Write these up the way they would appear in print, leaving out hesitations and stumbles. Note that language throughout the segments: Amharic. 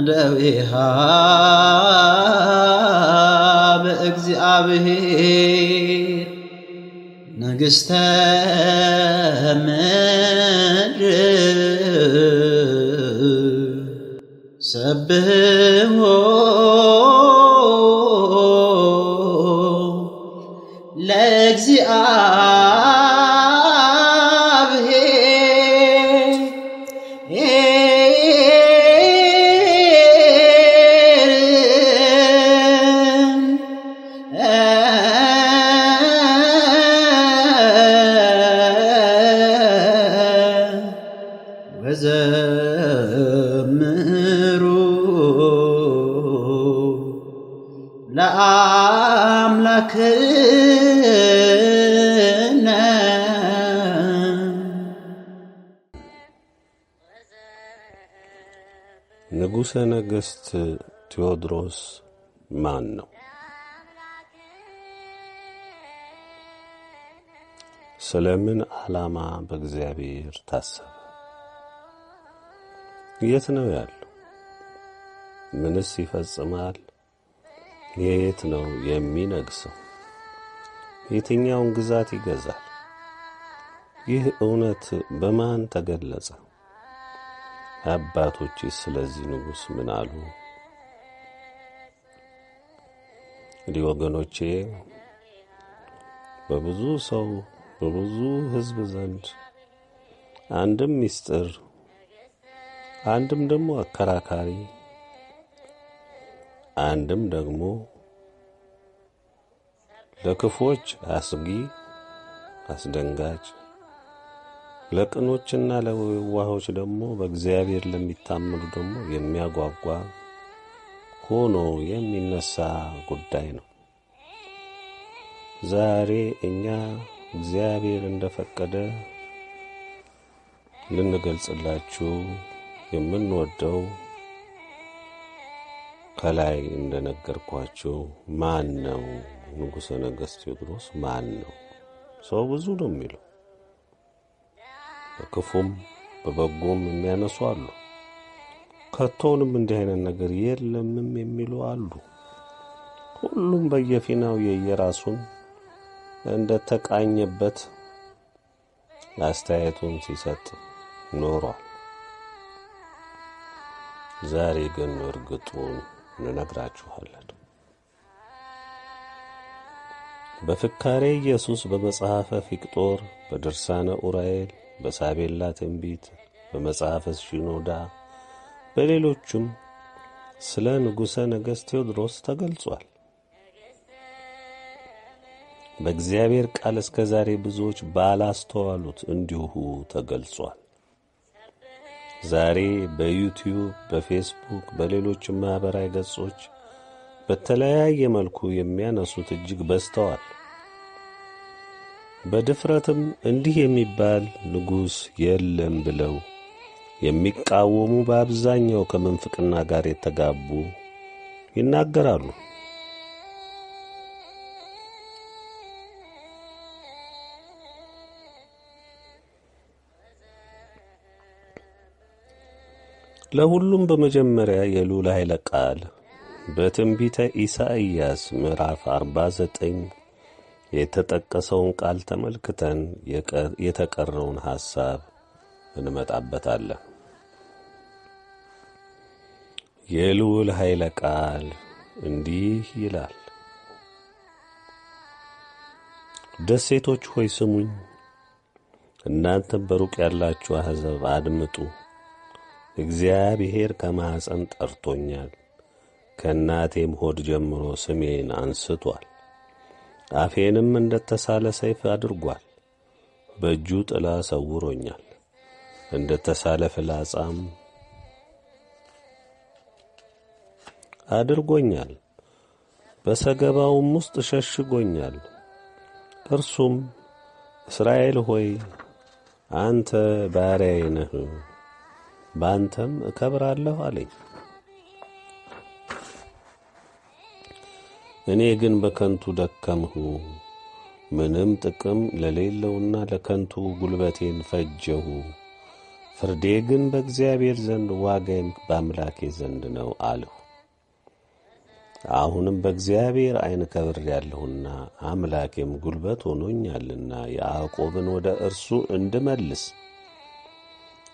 ደዊሃ በእግዚአብሔር ንግሥተ ምድር ሰብሕዎ ወዘምሩ ለአምላክነ ንጉሠ ነገሥት ቴዎድሮስ ማን ነው? ስለምን ዓላማ በእግዚአብሔር ታሰበ? የት ነው ያለው? ምንስ ይፈጽማል? የት ነው የሚነግሰው? የትኛውን ግዛት ይገዛል? ይህ እውነት በማን ተገለጸ? አባቶች ስለዚህ ንጉሥ ምን አሉ? እንግዲህ ወገኖቼ በብዙ ሰው በብዙ ሕዝብ ዘንድ አንድም ምስጢር አንድም ደግሞ አከራካሪ አንድም ደግሞ ለክፎች አስጊ አስደንጋጭ ለቅኖችና ለዋሆች ደግሞ በእግዚአብሔር ለሚታመኑ ደግሞ የሚያጓጓ ሆኖ የሚነሳ ጉዳይ ነው። ዛሬ እኛ እግዚአብሔር እንደፈቀደ ልንገልጽላችሁ የምንወደው ከላይ እንደነገርኳችሁ ማን ነው? ንጉሠ ነገሥት ቴዎድሮስ ማን ነው? ሰው ብዙ ነው የሚለው፣ በክፉም በበጎም የሚያነሱ አሉ። ከቶንም እንዲህ አይነት ነገር የለምም የሚሉ አሉ። ሁሉም በየፊናው የየራሱን እንደተቃኘበት አስተያየቱን ሲሰጥ ኖሯል። ዛሬ ግን እርግጡን እንነግራችኋለን። በፍካሬ ኢየሱስ፣ በመጽሐፈ ፊቅጦር፣ በድርሳነ ኡራኤል፣ በሳቤላ ትንቢት፣ በመጽሐፈ ሽኖዳ፣ በሌሎችም ስለ ንጉሠ ነገሥት ቴዎድሮስ ተገልጿል። በእግዚአብሔር ቃል እስከ ዛሬ ብዙዎች ባላስተዋሉት እንዲሁ ተገልጿል። ዛሬ በዩቲዩብ፣ በፌስቡክ፣ በሌሎችም ማህበራዊ ገጾች በተለያየ መልኩ የሚያነሱት እጅግ በዝተዋል። በድፍረትም እንዲህ የሚባል ንጉሥ የለም ብለው የሚቃወሙ በአብዛኛው ከምንፍቅና ጋር የተጋቡ ይናገራሉ። ለሁሉም በመጀመሪያ የልዑል ኃይለ ቃል በትንቢተ ኢሳይያስ ምዕራፍ 49 የተጠቀሰውን ቃል ተመልክተን የተቀረውን ሐሳብ እንመጣበታለን። የልዑል ኃይለ ቃል እንዲህ ይላል። ደሴቶች ሆይ ስሙኝ፣ እናንተም በሩቅ ያላችሁ አሕዛብ አድምጡ። እግዚአብሔር ከማኅፀን ጠርቶኛል፣ ከእናቴም ሆድ ጀምሮ ስሜን አንስቶአል። አፌንም እንደ ተሳለ ሰይፍ አድርጓል። በእጁ ጥላ ሰውሮኛል፣ እንደ ተሳለ ፍላጻም አድርጎኛል። በሰገባውም ውስጥ ሸሽጎኛል። እርሱም እስራኤል ሆይ አንተ ባሪያዬ ነህ፣ በአንተም እከብራለሁ አለኝ። እኔ ግን በከንቱ ደከምሁ፣ ምንም ጥቅም ለሌለውና ለከንቱ ጉልበቴን ፈጀሁ። ፍርዴ ግን በእግዚአብሔር ዘንድ ዋጋዬም በአምላኬ ዘንድ ነው አልሁ። አሁንም በእግዚአብሔር ዓይን ከብሬአለሁና አምላኬም ጉልበት ሆኖኛልና ያዕቆብን ወደ እርሱ እንድመልስ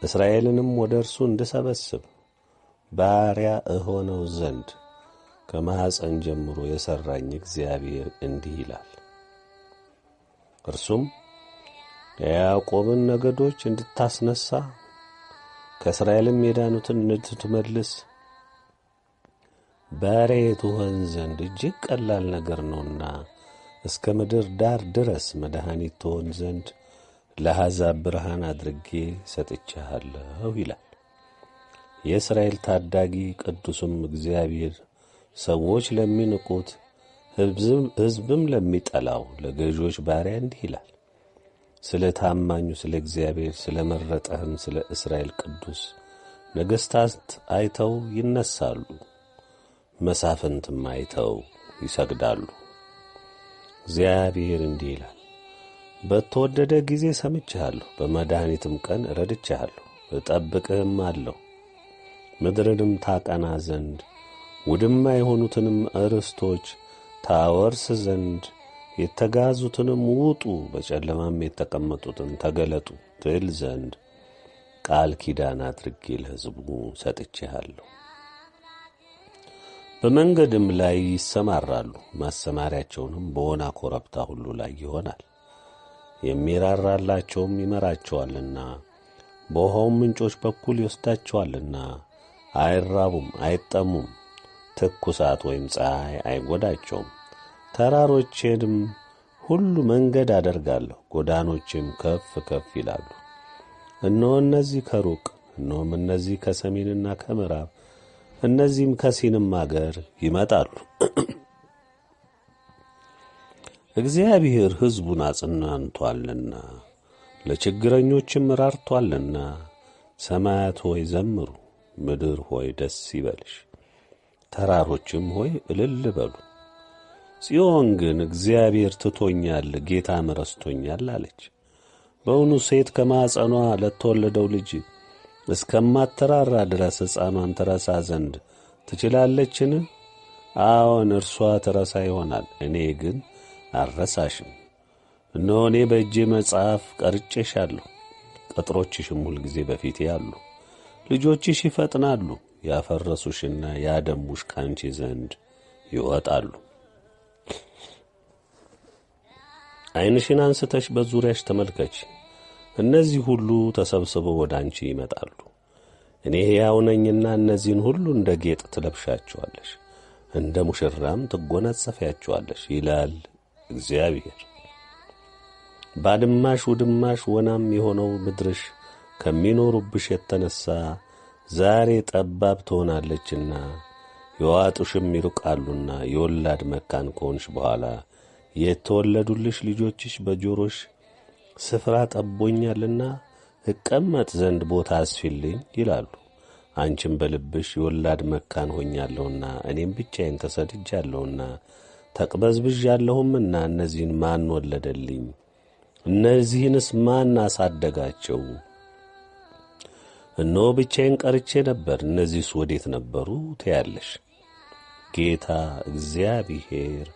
እስራኤልንም ወደ እርሱ እንድሰበስብ ባሪያ እሆነው ዘንድ ከማኅፀን ጀምሮ የሠራኝ እግዚአብሔር እንዲህ ይላል። እርሱም የያዕቆብን ነገዶች እንድታስነሣ ከእስራኤልም የዳኑትን እንድትመልስ ባሪያዬ ትሆን ዘንድ እጅግ ቀላል ነገር ነውና እስከ ምድር ዳር ድረስ መድኃኒት ትሆን ዘንድ ለአሕዛብ ብርሃን አድርጌ ሰጥቼሃለሁ ይላል የእስራኤል ታዳጊ ቅዱስም እግዚአብሔር። ሰዎች ለሚንቁት ሕዝብም ለሚጠላው ለገዦች ባሪያ እንዲህ ይላል። ስለ ታማኙ ስለ እግዚአብሔር ስለ መረጠህም ስለ እስራኤል ቅዱስ ነገሥታት አይተው ይነሳሉ፣ መሳፍንትም አይተው ይሰግዳሉ። እግዚአብሔር እንዲህ ይላል፣ በተወደደ ጊዜ ሰምቼሃለሁ፣ በመድኃኒትም ቀን ረድቼሃለሁ፣ እጠብቅህም አለሁ። ምድርንም ታቀና ዘንድ ውድማ የሆኑትንም ርስቶች ታወርስ ዘንድ የተጋዙትንም ውጡ፣ በጨለማም የተቀመጡትን ተገለጡ ትል ዘንድ ቃል ኪዳን አድርጌ ለሕዝቡ ሰጥቼሃለሁ። በመንገድም ላይ ይሰማራሉ፣ ማሰማሪያቸውንም በወና ኮረብታ ሁሉ ላይ ይሆናል። የሚራራላቸውም ይመራቸዋልና በውኃውም ምንጮች በኩል ይወስዳቸዋልና አይራቡም አይጠሙም። ትኩሳት ወይም ፀሐይ አይጐዳቸውም። ተራሮቼንም ሁሉ መንገድ አደርጋለሁ፣ ጎዳኖቼም ከፍ ከፍ ይላሉ። እነሆ እነዚህ ከሩቅ እነሆም እነዚህ ከሰሜንና ከምዕራብ እነዚህም ከሲንም አገር ይመጣሉ። እግዚአብሔር ሕዝቡን አጽናንቶአልና ለችግረኞችም ራርቶአልና። ሰማያት ሆይ ዘምሩ፣ ምድር ሆይ ደስ ይበልሽ፣ ተራሮችም ሆይ እልል በሉ። ጽዮን ግን እግዚአብሔር ትቶኛል፣ ጌታም ረስቶኛል አለች። በውኑ ሴት ከማኅፀኗ ለተወለደው ልጅ እስከማትራራ ድረስ ሕፃኗን ትረሳ ዘንድ ትችላለችን? አዎን እርሷ ትረሳ ይሆናል፣ እኔ ግን አልረሳሽም። እነሆ እኔ በእጄ መጽሐፍ ቀርጬሻለሁ፣ ቅጥሮችሽም ሁልጊዜ በፊቴ አሉ። ልጆችሽ ይፈጥናሉ፣ ያፈረሱሽና ያደሙሽ ካንቺ ዘንድ ይወጣሉ። ዓይንሽን አንስተሽ በዙሪያሽ ተመልከች፣ እነዚህ ሁሉ ተሰብስበው ወደ አንቺ ይመጣሉ። እኔ ሕያው ነኝና እነዚህን ሁሉ እንደ ጌጥ ትለብሻቸዋለሽ፣ እንደ ሙሽራም ትጐናጸፊያቸዋለሽ ይላል እግዚአብሔር። ባድማሽ ውድማሽ ወናም የሆነው ምድርሽ ከሚኖሩብሽ የተነሣ ዛሬ ጠባብ ትሆናለችና የዋጡሽም ይርቃሉና የወላድ መካን ከሆንሽ በኋላ የተወለዱልሽ ልጆችሽ በጆሮሽ ስፍራ ጠቦኛልና እቀመጥ ዘንድ ቦታ አስፊልኝ ይላሉ። አንቺም በልብሽ የወላድ መካን ሆኛለሁና እኔም ብቻዬን ተሰድጃለሁና ተቅበዝብዣለሁምና እነዚህን ማን ወለደልኝ? እነዚህንስ ማን አሳደጋቸው? እነሆ ብቻዬን ቀርቼ ነበር፣ እነዚህስ ወዴት ነበሩ ትያለሽ። ጌታ እግዚአብሔር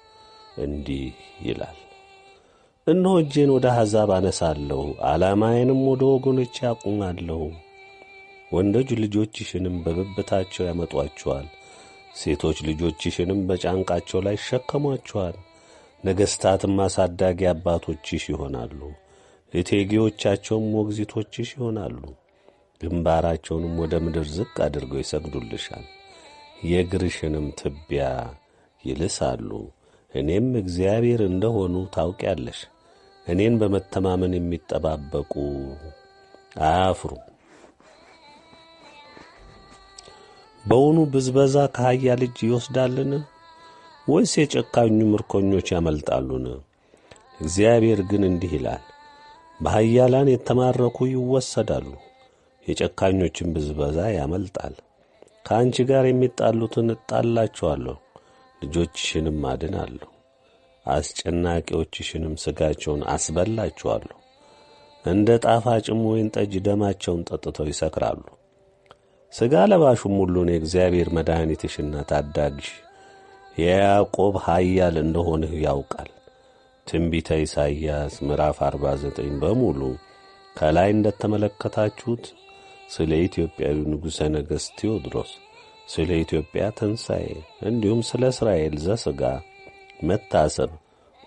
እንዲህ ይላል፣ እነሆ እጄን ወደ አሕዛብ አነሳለሁ፣ ዓላማዬንም ወደ ወገኖች አቁማለሁ። ወንዶች ልጆችሽንም በብብታቸው ያመጧቸዋል፣ ሴቶች ልጆችሽንም በጫንቃቸው ላይ ይሸከሟቸዋል። ነገሥታትም አሳዳጊ አባቶችሽ ይሆናሉ፣ እቴጌዎቻቸውም ሞግዚቶችሽ ይሆናሉ። ግንባራቸውንም ወደ ምድር ዝቅ አድርገው ይሰግዱልሻል፣ የእግርሽንም ትቢያ ይልሳሉ። እኔም እግዚአብሔር እንደሆኑ ታውቂያለሽ። እኔን በመተማመን የሚጠባበቁ አያፍሩ። በውኑ ብዝበዛ ከኃያል እጅ ይወስዳልን? ወይስ የጨካኙ ምርኮኞች ያመልጣሉን? እግዚአብሔር ግን እንዲህ ይላል፣ በኃያላን የተማረኩ ይወሰዳሉ፣ የጨካኞችን ብዝበዛ ያመልጣል። ከአንቺ ጋር የሚጣሉትን እጣላቸዋለሁ፣ ልጆችሽንም አድናለሁ፣ አስጨናቂዎችሽንም ሥጋቸውን አስበላቸዋለሁ። እንደ ጣፋጭም ወይን ጠጅ ደማቸውን ጠጥተው ይሰክራሉ። ሥጋ ለባሹም ሁሉን የእግዚአብሔር መድኃኒትሽና ታዳጊሽ የያዕቆብ ኃያል እንደሆንህ ያውቃል። ትንቢተ ኢሳይያስ ምዕራፍ 49 በሙሉ ከላይ እንደተመለከታችሁት ስለ ኢትዮጵያዊ ንጉሠ ነገሥት ቴዎድሮስ፣ ስለ ኢትዮጵያ ትንሣኤ እንዲሁም ስለ እስራኤል ዘሥጋ መታሰብ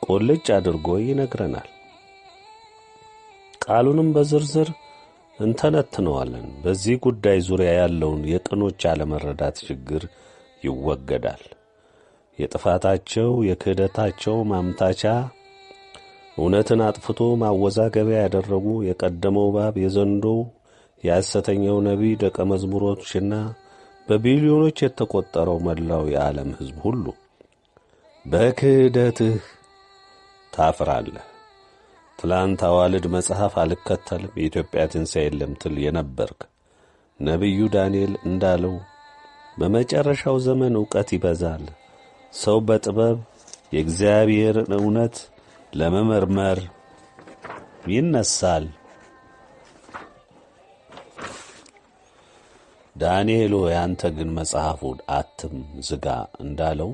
ቁልጭ አድርጎ ይነግረናል። ቃሉንም በዝርዝር እንተነትነዋለን። በዚህ ጉዳይ ዙሪያ ያለውን የቅኖች አለመረዳት ችግር ይወገዳል። የጥፋታቸው የክህደታቸው ማምታቻ እውነትን አጥፍቶ ማወዛገቢያ ያደረጉ የቀደመው እባብ የዘንዶው የሐሰተኛው ነቢይ ደቀ መዝሙሮችና በቢሊዮኖች የተቆጠረው መላው የዓለም ሕዝብ ሁሉ በክህደትህ ታፍራለህ። ትላንት አዋልድ መጽሐፍ አልከተልም የኢትዮጵያ ትንሣኤ የለም ትል የነበርክ ነቢዩ ዳንኤል እንዳለው በመጨረሻው ዘመን ዕውቀት ይበዛል። ሰው በጥበብ የእግዚአብሔርን እውነት ለመመርመር ይነሳል። ዳንኤል ሆይ አንተ ግን መጽሐፉን አትም ዝጋ እንዳለው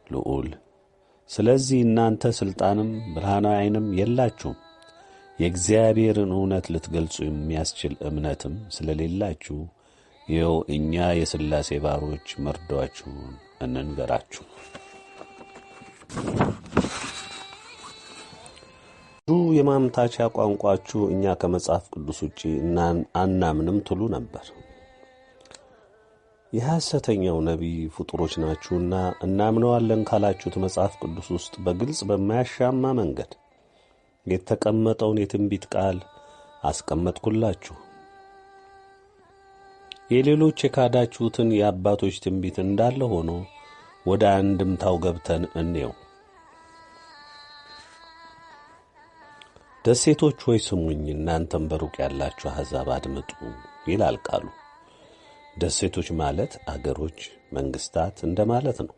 ልዑል፣ ስለዚህ እናንተ ሥልጣንም ብርሃናዊ ዓይንም የላችሁም፣ የእግዚአብሔርን እውነት ልትገልጹ የሚያስችል እምነትም ስለሌላችሁ ይኸው እኛ የሥላሴ ባሮች መርዶአችሁን እንንገራችሁ። የማምታቻ ቋንቋችሁ እኛ ከመጽሐፍ ቅዱስ ውጪ አናምንም ትሉ ነበር። የሐሰተኛው ነቢይ ፍጡሮች ናችሁና እናምነዋለን ካላችሁት መጽሐፍ ቅዱስ ውስጥ በግልጽ በማያሻማ መንገድ የተቀመጠውን የትንቢት ቃል አስቀመጥኩላችሁ። የሌሎች የካዳችሁትን የአባቶች ትንቢት እንዳለ ሆኖ ወደ አንድምታው ገብተን እንየው። ደሴቶች ሆይ ስሙኝ፣ እናንተም በሩቅ ያላችሁ አሕዛብ አድምጡ ይላል ቃሉ። ደሴቶች ማለት አገሮች፣ መንግሥታት እንደማለት ነው።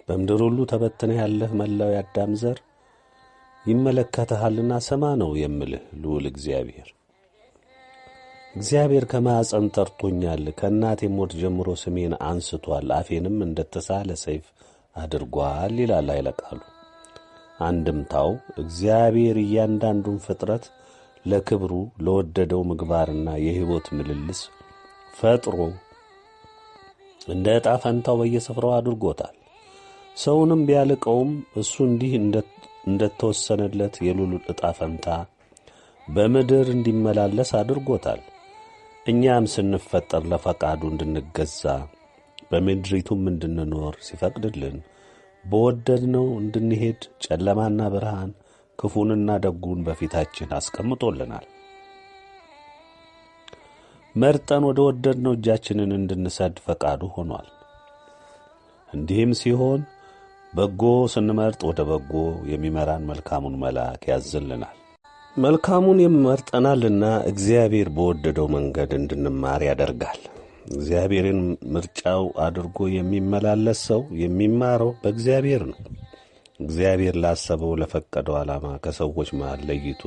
በምድር ሁሉ ተበትነህ ያለህ መላው የአዳም ዘር ይመለከትሃልና ስማ ነው የምልህ ልዑል እግዚአብሔር። እግዚአብሔር ከማኅፀን ጠርቶኛል፣ ከእናቴም ሞት ጀምሮ ስሜን አንስቶአል፣ አፌንም እንደተሳለ ሰይፍ አድርጓል ይላል ኃይለ ቃሉ። አንድምታው እግዚአብሔር እያንዳንዱን ፍጥረት ለክብሩ ለወደደው ምግባርና የሕይወት ምልልስ ፈጥሮ እንደ ዕጣ ፈንታው በየስፍራው አድርጎታል። ሰውንም ቢያልቀውም እሱ እንዲህ እንደተወሰነለት የልዑል ዕጣ ፈንታ በምድር እንዲመላለስ አድርጎታል። እኛም ስንፈጠር ለፈቃዱ እንድንገዛ በምድሪቱም እንድንኖር ሲፈቅድልን በወደድነው እንድንሄድ ጨለማና ብርሃን ክፉንና ደጉን በፊታችን አስቀምጦልናል። መርጠን ወደ ወደድነው እጃችንን እንድንሰድ ፈቃዱ ሆኗል። እንዲህም ሲሆን በጎ ስንመርጥ ወደ በጎ የሚመራን መልካሙን መልአክ ያዝልናል። መልካሙን ይመርጠናልና እግዚአብሔር በወደደው መንገድ እንድንማር ያደርጋል። እግዚአብሔርን ምርጫው አድርጎ የሚመላለስ ሰው የሚማረው በእግዚአብሔር ነው። እግዚአብሔር ላሰበው ለፈቀደው ዓላማ ከሰዎች መሃል ለይቶ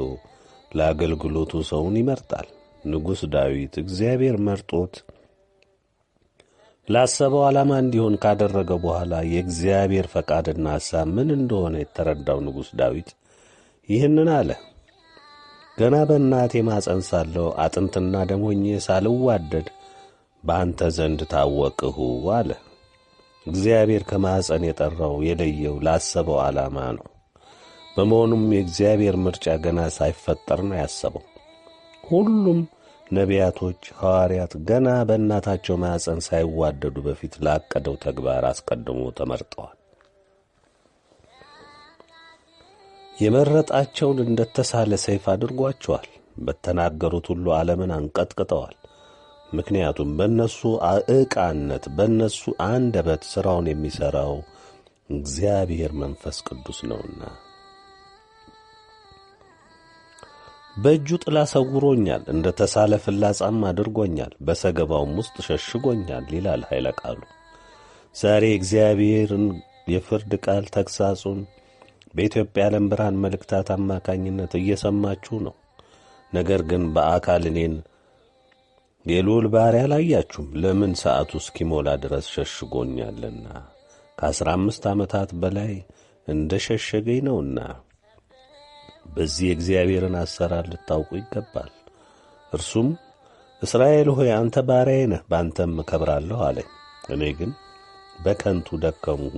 ለአገልግሎቱ ሰውን ይመርጣል። ንጉሥ ዳዊት እግዚአብሔር መርጦት ላሰበው ዓላማ እንዲሆን ካደረገ በኋላ የእግዚአብሔር ፈቃድና ሐሳብ ምን እንደሆነ የተረዳው ንጉሥ ዳዊት ይህንን አለ። ገና በእናቴ ማፀን ሳለሁ አጥንትና ደም ሆኜ ሳልዋደድ በአንተ ዘንድ ታወቅሁ አለ። እግዚአብሔር ከማፀን የጠራው የለየው ላሰበው ዓላማ ነው። በመሆኑም የእግዚአብሔር ምርጫ ገና ሳይፈጠር ነው ያሰበው። ሁሉም ነቢያቶች፣ ሐዋርያት ገና በእናታቸው ማፀን ሳይዋደዱ በፊት ላቀደው ተግባር አስቀድሞ ተመርጠዋል። የመረጣቸውን እንደተሳለ ሰይፍ አድርጓቸዋል። በተናገሩት ሁሉ ዓለምን አንቀጥቅጠዋል። ምክንያቱም በእነሱ ዕቃነት በእነሱ አንደበት ሥራውን የሚሠራው እግዚአብሔር መንፈስ ቅዱስ ነውና። በእጁ ጥላ ሰውሮኛል፣ እንደ ተሳለ ፍላጻም አድርጎኛል፣ በሰገባውም ውስጥ ሸሽጎኛል ይላል ኃይለ ቃሉ። ዛሬ እግዚአብሔርን የፍርድ ቃል ተግሣጹን በኢትዮጵያ ዓለም ብርሃን መልእክታት አማካኝነት እየሰማችሁ ነው። ነገር ግን በአካል እኔን የልዑል ባሪያ አላያችሁም። ለምን? ሰዓቱ እስኪሞላ ድረስ ሸሽጎኛልና ከ15 ዓመታት በላይ እንደ ሸሸገኝ ነውና። በዚህ የእግዚአብሔርን አሰራር ልታውቁ ይገባል። እርሱም እስራኤል ሆይ አንተ ባሪያዬ ነህ፣ በአንተም እከብራለሁ አለኝ። እኔ ግን በከንቱ ደከምሁ፣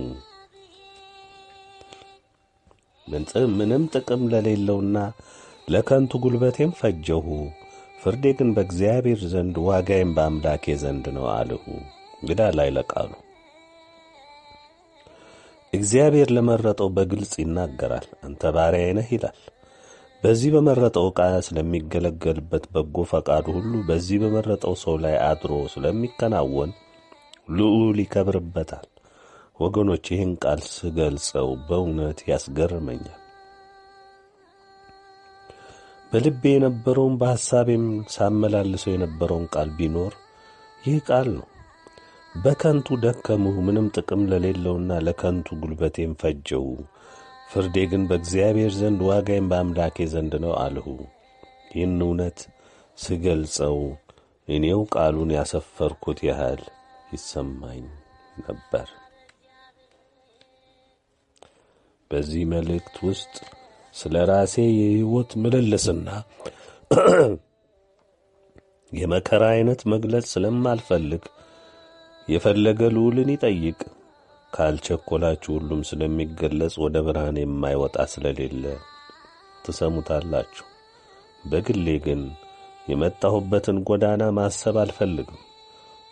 ምንም ጥቅም ለሌለውና ለከንቱ ጉልበቴም ፈጀሁ። ፍርዴ ግን በእግዚአብሔር ዘንድ ዋጋዬም በአምላኬ ዘንድ ነው አልሁ። እንግዲህ ላይ ለቃሉ እግዚአብሔር ለመረጠው በግልጽ ይናገራል። አንተ ባሪያዬ ነህ ይላል። በዚህ በመረጠው ዕቃ ስለሚገለገልበት በጎ ፈቃዱ ሁሉ በዚህ በመረጠው ሰው ላይ አድሮ ስለሚከናወን ልዑል ይከብርበታል። ወገኖች ይህን ቃል ስገልጸው በእውነት ያስገርመኛል። በልቤ የነበረውን በሐሳቤም ሳመላልሰው የነበረውን ቃል ቢኖር ይህ ቃል ነው። በከንቱ ደከምሁ፣ ምንም ጥቅም ለሌለውና ለከንቱ ጉልበቴም ፈጀው። ፍርዴ ግን በእግዚአብሔር ዘንድ ዋጋዬም በአምላኬ ዘንድ ነው አልሁ። ይህን እውነት ስገልጸው እኔው ቃሉን ያሰፈርኩት ያህል ይሰማኝ ነበር። በዚህ መልእክት ውስጥ ስለ ራሴ የሕይወት ምልልስና የመከራ አይነት መግለጽ ስለማልፈልግ የፈለገ ልዑልን ይጠይቅ። ካልቸኮላችሁ ሁሉም ስለሚገለጽ ወደ ብርሃን የማይወጣ ስለሌለ ትሰሙታላችሁ። በግሌ ግን የመጣሁበትን ጎዳና ማሰብ አልፈልግም።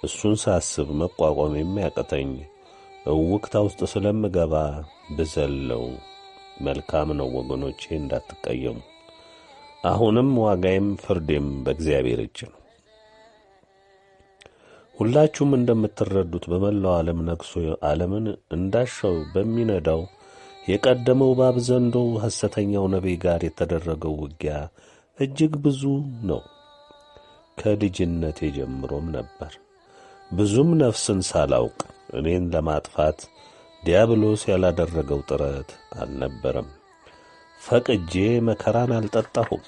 እሱን ሳስብ መቋቋም የሚያቅተኝ እውቅታ ውስጥ ስለምገባ ብዘለው መልካም ነው። ወገኖቼ እንዳትቀየሙ። አሁንም ዋጋዬም ፍርዴም በእግዚአብሔር እጅ ነው። ሁላችሁም እንደምትረዱት በመላው ዓለም ነግሶ ዓለምን እንዳሻው በሚነዳው የቀደመው እባብ ዘንዶው ሐሰተኛው ነቢይ ጋር የተደረገው ውጊያ እጅግ ብዙ ነው። ከልጅነቴ ጀምሮም ነበር። ብዙም ነፍስን ሳላውቅ እኔን ለማጥፋት ዲያብሎስ ያላደረገው ጥረት አልነበረም። ፈቅጄ መከራን አልጠጣሁም።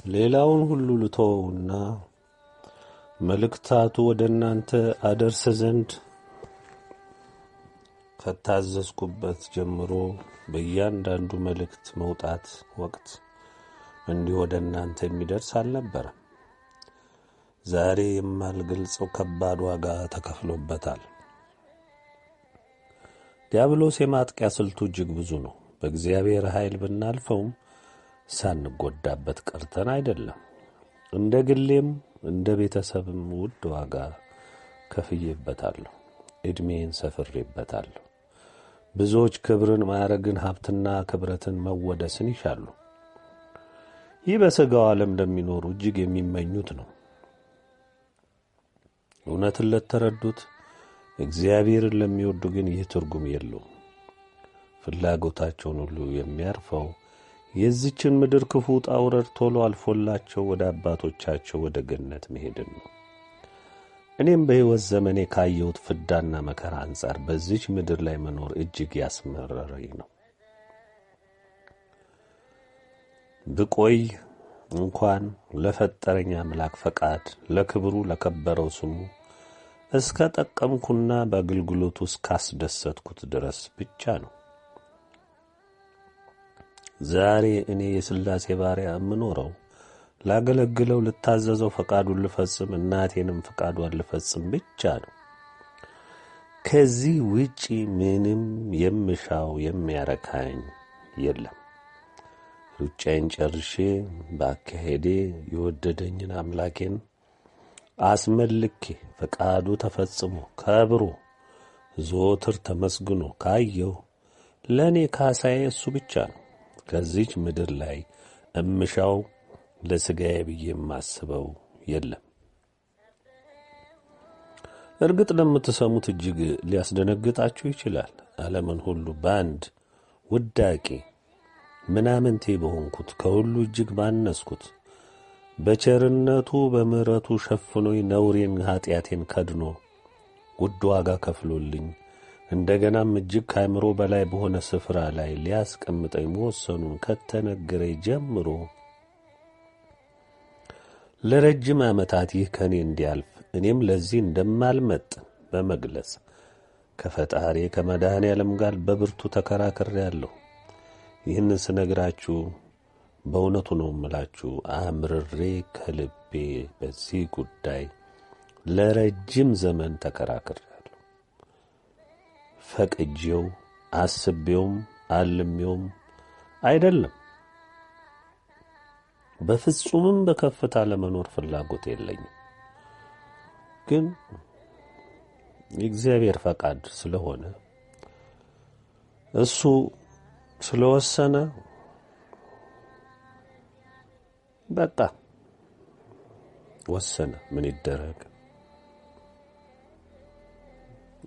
ሌላውን ሁሉ ልተወውና መልእክታቱ ወደ እናንተ አደርስ ዘንድ ከታዘዝኩበት ጀምሮ በእያንዳንዱ መልእክት መውጣት ወቅት እንዲህ ወደ እናንተ የሚደርስ አልነበረም። ዛሬ የማልገልጸው ከባድ ዋጋ ተከፍሎበታል። ዲያብሎስ የማጥቂያ ስልቱ እጅግ ብዙ ነው። በእግዚአብሔር ኃይል ብናልፈውም ሳንጎዳበት ቀርተን አይደለም። እንደ ግሌም እንደ ቤተሰብም ውድ ዋጋ ከፍዬበታለሁ። ዕድሜን ሰፍሬበታለሁ። ብዙዎች ክብርን፣ ማዕረግን፣ ሀብትና ክብረትን፣ መወደስን ይሻሉ። ይህ በሥጋው ዓለም ለሚኖሩ እጅግ የሚመኙት ነው። እውነትን ለተረዱት እግዚአብሔርን ለሚወዱ ግን ይህ ትርጉም የለውም። ፍላጎታቸውን ሁሉ የሚያርፈው የዚችን ምድር ክፉ ውጣ ውረድ ቶሎ አልፎላቸው ወደ አባቶቻቸው ወደ ገነት መሄድን ነው። እኔም በሕይወት ዘመኔ ካየሁት ፍዳና መከራ አንጻር በዚች ምድር ላይ መኖር እጅግ ያስመረረኝ ነው። ብቆይ እንኳን ለፈጠረኝ አምላክ ፈቃድ ለክብሩ ለከበረው ስሙ እስከ ጠቀምኩና በአገልግሎቱ እስካስደሰትኩት ድረስ ብቻ ነው። ዛሬ እኔ የሥላሴ ባሪያ የምኖረው ላገለግለው፣ ልታዘዘው፣ ፈቃዱን ልፈጽም፣ እናቴንም ፈቃዷን ልፈጽም ብቻ ነው። ከዚህ ውጪ ምንም የምሻው የሚያረካኝ የለም። ሩጫዬን ጨርሼ በአካሄዴ የወደደኝን አምላኬን አስመልኬ ፈቃዱ ተፈጽሞ ከብሮ ዘወትር ተመስግኖ ካየሁ ለእኔ ካሳዬ እሱ ብቻ ነው። ከዚች ምድር ላይ እምሻው ለሥጋዬ ብዬ የማስበው የለም። እርግጥ ለምትሰሙት እጅግ ሊያስደነግጣችሁ ይችላል። ዓለምን ሁሉ በአንድ ውዳቄ ምናምንቴ በሆንኩት ከሁሉ እጅግ ባነስኩት በቸርነቱ በምሕረቱ ሸፍኖኝ ነውሬን ኀጢአቴን ከድኖ ውድ ዋጋ ከፍሎልኝ እንደገናም እጅግ ከአእምሮ በላይ በሆነ ስፍራ ላይ ሊያስቀምጠኝ መወሰኑን ከተነገረኝ ጀምሮ ለረጅም ዓመታት ይህ ከእኔ እንዲያልፍ እኔም ለዚህ እንደማልመጥን በመግለጽ ከፈጣሪ ከመድኃኔ ዓለም ጋር በብርቱ ተከራክሬአለሁ። ይህንን ስነግራችሁ በእውነቱ ነው እምላችሁ፣ አምርሬ ከልቤ በዚህ ጉዳይ ለረጅም ዘመን ተከራክሬአለሁ። ፈቅጄው አስቤውም አልሜውም አይደለም። በፍጹምም በከፍታ ለመኖር ፍላጎት የለኝም። ግን የእግዚአብሔር ፈቃድ ስለሆነ እሱ ስለወሰነ በቃ ወሰነ። ምን ይደረግ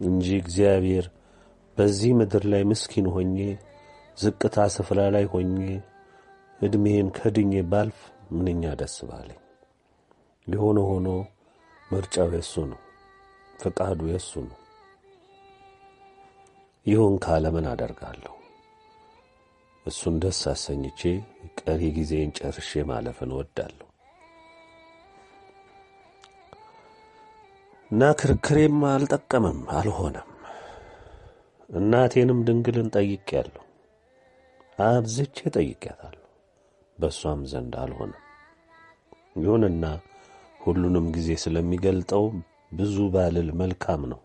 እንጂ እግዚአብሔር በዚህ ምድር ላይ ምስኪን ሆኜ ዝቅታ ስፍራ ላይ ሆኜ እድሜን ከድኜ ባልፍ ምንኛ ደስ ባለኝ። የሆነ ሆኖ ምርጫው የሱ ነው፣ ፈቃዱ የሱ ነው። ይሁን ካለ ምን አደርጋለሁ? እሱን ደስ አሰኝቼ ቀሪ ጊዜን ጨርሼ ማለፍን እወዳለሁ። እና ክርክሬም አልጠቀመም፣ አልሆነም። እናቴንም ድንግልን ጠይቄያለሁ፣ አብዝቼ ጠይቄያታለሁ። በእሷም ዘንድ አልሆነም። ይሁንና ሁሉንም ጊዜ ስለሚገልጠው ብዙ ባልል መልካም ነው።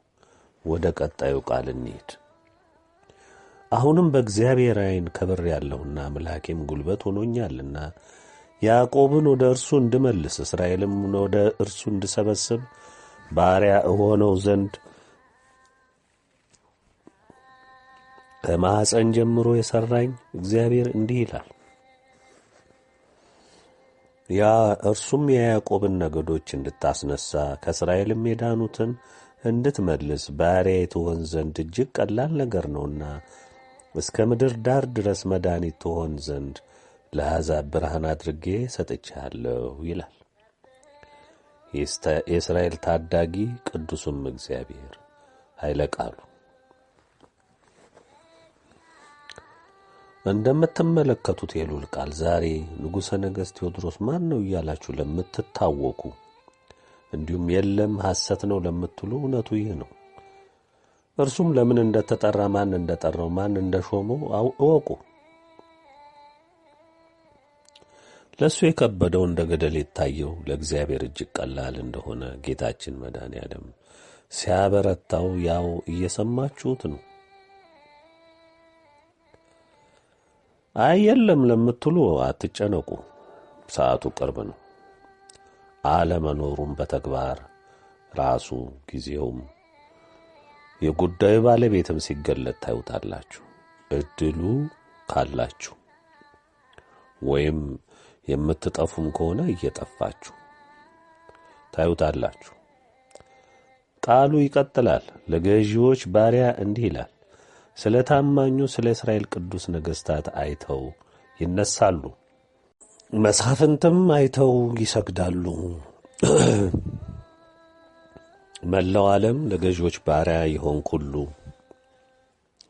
ወደ ቀጣዩ ቃል እንሂድ። አሁንም በእግዚአብሔር ዓይን ከብሬአለሁና አምላኬም ጉልበት ሆኖኛልና ያዕቆብን ወደ እርሱ እንድመልስ እስራኤልም ወደ እርሱ እንድሰበስብ ባሪያ እሆነው ዘንድ ከማኅፀን ጀምሮ የሠራኝ እግዚአብሔር እንዲህ ይላል። ያ እርሱም የያዕቆብን ነገዶች እንድታስነሣ ከእስራኤልም የዳኑትን እንድትመልስ ባሪያዬ ትሆን ዘንድ እጅግ ቀላል ነገር ነውና እስከ ምድር ዳር ድረስ መድኃኒት ትሆን ዘንድ ለአሕዛብ ብርሃን አድርጌ ሰጥቼሃለሁ ይላል የእስራኤል ታዳጊ ቅዱሱም እግዚአብሔር ኃይለ ቃሉ። እንደምትመለከቱት የልዑል ቃል ዛሬ ንጉሠ ነገሥት ቴዎድሮስ ማን ነው እያላችሁ ለምትታወቁ፣ እንዲሁም የለም ሐሰት ነው ለምትሉ እውነቱ ይህ ነው። እርሱም ለምን እንደተጠራ፣ ማን እንደጠራው፣ ማን እንደሾመው እወቁ። ለእሱ የከበደው እንደ ገደል የታየው ለእግዚአብሔር እጅግ ቀላል እንደሆነ ጌታችን መድኃኔ ዓለም ሲያበረታው ያው እየሰማችሁት ነው። አይ የለም ለምትሉ አትጨነቁ፣ ሰዓቱ ቅርብ ነው። አለመኖሩም በተግባር ራሱ ጊዜውም የጉዳዩ ባለቤትም ሲገለጥ ታዩታላችሁ። እድሉ ካላችሁ ወይም የምትጠፉም ከሆነ እየጠፋችሁ ታዩታላችሁ። ቃሉ ይቀጥላል። ለገዢዎች ባሪያ እንዲህ ይላል፣ ስለ ታማኙ ስለ እስራኤል ቅዱስ ነገሥታት አይተው ይነሳሉ፣ መሳፍንትም አይተው ይሰግዳሉ። መላው ዓለም ለገዢዎች ባሪያ የሆንክ ሁሉ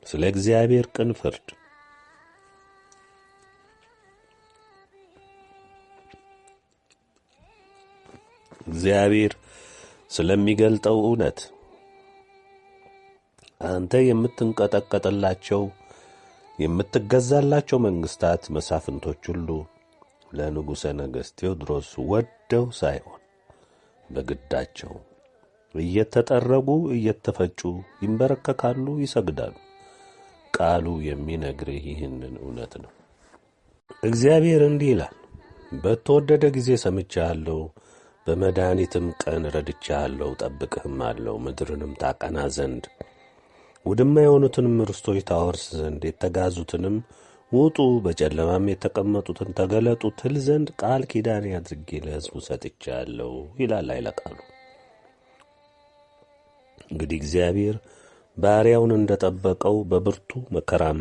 ስለ እግዚአብሔር ቅን ፍርድ እግዚአብሔር ስለሚገልጠው እውነት አንተ የምትንቀጠቀጥላቸው የምትገዛላቸው መንግስታት መሳፍንቶች ሁሉ ለንጉሠ ነገሥት ቴዎድሮስ ወደው ሳይሆን በግዳቸው እየተጠረጉ እየተፈጩ ይንበረከካሉ፣ ይሰግዳሉ። ቃሉ የሚነግርህ ይህንን እውነት ነው። እግዚአብሔር እንዲህ ይላል፣ በተወደደ ጊዜ ሰምቼሃለሁ፣ በመድኃኒትም ቀን ረድቼሃለሁ፣ ጠብቅህም አለው። ምድርንም ታቀና ዘንድ ውድማ የሆኑትንም ርስቶች ታወርስ ዘንድ የተጋዙትንም ውጡ፣ በጨለማም የተቀመጡትን ተገለጡ ትል ዘንድ ቃል ኪዳኔ አድርጌ ለሕዝቡ ሰጥቼሃለሁ ይላል ኃይለ ቃሉ። እንግዲህ እግዚአብሔር ባሪያውን እንደጠበቀው በብርቱ መከራም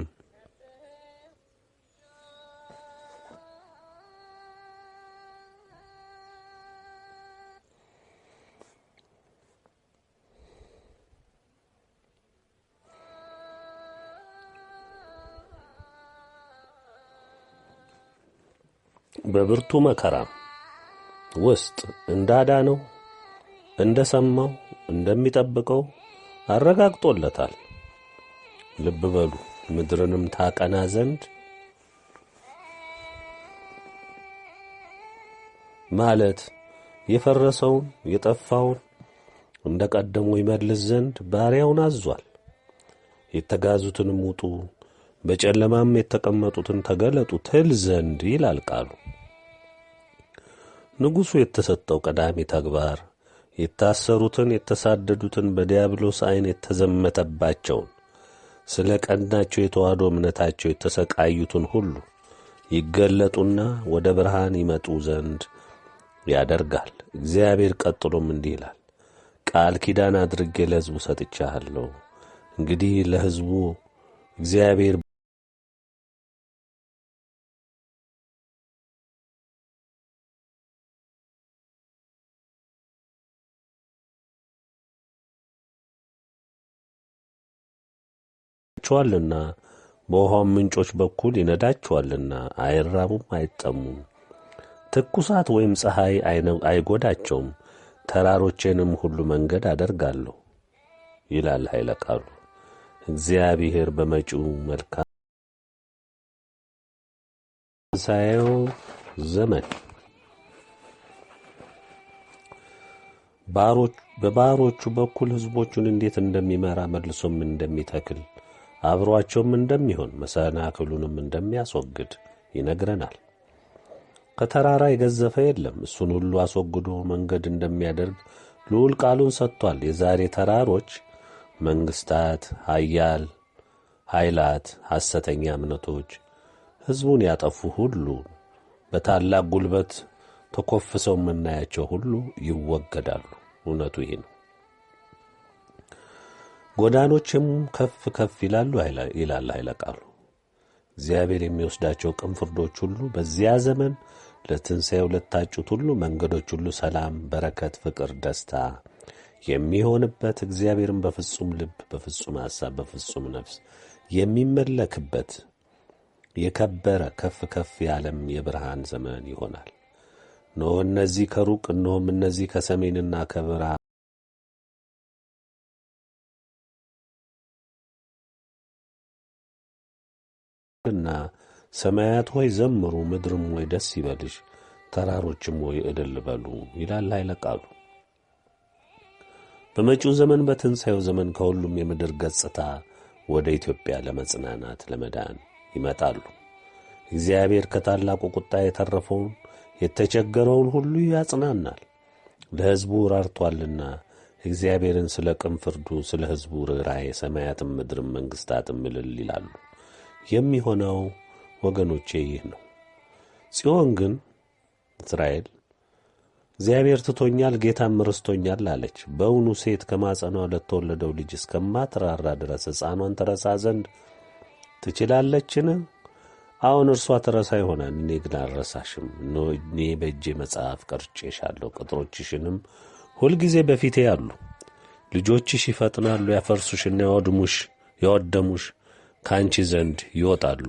ውስጥ እንዳዳነው እንደሰማው እንደሚጠብቀው አረጋግጦለታል። ልብ በሉ። ምድርንም ታቀና ዘንድ ማለት የፈረሰውን የጠፋውን እንደ ቀደሙ ይመልስ ዘንድ ባሪያውን አዟል። የተጋዙትንም ውጡ፣ በጨለማም የተቀመጡትን ተገለጡ ትል ዘንድ ይላል ቃሉ። ንጉሡ የተሰጠው ቀዳሚ ተግባር የታሰሩትን የተሳደዱትን በዲያብሎስ ዓይን የተዘመተባቸውን ስለ ቀናቸው የተዋህዶ እምነታቸው የተሰቃዩትን ሁሉ ይገለጡና ወደ ብርሃን ይመጡ ዘንድ ያደርጋል። እግዚአብሔር ቀጥሎም እንዲህ ይላል፣ ቃል ኪዳን አድርጌ ለሕዝቡ ሰጥቻለሁ። እንግዲህ ለሕዝቡ እግዚአብሔር ቸዋልና በውሃም ምንጮች በኩል ይነዳቸዋልና አይራቡም አይጠሙም። ትኩሳት ወይም ፀሐይ አይጎዳቸውም። ተራሮቼንም ሁሉ መንገድ አደርጋለሁ ይላል ኃይለ ቃሉ። እግዚአብሔር በመጪው መልካም ትንሣኤው ዘመን በባሮቹ በኩል ሕዝቦቹን እንዴት እንደሚመራ መልሶም እንደሚተክል አብሮአቸውም እንደሚሆን መሰናክሉንም እንደሚያስወግድ ይነግረናል። ከተራራ የገዘፈ የለም። እሱን ሁሉ አስወግዶ መንገድ እንደሚያደርግ ልዑል ቃሉን ሰጥቷል። የዛሬ ተራሮች መንግሥታት፣ ኃይላት፣ ሐሰተኛ እምነቶች ሕዝቡን ያጠፉ ሁሉ በታላቅ ጉልበት ተኮፍሰው የምናያቸው ሁሉ ይወገዳሉ። እውነቱ ይህ ነው። ጎዳኖችም ከፍ ከፍ ይላሉ ይላል ኃይለ ቃሉ። እግዚአብሔር የሚወስዳቸው ቅን ፍርዶች ሁሉ በዚያ ዘመን ለትንሣኤው ለታጩት ሁሉ መንገዶች ሁሉ ሰላም፣ በረከት፣ ፍቅር፣ ደስታ የሚሆንበት እግዚአብሔርን በፍጹም ልብ፣ በፍጹም ሐሳብ፣ በፍጹም ነፍስ የሚመለክበት የከበረ ከፍ ከፍ ያለም የብርሃን ዘመን ይሆናል። እነሆ እነዚህ ከሩቅ እነሆም እነዚህ ከሰሜንና ከምዕራብ እና ሰማያት ሆይ ዘምሩ፣ ምድርም ሆይ ደስ ይበልሽ፣ ተራሮችም ሆይ እልል በሉ ይላል ኃይለ ቃሉ። በመጪው ዘመን በትንሣኤው ዘመን ከሁሉም የምድር ገጽታ ወደ ኢትዮጵያ ለመጽናናት ለመዳን ይመጣሉ። እግዚአብሔር ከታላቁ ቁጣ የተረፈውን የተቸገረውን ሁሉ ያጽናናል። ለሕዝቡ ራርቶአልና እግዚአብሔርን ስለ ቅን ፍርዱ ስለ ሕዝቡ ርኅራኄ ሰማያትም ምድርም መንግሥታትም እልል ይላሉ። የሚሆነው ወገኖቼ ይህ ነው። ጽዮን ግን እስራኤል እግዚአብሔር ትቶኛል ጌታም ረስቶኛል አለች። በእውኑ ሴት ከማጸኗ ለተወለደው ልጅ እስከማትራራ ድረስ ሕፃኗን ትረሳ ዘንድ ትችላለችን? አሁን እርሷ ትረሳ ይሆናል፣ እኔ ግን አልረሳሽም። እኔ በእጄ መጽሐፍ ቀርጬሻለሁ፣ ቅጥሮችሽንም ሁልጊዜ በፊቴ አሉ። ልጆችሽ ይፈጥናሉ፣ ያፈርሱሽና ያወደሙሽ ከአንቺ ዘንድ ይወጣሉ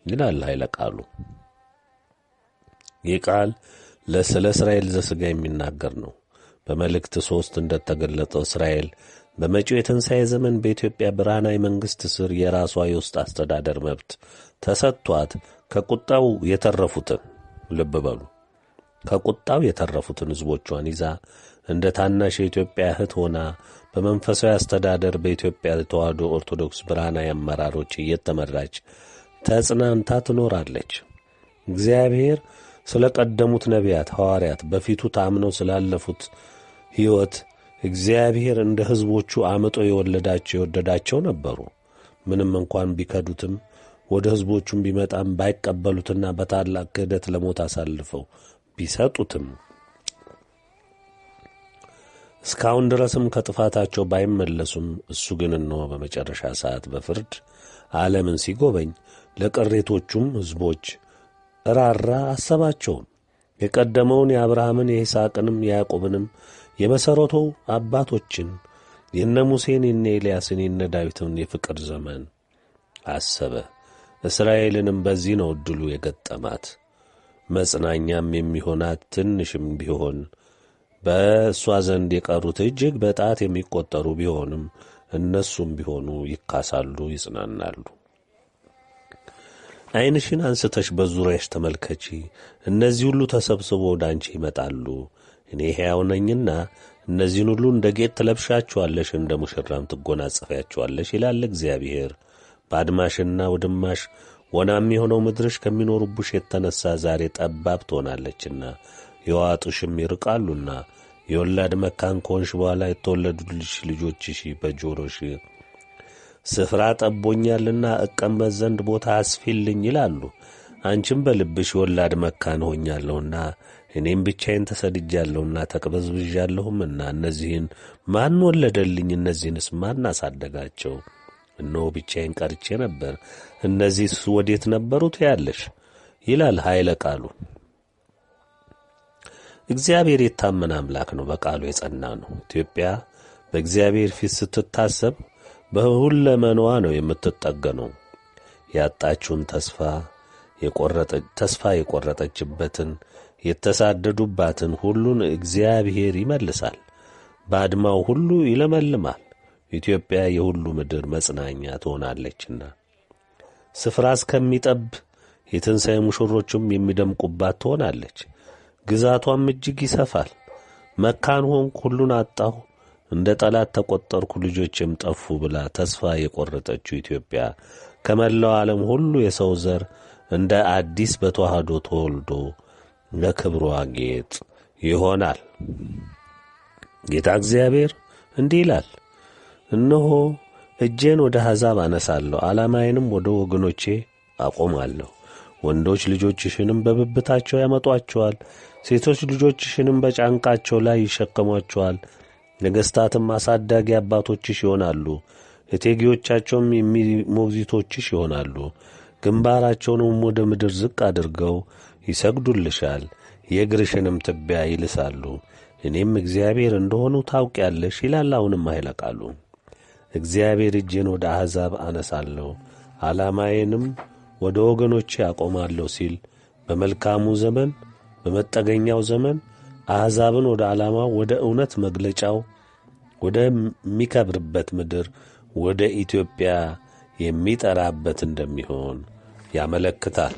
ይላል ኃይለ ቃሉ። ይህ ቃል ስለ እስራኤል ዘሥጋ የሚናገር ነው። በመልእክት 3 እንደተገለጠው እስራኤል በመጪው የትንሣኤ ዘመን በኢትዮጵያ ብርሃናዊ መንግሥት ስር የራሷ የውስጥ አስተዳደር መብት ተሰጥቷት ከቁጣው የተረፉትን ልብ በሉ፣ ከቁጣው የተረፉትን ሕዝቦቿን ይዛ እንደ ታናሽ የኢትዮጵያ እህት ሆና በመንፈሳዊ አስተዳደር በኢትዮጵያ ተዋሕዶ ኦርቶዶክስ ብርሃናዊ አመራሮች እየተመራች ተጽናንታ ትኖራለች። እግዚአብሔር ስለ ቀደሙት ነቢያት ሐዋርያት በፊቱ ታምነው ስላለፉት ሕይወት እግዚአብሔር እንደ ሕዝቦቹ አምጦ የወደዳቸው ነበሩ። ምንም እንኳን ቢከዱትም ወደ ሕዝቦቹም ቢመጣም ባይቀበሉትና በታላቅ ክህደት ለሞት አሳልፈው ቢሰጡትም እስካሁን ድረስም ከጥፋታቸው ባይመለሱም እሱ ግን እነሆ በመጨረሻ ሰዓት በፍርድ ዓለምን ሲጎበኝ ለቅሬቶቹም ሕዝቦች ራራ፣ አሰባቸውም። የቀደመውን የአብርሃምን የይስሐቅንም የያዕቆብንም የመሠረቱ አባቶችን የነ ሙሴን የነ ኤልያስን የነ ዳዊትን የፍቅር ዘመን አሰበ። እስራኤልንም በዚህ ነው ዕድሉ የገጠማት። መጽናኛም የሚሆናት ትንሽም ቢሆን በእሷ ዘንድ የቀሩት እጅግ በጣት የሚቈጠሩ ቢሆንም እነሱም ቢሆኑ ይካሳሉ፣ ይጽናናሉ። ዐይንሽን አንስተሽ በዙሪያሽ ተመልከቺ። እነዚህ ሁሉ ተሰብስቦ ወደ አንቺ ይመጣሉ። እኔ ሕያው ነኝና እነዚህን ሁሉ እንደ ጌጥ ትለብሻቸዋለሽ፣ እንደ ሙሽራም ትጐናጸፊያቸዋለሽ ይላል እግዚአብሔር። ባድማሽና ውድማሽ ወናም የሆነው ምድርሽ ከሚኖሩብሽ የተነሣ ዛሬ ጠባብ ትሆናለችና የዋጡሽም ይርቃሉና የወላድ መካን ከሆንሽ በኋላ የተወለዱልሽ ልጆችሽ በጆሮሽ ስፍራ ጠቦኛልና እቀመጥ ዘንድ ቦታ አስፊልኝ ይላሉ። አንቺም በልብሽ የወላድ መካን ሆኛለሁና እኔም ብቻዬን ተሰድጃለሁና ተቅበዝብዣለሁምና እነዚህን ማን ወለደልኝ? እነዚህንስ ማን አሳደጋቸው? እነሆ ብቻዬን ቀርቼ ነበር፣ እነዚህስ ወዴት ነበሩ ትያለሽ ይላል ኃይለ ቃሉ። እግዚአብሔር የታመነ አምላክ ነው፣ በቃሉ የጸና ነው። ኢትዮጵያ በእግዚአብሔር ፊት ስትታሰብ በሁለመናዋ ነው የምትጠገነው። ያጣችውን ተስፋ የቆረጠችበትን የተሳደዱባትን ሁሉን እግዚአብሔር ይመልሳል። ባድማው ሁሉ ይለመልማል። ኢትዮጵያ የሁሉ ምድር መጽናኛ ትሆናለችና ስፍራ እስከሚጠብ የትንሣኤ ሙሽሮችም የሚደምቁባት ትሆናለች። ግዛቷም እጅግ ይሰፋል። መካን ሆንኩ፣ ሁሉን አጣሁ፣ እንደ ጠላት ተቈጠርኩ፣ ልጆቼም ጠፉ ብላ ተስፋ የቈረጠችው ኢትዮጵያ ከመላው ዓለም ሁሉ የሰው ዘር እንደ አዲስ በተዋህዶ ተወልዶ ለክብሯ ጌጥ ይሆናል። ጌታ እግዚአብሔር እንዲህ ይላል፣ እነሆ እጄን ወደ አሕዛብ አነሳለሁ፣ ዓላማዬንም ወደ ወገኖቼ አቆማለሁ። ወንዶች ልጆችሽንም በብብታቸው ያመጧቸዋል፣ ሴቶች ልጆችሽንም በጫንቃቸው ላይ ይሸከሟቸዋል። ነገሥታትም አሳዳጊ አባቶችሽ ይሆናሉ፣ እቴጌዎቻቸውም ሞግዚቶችሽ ይሆናሉ። ግንባራቸውንም ወደ ምድር ዝቅ አድርገው ይሰግዱልሻል፣ የእግርሽንም ትቢያ ይልሳሉ። እኔም እግዚአብሔር እንደሆኑ ታውቂያለሽ ይላል አሁንም ኃይለ ቃሉ። እግዚአብሔር እጄን ወደ አሕዛብ አነሳለሁ፣ ዓላማዬንም ወደ ወገኖቼ አቆማለሁ ሲል በመልካሙ ዘመን በመጠገኛው ዘመን አሕዛብን ወደ ዓላማው ወደ እውነት መግለጫው ወደሚከብርበት ምድር ወደ ኢትዮጵያ የሚጠራበት እንደሚሆን ያመለክታል።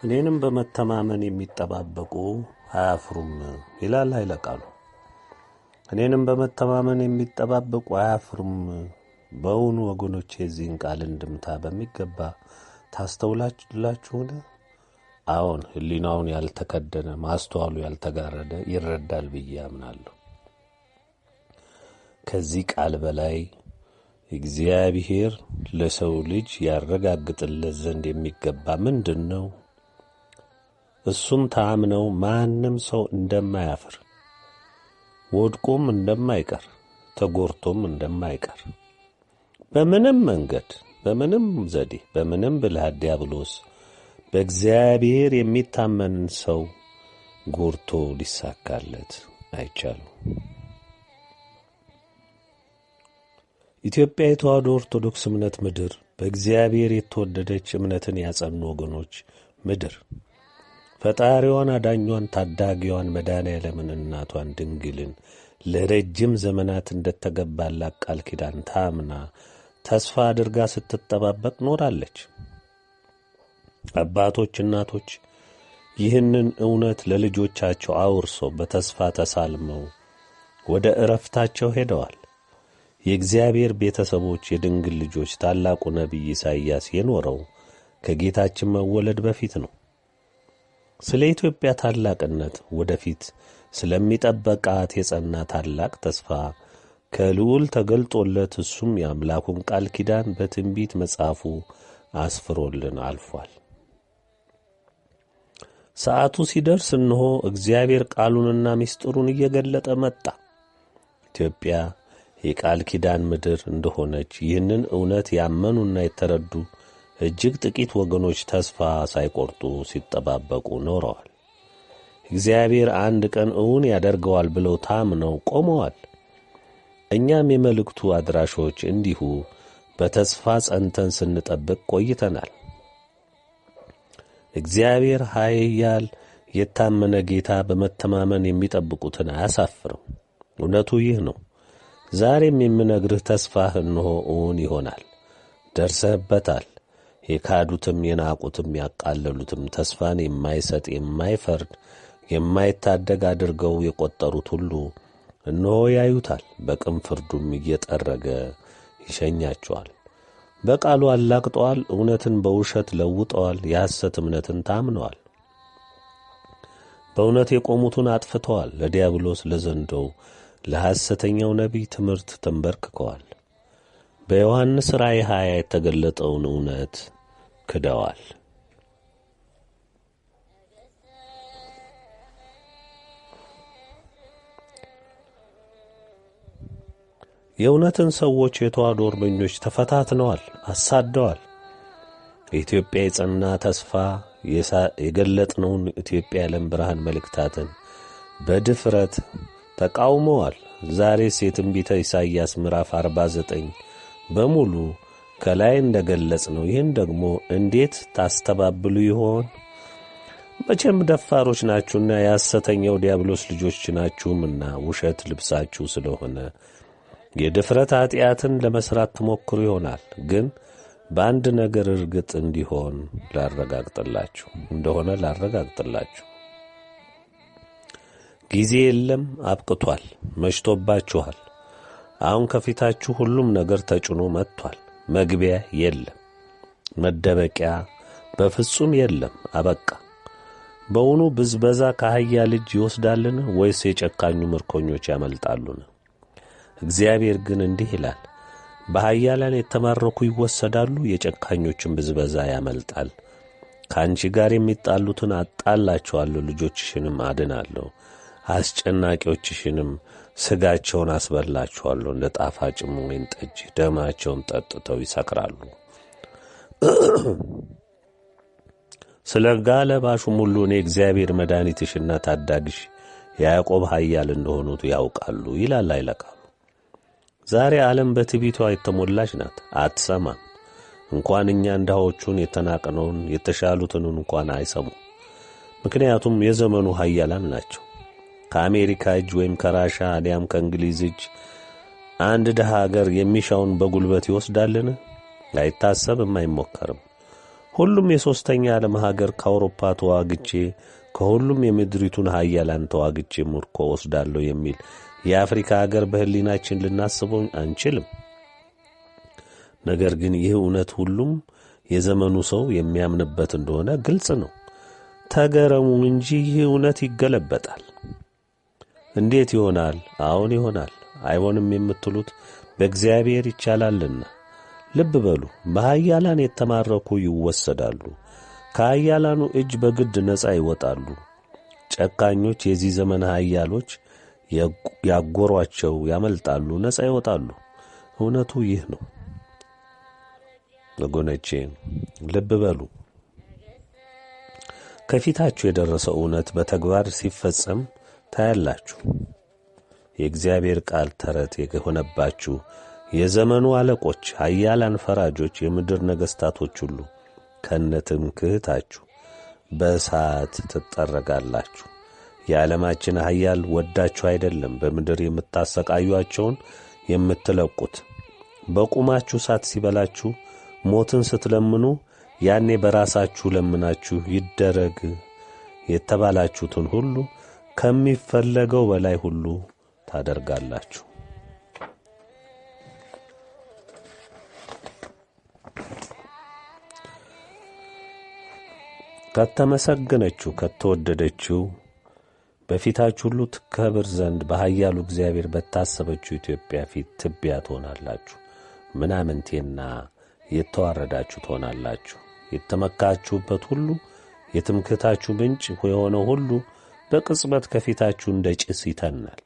እኔንም በመተማመን የሚጠባበቁ አያፍሩም ይላል ኃይለ ቃሉ። እኔንም በመተማመን የሚጠባበቁ አያፍሩም። በውኑ ወገኖቼ የዚህን ቃል እንድምታ በሚገባ ታስተውላችሁን? አዎን፣ ሕሊናውን ያልተከደነ ማስተዋሉ ያልተጋረደ ይረዳል ብዬ አምናለሁ። ከዚህ ቃል በላይ እግዚአብሔር ለሰው ልጅ ያረጋግጥለት ዘንድ የሚገባ ምንድን ነው? እሱም ታምነው ማንም ሰው እንደማያፍር፣ ወድቆም እንደማይቀር፣ ተጎርቶም እንደማይቀር፣ በምንም መንገድ፣ በምንም ዘዴ፣ በምንም ብልሃት ዲያብሎስ በእግዚአብሔር የሚታመንን ሰው ጎርቶ ሊሳካለት አይቻልም። ኢትዮጵያ የተዋሕዶ ኦርቶዶክስ እምነት ምድር፣ በእግዚአብሔር የተወደደች እምነትን ያጸኑ ወገኖች ምድር፣ ፈጣሪዋን፣ አዳኟን፣ ታዳጊዋን መድኃኔዓለምን እናቷን ድንግልን ለረጅም ዘመናት እንደተገባላት ቃል ኪዳን ታምና ተስፋ አድርጋ ስትጠባበቅ ኖራለች። አባቶች፣ እናቶች ይህንን እውነት ለልጆቻቸው አውርሰው በተስፋ ተሳልመው ወደ ዕረፍታቸው ሄደዋል። የእግዚአብሔር ቤተሰቦች፣ የድንግል ልጆች ታላቁ ነቢይ ኢሳይያስ የኖረው ከጌታችን መወለድ በፊት ነው። ስለ ኢትዮጵያ ታላቅነት፣ ወደፊት ስለሚጠበቃት የጸና ታላቅ ተስፋ ከልዑል ተገልጦለት እሱም የአምላኩን ቃል ኪዳን በትንቢት መጽሐፉ አስፍሮልን አልፏል። ሰዓቱ ሲደርስ እነሆ እግዚአብሔር ቃሉንና ምስጢሩን እየገለጠ መጣ። ኢትዮጵያ የቃል ኪዳን ምድር እንደሆነች ይህንን እውነት ያመኑና የተረዱ እጅግ ጥቂት ወገኖች ተስፋ ሳይቆርጡ ሲጠባበቁ ኖረዋል። እግዚአብሔር አንድ ቀን እውን ያደርገዋል ብለው ታምነው ቆመዋል። እኛም የመልእክቱ አድራሾች እንዲሁ በተስፋ ጸንተን ስንጠብቅ ቆይተናል። እግዚአብሔር ኃያል የታመነ ጌታ በመተማመን የሚጠብቁትን አያሳፍርም። እውነቱ ይህ ነው። ዛሬም የምነግርህ ተስፋህ እነሆ እውን ይሆናል። ደርሰህበታል። የካዱትም የናቁትም ያቃለሉትም ተስፋን የማይሰጥ የማይፈርድ የማይታደግ አድርገው የቈጠሩት ሁሉ እነሆ ያዩታል። በቅን ፍርዱም እየጠረገ ይሸኛቸዋል። በቃሉ አላግጠዋል። እውነትን በውሸት ለውጠዋል። የሐሰት እምነትን ታምነዋል። በእውነት የቆሙትን አጥፍተዋል። ለዲያብሎስ ለዘንዶው ለሐሰተኛው ነቢይ ትምህርት ተንበርክከዋል። በዮሐንስ ራእይ 20 የተገለጠውን እውነት ክደዋል። የእውነትን ሰዎች የተዋሕዶ አርበኞች ተፈታትነዋል፣ አሳደዋል። የኢትዮጵያ የጸና ተስፋ የገለጥነውን ኢትዮጵያ የዓለም ብርሃን መልእክታትን በድፍረት ተቃውመዋል። ዛሬስ የትንቢተ ኢሳይያስ ምዕራፍ 49 በሙሉ ከላይ እንደገለጽነው ይህን ደግሞ እንዴት ታስተባብሉ ይሆን? መቼም ደፋሮች ናችሁና የሐሰተኛው ዲያብሎስ ልጆች ናችሁምና ውሸት ልብሳችሁ ስለሆነ የድፍረት ኀጢአትን ለመሥራት ትሞክሩ ይሆናል። ግን በአንድ ነገር እርግጥ እንዲሆን ላረጋግጥላችሁ ጊዜ የለም፣ አብቅቷል፣ መሽቶባችኋል። አሁን ከፊታችሁ ሁሉም ነገር ተጭኖ መጥቷል። መግቢያ የለም፣ መደበቂያ በፍጹም የለም፣ አበቃ። በውኑ ብዝበዛ ከአህያ ልጅ ይወስዳልን? ወይስ የጨካኙ ምርኮኞች ያመልጣሉን? እግዚአብሔር ግን እንዲህ ይላል፣ በኃያላን የተማረኩ ይወሰዳሉ፣ የጨካኞችን ብዝበዛ ያመልጣል። ከአንቺ ጋር የሚጣሉትን አጣላቸዋለሁ፣ ልጆችሽንም አድናለሁ፣ አስጨናቂዎችሽንም ሥጋቸውን አስበላቸዋለሁ። እንደ ጣፋጭም ወይን ጠጅ ደማቸውን ጠጥተው ይሰክራሉ። ስለ ጋለባሹም ሁሉ እኔ እግዚአብሔር መድኃኒትሽና ታዳጊሽ የያዕቆብ ኃያል እንደሆኑት ያውቃሉ ይላል ኃይለ ቃሉ። ዛሬ ዓለም በትዕቢቷ የተሞላች ናት፣ አትሰማም። እንኳን እኛ ድሆቹን የተናቅነውን የተሻሉትን እንኳን አይሰሙም። ምክንያቱም የዘመኑ ኃያላን ናቸው። ከአሜሪካ እጅ ወይም ከራሻ አሊያም ከእንግሊዝ እጅ አንድ ድሃ አገር የሚሻውን በጉልበት ይወስዳልን? አይታሰብም፣ አይሞከርም። ሁሉም የሦስተኛ ዓለም ሀገር ከአውሮፓ ተዋግቼ ከሁሉም የምድሪቱን ኃያላን ተዋግቼ ምርኮ ወስዳለሁ የሚል የአፍሪካ ሀገር በሕሊናችን ልናስበው አንችልም። ነገር ግን ይህ እውነት ሁሉም የዘመኑ ሰው የሚያምንበት እንደሆነ ግልጽ ነው። ተገረሙ እንጂ ይህ እውነት ይገለበጣል። እንዴት ይሆናል? አዎን ይሆናል። አይሆንም የምትሉት በእግዚአብሔር ይቻላልና። ልብ በሉ፣ በኃያላን የተማረኩ ይወሰዳሉ፣ ከኃያላኑ እጅ በግድ ነፃ ይወጣሉ። ጨካኞች የዚህ ዘመን ኃያሎች ያጎሯቸው ያመልጣሉ፣ ነፃ ይወጣሉ። እውነቱ ይህ ነው ወገኖቼ፣ ልብ በሉ። ከፊታችሁ የደረሰው እውነት በተግባር ሲፈጸም ታያላችሁ። የእግዚአብሔር ቃል ተረት የሆነባችሁ የዘመኑ አለቆች፣ ኃያላን ፈራጆች፣ የምድር ነገሥታቶች ሁሉ ከነትምክህታችሁ በእሳት ትጠረጋላችሁ። የዓለማችን ኃያል ወዳችሁ አይደለም በምድር የምታሰቃዩአቸውን የምትለቁት። በቁማችሁ እሳት ሲበላችሁ ሞትን ስትለምኑ ያኔ በራሳችሁ ለምናችሁ ይደረግ የተባላችሁትን ሁሉ ከሚፈለገው በላይ ሁሉ ታደርጋላችሁ። ከተመሰገነችው ከተወደደችው በፊታችሁ ሁሉ ትከብር ዘንድ በኃያሉ እግዚአብሔር በታሰበችው ኢትዮጵያ ፊት ትቢያ ትሆናላችሁ። ምናምንቴና የተዋረዳችሁ ትሆናላችሁ። የተመካችሁበት ሁሉ የትምክህታችሁ ምንጭ የሆነው ሁሉ በቅጽበት ከፊታችሁ እንደ ጭስ ይተናል።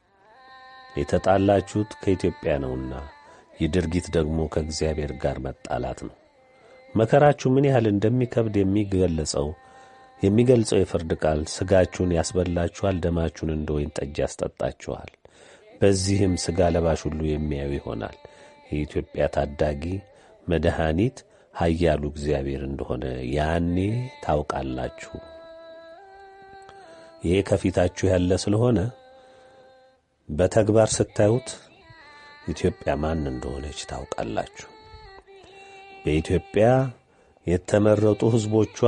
የተጣላችሁት ከኢትዮጵያ ነውና ይህ ድርጊት ደግሞ ከእግዚአብሔር ጋር መጣላት ነው። መከራችሁ ምን ያህል እንደሚከብድ የሚገልጸው የፍርድ ቃል ሥጋችሁን ያስበላችኋል፣ ደማችሁን እንደ ወይን ጠጅ ያስጠጣችኋል። በዚህም ሥጋ ለባሽ ሁሉ የሚያዩ ይሆናል የኢትዮጵያ ታዳጊ መድኃኒት ኃያሉ እግዚአብሔር እንደሆነ ያኔ ታውቃላችሁ። ይሄ ከፊታችሁ ያለ ስለሆነ በተግባር ስታዩት ኢትዮጵያ ማን እንደሆነች ታውቃላችሁ። በኢትዮጵያ የተመረጡ ሕዝቦቿ፣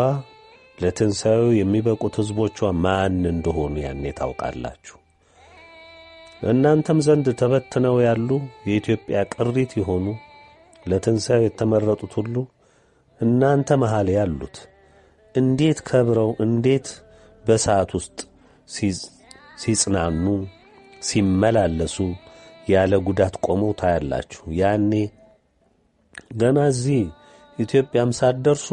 ለትንሣኤው የሚበቁት ሕዝቦቿ ማን እንደሆኑ ያኔ ታውቃላችሁ። እናንተም ዘንድ ተበትነው ያሉ የኢትዮጵያ ቅሪት የሆኑ ለትንሣኤው የተመረጡት ሁሉ እናንተ መሃል ያሉት እንዴት ከብረው እንዴት በሰዓት ውስጥ ሲጽናኑ ሲመላለሱ ያለ ጉዳት ቆመው ታያላችሁ። ያኔ ገና እዚህ ኢትዮጵያም ሳትደርሱ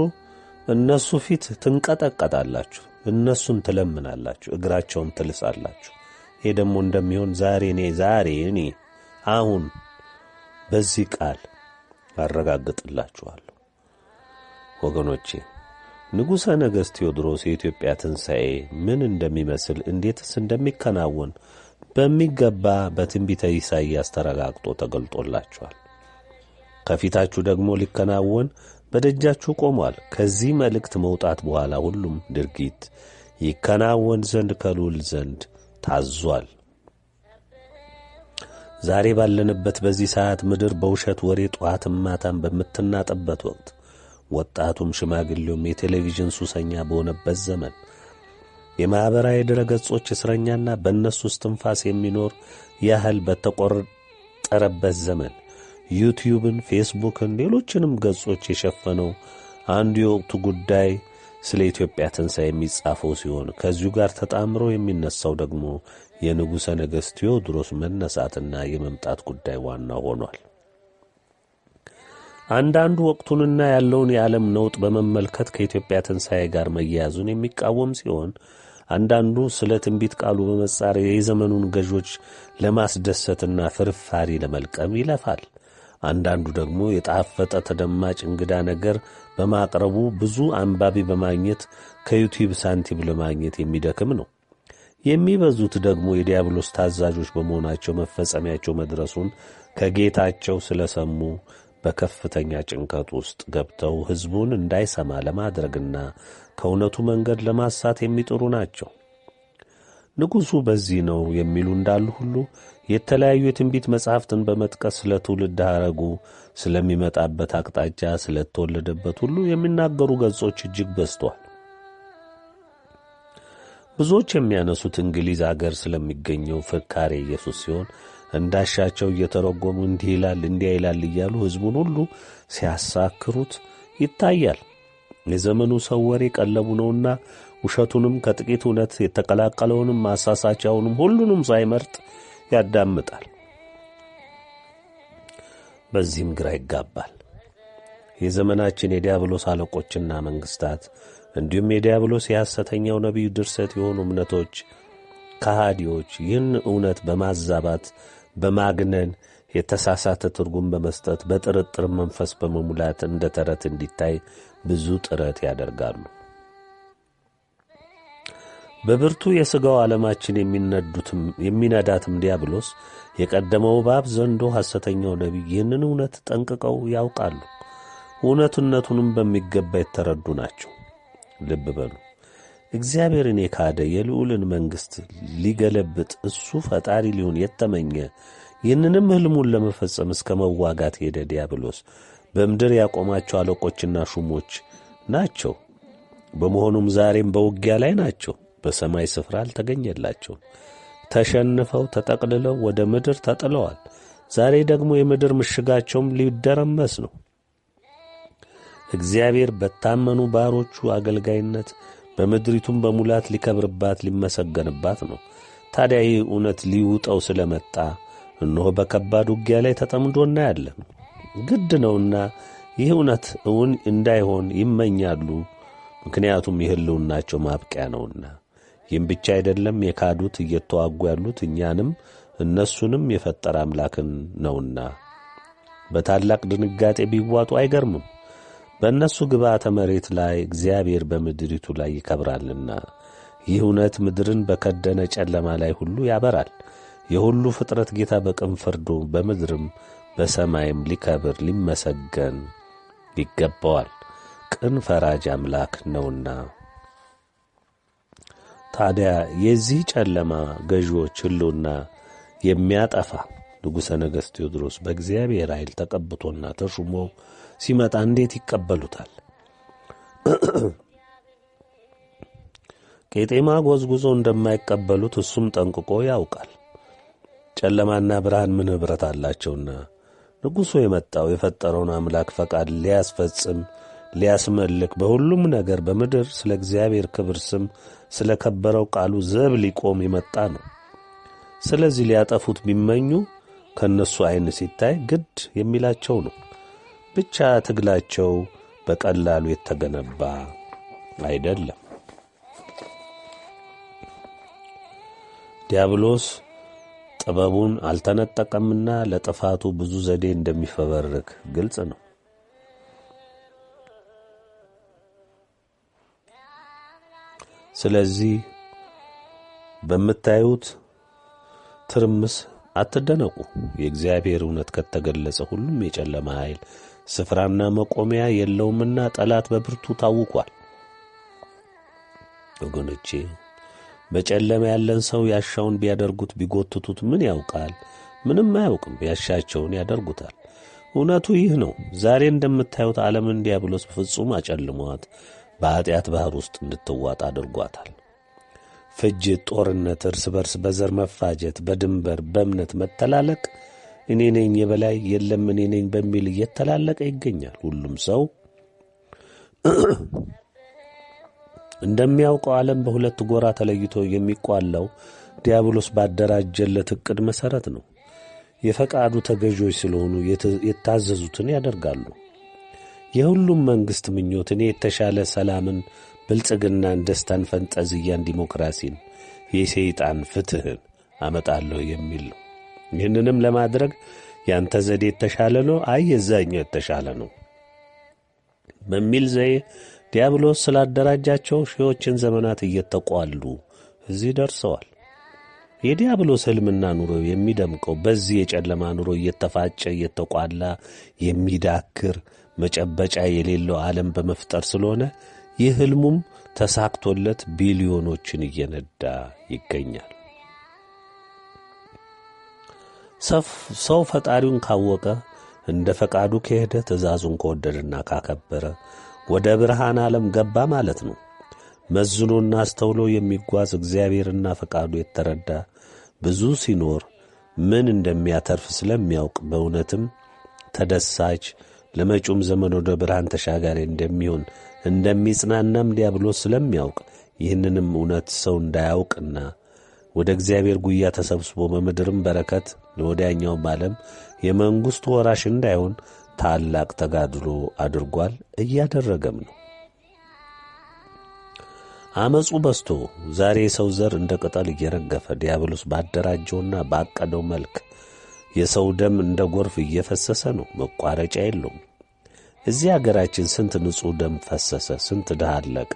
እነሱ ፊት ትንቀጠቀጣላችሁ፣ እነሱን ትለምናላችሁ፣ እግራቸውን ትልሳላችሁ። ይሄ ደግሞ እንደሚሆን ዛሬ እኔ አሁን በዚህ ቃል አረጋግጥላችኋለሁ። ወገኖቼ ንጉሠ ነገሥት ቴዎድሮስ የኢትዮጵያ ትንሣኤ ምን እንደሚመስል እንዴትስ እንደሚከናወን በሚገባ በትንቢተ ኢሳይያስ ተረጋግጦ ተገልጦላችኋል። ከፊታችሁ ደግሞ ሊከናወን በደጃችሁ ቆሟል። ከዚህ መልእክት መውጣት በኋላ ሁሉም ድርጊት ይከናወን ዘንድ ከልዑል ዘንድ ታዟል። ዛሬ ባለንበት በዚህ ሰዓት ምድር በውሸት ወሬ ጠዋትም ማታም በምትናጥበት ወቅት፣ ወጣቱም ሽማግሌውም የቴሌቪዥን ሱሰኛ በሆነበት ዘመን፣ የማኅበራዊ ድረገጾች እስረኛና በእነሱ እስትንፋስ የሚኖር ያህል በተቆጠረበት ዘመን ዩቲዩብን፣ ፌስቡክን፣ ሌሎችንም ገጾች የሸፈነው አንዱ የወቅቱ ጉዳይ ስለ ኢትዮጵያ ትንሣኤ የሚጻፈው ሲሆን ከዚሁ ጋር ተጣምሮ የሚነሳው ደግሞ የንጉሠ ነገሥት ቴዎድሮስ መነሳትና የመምጣት ጉዳይ ዋና ሆኗል። አንዳንዱ ወቅቱንና ያለውን የዓለም ነውጥ በመመልከት ከኢትዮጵያ ትንሣኤ ጋር መያያዙን የሚቃወም ሲሆን፣ አንዳንዱ ስለ ትንቢት ቃሉ በመጻር የዘመኑን ገዦች ለማስደሰትና ፍርፋሪ ለመልቀም ይለፋል። አንዳንዱ ደግሞ የጣፈጠ ተደማጭ እንግዳ ነገር በማቅረቡ ብዙ አንባቢ በማግኘት ከዩቲዩብ ሳንቲም ለማግኘት የሚደክም ነው። የሚበዙት ደግሞ የዲያብሎስ ታዛዦች በመሆናቸው መፈጸሚያቸው መድረሱን ከጌታቸው ስለሰሙ በከፍተኛ ጭንቀት ውስጥ ገብተው ሕዝቡን እንዳይሰማ ለማድረግና ከእውነቱ መንገድ ለማሳት የሚጥሩ ናቸው። ንጉሡ በዚህ ነው የሚሉ እንዳሉ ሁሉ የተለያዩ የትንቢት መጻሕፍትን በመጥቀስ ስለ ትውልድ ሐረጉ፣ ስለሚመጣበት አቅጣጫ፣ ስለተወለደበት ሁሉ የሚናገሩ ገጾች እጅግ በዝተዋል። ብዙዎች የሚያነሱት እንግሊዝ አገር ስለሚገኘው ፍካሬ ኢየሱስ ሲሆን እንዳሻቸው እየተረጎሙ እንዲህ ይላል እንዲያ ይላል እያሉ ሕዝቡን ሁሉ ሲያሳክሩት ይታያል። የዘመኑ ሰው ወሬ ቀለቡ ነውና ውሸቱንም ከጥቂት እውነት የተቀላቀለውንም ማሳሳቻውንም ሁሉንም ሳይመርጥ ያዳምጣል። በዚህም ግራ ይጋባል። የዘመናችን የዲያብሎስ አለቆችና መንግስታት እንዲሁም የዲያብሎስ የሐሰተኛው ነቢይ ድርሰት የሆኑ እምነቶች ከሃዲዎች ይህን እውነት በማዛባት በማግነን የተሳሳተ ትርጉም በመስጠት በጥርጥር መንፈስ በመሙላት እንደ ተረት እንዲታይ ብዙ ጥረት ያደርጋሉ። በብርቱ የሥጋው ዓለማችን የሚነዳትም ዲያብሎስ የቀደመው እባብ ዘንዶ ሐሰተኛው ነቢይ ይህንን እውነት ጠንቅቀው ያውቃሉ። እውነትነቱንም በሚገባ የተረዱ ናቸው። ልብ በሉ። እግዚአብሔርን የካደ የልዑልን መንግሥት ሊገለብጥ እሱ ፈጣሪ ሊሆን የተመኘ ይህንንም ሕልሙን ለመፈጸም እስከ መዋጋት ሄደ ዲያብሎስ በምድር ያቆማቸው አለቆችና ሹሞች ናቸው። በመሆኑም ዛሬም በውጊያ ላይ ናቸው። በሰማይ ስፍራ አልተገኘላቸውም። ተሸንፈው ተጠቅልለው ወደ ምድር ተጥለዋል። ዛሬ ደግሞ የምድር ምሽጋቸውም ሊደረመስ ነው። እግዚአብሔር በታመኑ ባሮቹ አገልጋይነት በምድሪቱም በሙላት ሊከብርባት ሊመሰገንባት ነው። ታዲያ ይህ እውነት ሊውጠው ስለመጣ እነሆ በከባድ ውጊያ ላይ ተጠምዶ እናያለን። ግድ ነውና ይህ እውነት እውን እንዳይሆን ይመኛሉ። ምክንያቱም የሕልውናቸው ማብቂያ ነውና። ይህም ብቻ አይደለም፣ የካዱት እየተዋጉ ያሉት እኛንም እነሱንም የፈጠረ አምላክን ነውና በታላቅ ድንጋጤ ቢዋጡ አይገርምም። በእነሱ ግብዓተ መሬት ላይ እግዚአብሔር በምድሪቱ ላይ ይከብራልና። ይህ እውነት ምድርን በከደነ ጨለማ ላይ ሁሉ ያበራል። የሁሉ ፍጥረት ጌታ በቅን ፍርዱ በምድርም በሰማይም ሊከብር ሊመሰገን ይገባዋል። ቅን ፈራጅ አምላክ ነውና። ታዲያ የዚህ ጨለማ ገዢዎች ሕልውና የሚያጠፋ ንጉሠ ነገሥት ቴዎድሮስ በእግዚአብሔር ኃይል ተቀብቶና ተሹሞ ሲመጣ እንዴት ይቀበሉታል? ቄጤማ ጎዝጉዞ እንደማይቀበሉት እሱም ጠንቅቆ ያውቃል። ጨለማና ብርሃን ምን ኅብረት አላቸውና ንጉሡ የመጣው የፈጠረውን አምላክ ፈቃድ ሊያስፈጽም ሊያስመልክ፣ በሁሉም ነገር በምድር ስለ እግዚአብሔር ክብር ስም ስለ ከበረው ቃሉ ዘብ ሊቆም የመጣ ነው። ስለዚህ ሊያጠፉት ቢመኙ ከእነሱ ዐይን ሲታይ ግድ የሚላቸው ነው። ብቻ ትግላቸው በቀላሉ የተገነባ አይደለም። ዲያብሎስ ጥበቡን አልተነጠቀምና ለጥፋቱ ብዙ ዘዴ እንደሚፈበርክ ግልጽ ነው። ስለዚህ በምታዩት ትርምስ አትደነቁ። የእግዚአብሔር እውነት ከተገለጸ ሁሉም የጨለማ ኃይል ስፍራና መቆሚያ የለውምና ጠላት በብርቱ ታውቋል። ወገኖቼ በጨለማ ያለን ሰው ያሻውን ቢያደርጉት ቢጎትቱት ምን ያውቃል? ምንም አያውቅም። ያሻቸውን ያደርጉታል። እውነቱ ይህ ነው። ዛሬ እንደምታዩት ዓለምን ዲያብሎስ ፍጹም አጨልሟት በኀጢአት ባሕር ውስጥ እንድትዋጥ አድርጓታል። ፍጅት፣ ጦርነት፣ እርስ በርስ በዘር መፋጀት፣ በድንበር በእምነት መተላለቅ፣ እኔ ነኝ የበላይ የለም እኔ ነኝ በሚል እየተላለቀ ይገኛል። ሁሉም ሰው እንደሚያውቀው ዓለም በሁለት ጎራ ተለይቶ የሚቋላው ዲያብሎስ ባደራጀለት ዕቅድ መሠረት ነው። የፈቃዱ ተገዦች ስለሆኑ የታዘዙትን ያደርጋሉ። የሁሉም መንግሥት ምኞት እኔ የተሻለ ሰላምን፣ ብልጽግናን፣ ደስታን፣ ፈንጠዝያን፣ ዲሞክራሲን፣ የሰይጣን ፍትሕን አመጣለሁ የሚል ነው። ይህንንም ለማድረግ ያንተ ዘዴ የተሻለ ነው፣ አይ የዛኛው የተሻለ ነው በሚል ዘዬ ዲያብሎስ ስላደራጃቸው ሺዎችን ዘመናት እየተቋሉ እዚህ ደርሰዋል። የዲያብሎስ ሕልምና ኑሮ የሚደምቀው በዚህ የጨለማ ኑሮ እየተፋጨ እየተቋላ የሚዳክር መጨበጫ የሌለው ዓለም በመፍጠር ስለሆነ ይህ ሕልሙም ተሳክቶለት ቢሊዮኖችን እየነዳ ይገኛል። ሰው ፈጣሪውን ካወቀ እንደ ፈቃዱ ከሄደ ትእዛዙን ከወደደና ካከበረ ወደ ብርሃን ዓለም ገባ ማለት ነው። መዝኖና አስተውሎ የሚጓዝ እግዚአብሔርና ፈቃዱ የተረዳ ብዙ ሲኖር ምን እንደሚያተርፍ ስለሚያውቅ በእውነትም ተደሳች ለመጪውም ዘመን ወደ ብርሃን ተሻጋሪ እንደሚሆን እንደሚጽናናም ዲያብሎስ ስለሚያውቅ ይህንንም እውነት ሰው እንዳያውቅና ወደ እግዚአብሔር ጉያ ተሰብስቦ በምድርም በረከት ለወዲያኛውም ዓለም የመንግሥቱ ወራሽ እንዳይሆን ታላቅ ተጋድሎ አድርጓል፣ እያደረገም ነው። አመፁ በዝቶ ዛሬ የሰው ዘር እንደ ቅጠል እየረገፈ ዲያብሎስ ባደራጀውና ባቀደው መልክ የሰው ደም እንደ ጎርፍ እየፈሰሰ ነው፣ መቋረጫ የለውም። እዚህ አገራችን ስንት ንጹሕ ደም ፈሰሰ፣ ስንት ድሃ አለቀ፣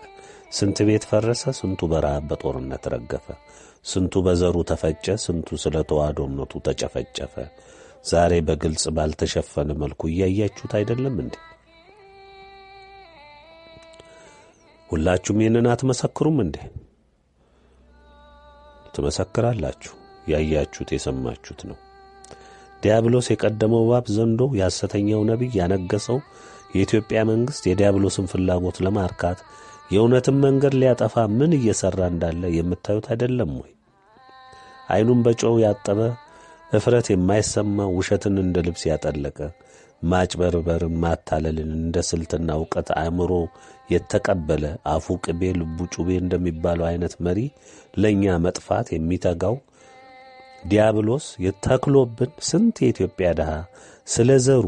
ስንት ቤት ፈረሰ፣ ስንቱ በረሃብ በጦርነት ረገፈ፣ ስንቱ በዘሩ ተፈጨ፣ ስንቱ ስለ ተዋህዶ እምነቱ ተጨፈጨፈ። ዛሬ በግልጽ ባልተሸፈነ መልኩ እያያችሁት አይደለም እንዴ? ሁላችሁም ይህንን አትመሰክሩም እንዴ? ትመሰክራላችሁ። ያያችሁት የሰማችሁት ነው። ዲያብሎስ የቀደመው እባብ ዘንዶ፣ የሐሰተኛው ነቢይ ያነገሰው የኢትዮጵያ መንግሥት የዲያብሎስን ፍላጎት ለማርካት የእውነትን መንገድ ሊያጠፋ ምን እየሠራ እንዳለ የምታዩት አይደለም ወይ? ዐይኑን በጨው ያጠበ፣ እፍረት የማይሰማ፣ ውሸትን እንደ ልብስ ያጠለቀ፣ ማጭበርበርን ማታለልን እንደ ስልትና ዕውቀት አእምሮ የተቀበለ፣ አፉ ቅቤ ልቡ ጩቤ እንደሚባለው አይነት መሪ ለእኛ መጥፋት የሚተጋው ዲያብሎስ የተክሎብን ስንት የኢትዮጵያ ድሃ ስለ ዘሩ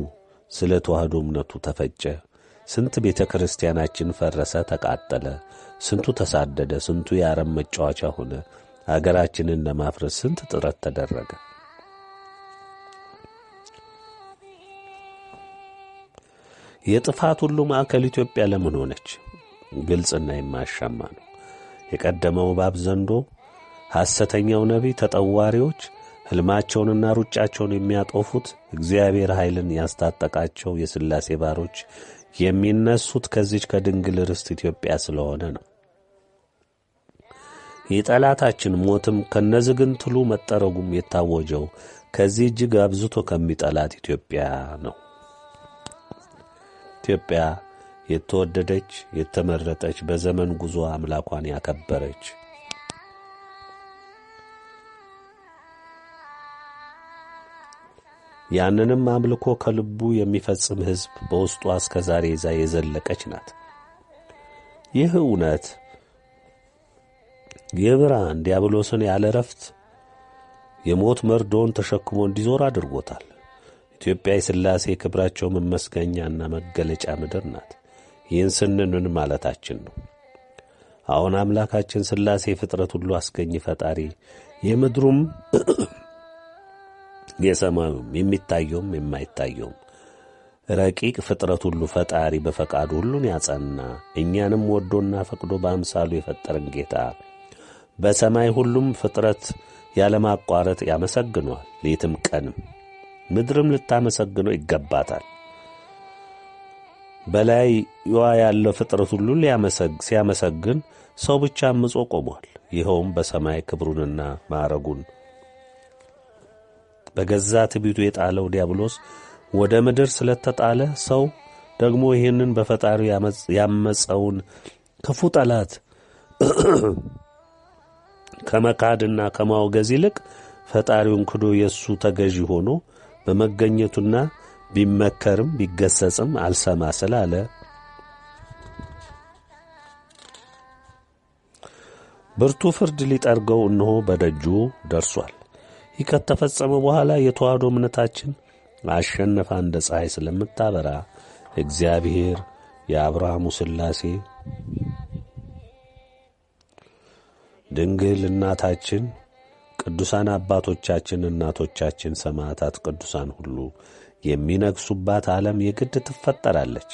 ስለ ተዋህዶ እምነቱ ተፈጨ፣ ስንት ቤተ ክርስቲያናችን ፈረሰ፣ ተቃጠለ፣ ስንቱ ተሳደደ፣ ስንቱ የአረም መጫወቻ ሆነ። አገራችንን ለማፍረስ ስንት ጥረት ተደረገ። የጥፋት ሁሉ ማዕከል ኢትዮጵያ ለምን ሆነች? ግልጽና የማያሻማ ነው። የቀደመው እባብ ዘንዶ፣ ሐሰተኛው ነቢይ፣ ተጠዋሪዎች ሕልማቸውንና ሩጫቸውን የሚያጦፉት እግዚአብሔር ኃይልን ያስታጠቃቸው የሥላሴ ባሮች የሚነሱት ከዚች ከድንግል ርስት ኢትዮጵያ ስለሆነ ነው። የጠላታችን ሞትም ከነዝግንትሉ መጠረጉም የታወጀው ከዚህ እጅግ አብዝቶ ከሚጠላት ኢትዮጵያ ነው። ኢትዮጵያ የተወደደች የተመረጠች በዘመን ጉዞ አምላኳን ያከበረች ያንንም አምልኮ ከልቡ የሚፈጽም ሕዝብ በውስጧ እስከ ዛሬ ይዛ የዘለቀች ናት። ይህ እውነት የብርሃን ዲያብሎስን ያለ ረፍት የሞት መርዶን ተሸክሞ እንዲዞር አድርጎታል። ኢትዮጵያ የሥላሴ ክብራቸው መመስገኛና መገለጫ ምድር ናት። ይህን ስንል ምን ማለታችን ነው? አሁን አምላካችን ሥላሴ ፍጥረት ሁሉ አስገኝ ፈጣሪ፣ የምድሩም የሰማዩም የሚታየውም የማይታየውም ረቂቅ ፍጥረት ሁሉ ፈጣሪ፣ በፈቃዱ ሁሉን ያጸና፣ እኛንም ወዶና ፈቅዶ በአምሳሉ የፈጠረን ጌታ በሰማይ ሁሉም ፍጥረት ያለማቋረጥ ያመሰግነዋል፣ ሌትም ቀንም። ምድርም ልታመሰግነው ይገባታል። በላይዋ ያለው ፍጥረት ሁሉ ሲያመሰግን ሰው ብቻ አምጾ ቆሟል። ይኸውም በሰማይ ክብሩንና ማዕረጉን በገዛ ትዕቢቱ የጣለው ዲያብሎስ ወደ ምድር ስለተጣለ ሰው ደግሞ ይህንን በፈጣሪው ያመፀውን ክፉ ጠላት ከመካድና ከማውገዝ ይልቅ ፈጣሪውን ክዶ የእሱ ተገዢ ሆኖ በመገኘቱና ቢመከርም ቢገሰጽም አልሰማ ስላለ ብርቱ ፍርድ ሊጠርገው እነሆ በደጁ ደርሷል። ይህ ከተፈጸመ በኋላ የተዋህዶ እምነታችን አሸነፋ እንደ ፀሐይ ስለምታበራ እግዚአብሔር የአብርሃሙ ሥላሴ ድንግል እናታችን፣ ቅዱሳን አባቶቻችን፣ እናቶቻችን፣ ሰማዕታት፣ ቅዱሳን ሁሉ የሚነግሱባት ዓለም የግድ ትፈጠራለች።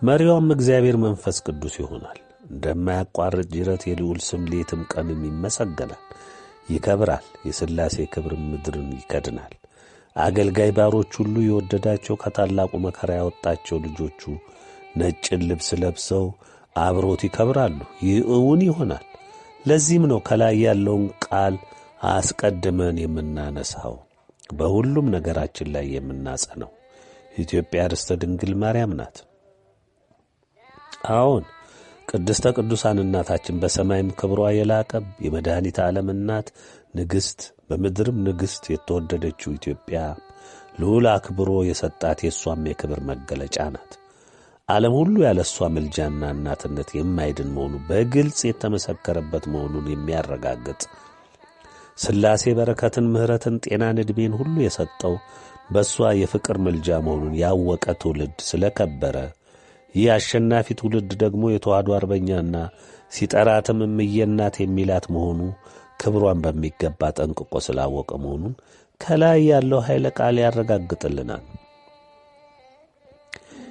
መሪዋም እግዚአብሔር መንፈስ ቅዱስ ይሆናል። እንደማያቋርጥ ጅረት የልዑል ስም ሌትም ቀንም ይመሰገናል፣ ይከብራል። የሥላሴ ክብር ምድርን ይከድናል። አገልጋይ ባሮች ሁሉ የወደዳቸው ከታላቁ መከራ ያወጣቸው ልጆቹ ነጭን ልብስ ለብሰው አብሮት ይከብራሉ። ይህ እውን ይሆናል። ለዚህም ነው ከላይ ያለውን ቃል አስቀድመን የምናነሳው፣ በሁሉም ነገራችን ላይ የምናጸነው። ኢትዮጵያ ርስተ ድንግል ማርያም ናት። አዎን ቅድስተ ቅዱሳን እናታችን በሰማይም ክብሯ የላቀ የመድኃኒተ ዓለም እናት ንግሥት፣ በምድርም ንግሥት የተወደደችው ኢትዮጵያ ልዑል አክብሮ የሰጣት የእሷም የክብር መገለጫ ናት። ዓለም ሁሉ ያለ እሷ ምልጃና እናትነት የማይድን መሆኑ በግልጽ የተመሰከረበት መሆኑን የሚያረጋግጥ ሥላሴ በረከትን፣ ምሕረትን፣ ጤናን፣ ዕድሜን ሁሉ የሰጠው በእሷ የፍቅር ምልጃ መሆኑን ያወቀ ትውልድ ስለከበረ ይህ አሸናፊ ትውልድ ደግሞ የተዋህዶ አርበኛና ሲጠራትም እምዬ እናት የሚላት መሆኑ ክብሯን በሚገባ ጠንቅቆ ስላወቀ መሆኑን ከላይ ያለው ኃይለ ቃል ያረጋግጥልናል።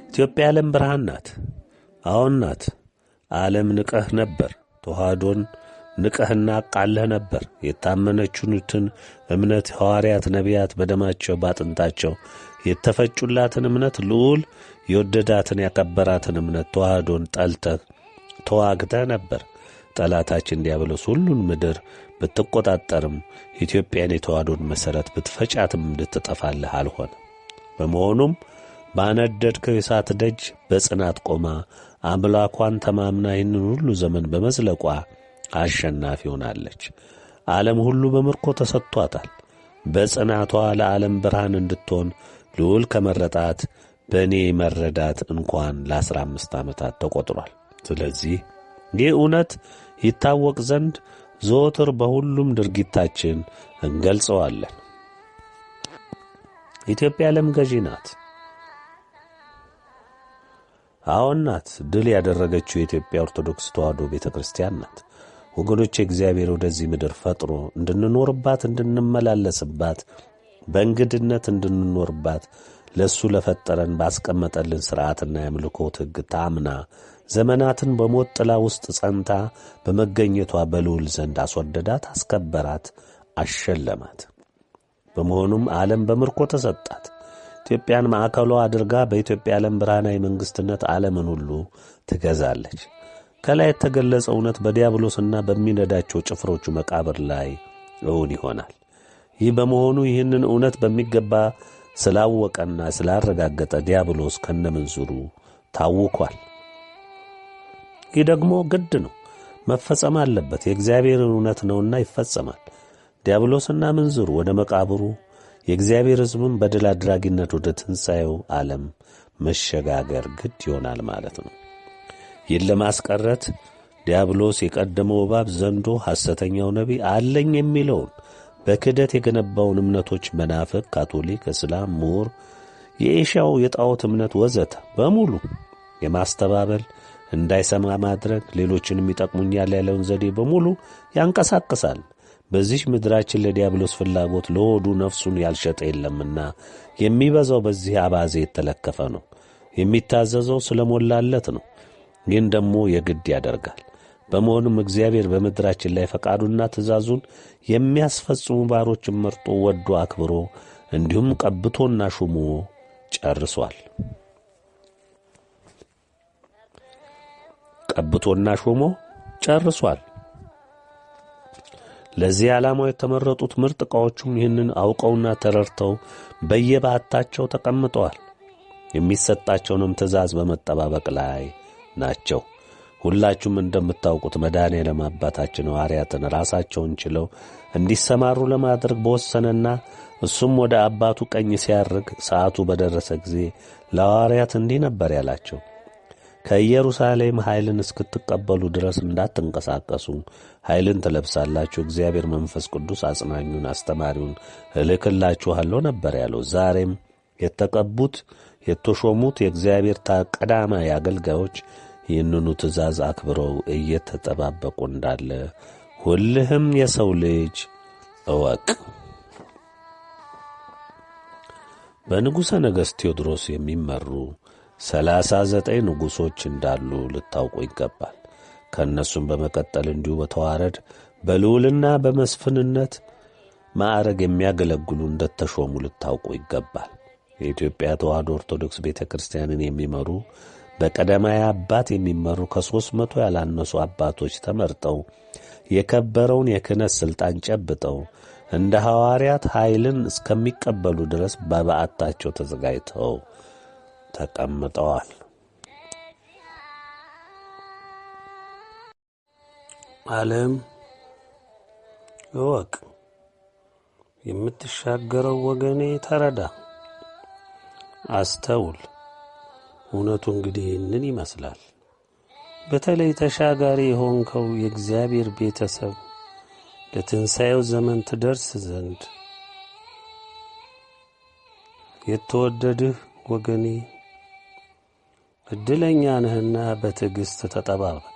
ኢትዮጵያ ዓለም ብርሃን ናት። አዎን ናት። ዓለም ንቀህ ነበር። ተዋህዶን ንቀህና ቃለህ ነበር። የታመነችኑትን እምነት ሐዋርያት፣ ነቢያት በደማቸው ባጥንታቸው የተፈጩላትን እምነት ልዑል የወደዳትን ያከበራትን እምነት ተዋህዶን ጠልተህ ተዋግተህ ነበር። ጠላታችን ዲያብሎስ ሁሉን ምድር ብትቆጣጠርም ኢትዮጵያን የተዋህዶን መሠረት ብትፈጫትም እንድትጠፋልህ አልሆነ። በመሆኑም ባነደድከው የእሳት ደጅ በጽናት ቆማ አምላኳን ተማምና ይህንን ሁሉ ዘመን በመዝለቋ አሸናፊ ሆናለች። ዓለም ሁሉ በምርኮ ተሰጥቷታል። በጽናቷ ለዓለም ብርሃን እንድትሆን ልዑል ከመረጣት በእኔ መረዳት እንኳን ለ15 ዓመታት ተቆጥሯል። ስለዚህ ይህ እውነት ይታወቅ ዘንድ ዘወትር በሁሉም ድርጊታችን እንገልጸዋለን። ኢትዮጵያ ዓለም ገዢ ናት። አዎን ናት። ድል ያደረገችው የኢትዮጵያ ኦርቶዶክስ ተዋሕዶ ቤተ ክርስቲያን ናት። ወገኖቼ እግዚአብሔር ወደዚህ ምድር ፈጥሮ እንድንኖርባት፣ እንድንመላለስባት፣ በእንግድነት እንድንኖርባት ለእሱ ለፈጠረን ባስቀመጠልን ሥርዓትና የአምልኮት ሕግ ታምና ዘመናትን በሞት ጥላ ውስጥ ጸንታ በመገኘቷ በልዑል ዘንድ አስወደዳት፣ አስከበራት፣ አሸለማት። በመሆኑም ዓለም በምርኮ ተሰጣት። ኢትዮጵያን ማዕከሏ አድርጋ በኢትዮጵያ ዓለም ብርሃናዊ መንግሥትነት ዓለምን ሁሉ ትገዛለች። ከላይ የተገለጸ እውነት በዲያብሎስና በሚነዳቸው ጭፍሮቹ መቃብር ላይ እውን ይሆናል። ይህ በመሆኑ ይህንን እውነት በሚገባ ስላወቀና ስላረጋገጠ ዲያብሎስ ከነምንዝሩ ታውኳል። ይህ ደግሞ ግድ ነው፣ መፈጸም አለበት። የእግዚአብሔር እውነት ነውና ይፈጸማል። ዲያብሎስና ምንዝሩ ወደ መቃብሩ፣ የእግዚአብሔር ሕዝብም በድል አድራጊነት ወደ ትንሣኤው ዓለም መሸጋገር ግድ ይሆናል ማለት ነው። ይህን ለማስቀረት ዲያብሎስ የቀደመው እባብ ዘንዶ፣ ሐሰተኛው ነቢይ አለኝ የሚለውን በክህደት የገነባውን እምነቶች መናፍቅ፣ ካቶሊክ፣ እስላም፣ ምሁር፣ የኤሻው የጣዖት እምነት ወዘተ በሙሉ የማስተባበል እንዳይሰማ ማድረግ፣ ሌሎችንም ይጠቅሙኛል ያለውን ዘዴ በሙሉ ያንቀሳቅሳል። በዚህ ምድራችን ለዲያብሎስ ፍላጎት ለሆዱ ነፍሱን ያልሸጠ የለምና የሚበዛው በዚህ አባዜ የተለከፈ ነው። የሚታዘዘው ስለሞላለት ነው። ይህን ደግሞ የግድ ያደርጋል። በመሆኑም እግዚአብሔር በምድራችን ላይ ፈቃዱና ትእዛዙን የሚያስፈጽሙ ባሮችን መርጦ ወዶ አክብሮ እንዲሁም ቀብቶና ሹሞ ጨርሷል። ቀብቶና ሹሞ ጨርሷል። ለዚህ ዓላማው የተመረጡት ምርጥ ዕቃዎቹም ይህንን አውቀውና ተረድተው በየባታቸው ተቀምጠዋል። የሚሰጣቸውንም ትእዛዝ በመጠባበቅ ላይ ናቸው። ሁላችሁም እንደምታውቁት መድኃኔዓለም አባታችን ሐዋርያትን ራሳቸውን ችለው እንዲሰማሩ ለማድረግ በወሰነና እሱም ወደ አባቱ ቀኝ ሲያርግ ሰዓቱ በደረሰ ጊዜ ለሐዋርያት እንዲህ ነበር ያላቸው። ከኢየሩሳሌም ኃይልን እስክትቀበሉ ድረስ እንዳትንቀሳቀሱ ኃይልን ትለብሳላችሁ። እግዚአብሔር መንፈስ ቅዱስ አጽናኙን አስተማሪውን እልክላችኋለሁ ነበር ያለው። ዛሬም የተቀቡት የተሾሙት የእግዚአብሔር ቀዳማዊ አገልጋዮች ይህንኑ ትእዛዝ አክብረው እየተጠባበቁ እንዳለ ሁልህም የሰው ልጅ እወቅ። በንጉሠ ነገሥት ቴዎድሮስ የሚመሩ 39 ንጉሶች እንዳሉ ልታውቁ ይገባል። ከእነሱም በመቀጠል እንዲሁ በተዋረድ በልዑልና በመስፍንነት ማዕረግ የሚያገለግሉ እንደተሾሙ ልታውቁ ይገባል። የኢትዮጵያ ተዋሕዶ ኦርቶዶክስ ቤተ ክርስቲያንን የሚመሩ በቀዳማዊ አባት የሚመሩ 300 ያላነሱ አባቶች ተመርጠው የከበረውን የክህነት ሥልጣን ጨብጠው እንደ ሐዋርያት ኃይልን እስከሚቀበሉ ድረስ በበዓታቸው ተዘጋጅተው ተቀምጠዋል። ዓለም እወቅ፣ የምትሻገረው ወገኔ ተረዳ፣ አስተውል። እውነቱ እንግዲህ ይህንን ይመስላል። በተለይ ተሻጋሪ የሆንከው የእግዚአብሔር ቤተሰብ ለትንሣኤው ዘመን ትደርስ ዘንድ የተወደድህ ወገኔ ዕድለኛ ነህና በትዕግሥት ተጠባበቅ።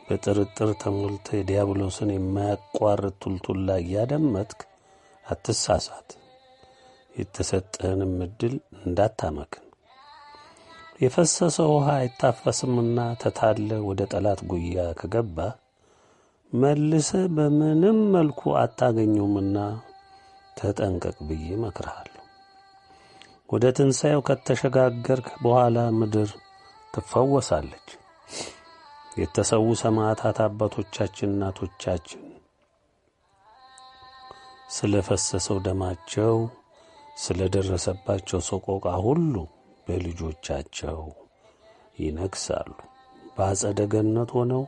በጥርጥር ተሞልተ የዲያብሎስን የማያቋርጥ ቱልቱላ እያደመጥክ አትሳሳት። የተሰጠህንም ዕድል እንዳታመክን። የፈሰሰ ውሃ አይታፈስምና ተታለ ወደ ጠላት ጉያ ከገባ መልሰ በምንም መልኩ አታገኘውምና ተጠንቀቅ ብዬ መክርሃለሁ። ወደ ትንሣኤው ከተሸጋገርክ በኋላ ምድር ትፈወሳለች። የተሰዉ ሰማዕታት አባቶቻችን እናቶቻችን ስለ ፈሰሰው ደማቸው ስለ ደረሰባቸው ሰቆቃ ሁሉ በልጆቻቸው ይነግሣሉ። በአጸደ ገነት ሆነው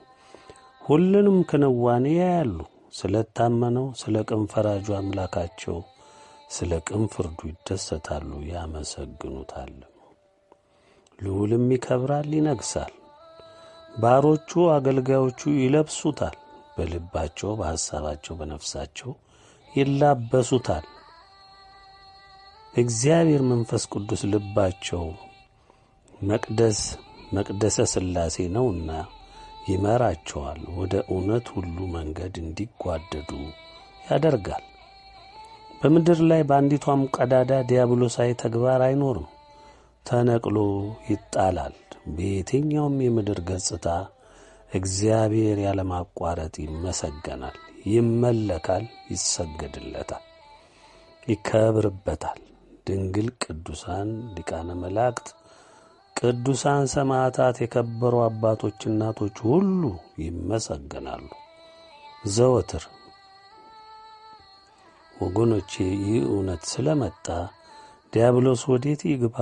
ሁሉንም ክንዋኔ ያያሉ። ስለ ታመነው ስለ ቅን ፈራጁ አምላካቸው ስለ ቅን ፍርዱ ይደሰታሉ፣ ያመሰግኑታል። ልዑልም ይከብራል፣ ይነግሣል። ባሮቹ አገልጋዮቹ ይለብሱታል። በልባቸው በሐሳባቸው በነፍሳቸው ይላበሱታል። እግዚአብሔር መንፈስ ቅዱስ ልባቸው መቅደሰ ሥላሴ ነውና ይመራቸዋል። ወደ እውነት ሁሉ መንገድ እንዲጓደዱ ያደርጋል። በምድር ላይ በአንዲቷም ቀዳዳ ዲያብሎሳዊ ተግባር አይኖርም። ተነቅሎ ይጣላል። በየትኛውም የምድር ገጽታ እግዚአብሔር ያለማቋረጥ ይመሰገናል፣ ይመለካል፣ ይሰገድለታል፣ ይከብርበታል። ድንግል፣ ቅዱሳን ሊቃነ መላእክት፣ ቅዱሳን ሰማዕታት፣ የከበሩ አባቶች፣ እናቶች ሁሉ ይመሰገናሉ ዘወትር። ወገኖቼ ይህ እውነት ስለመጣ ዲያብሎስ ወዴት ይግባ?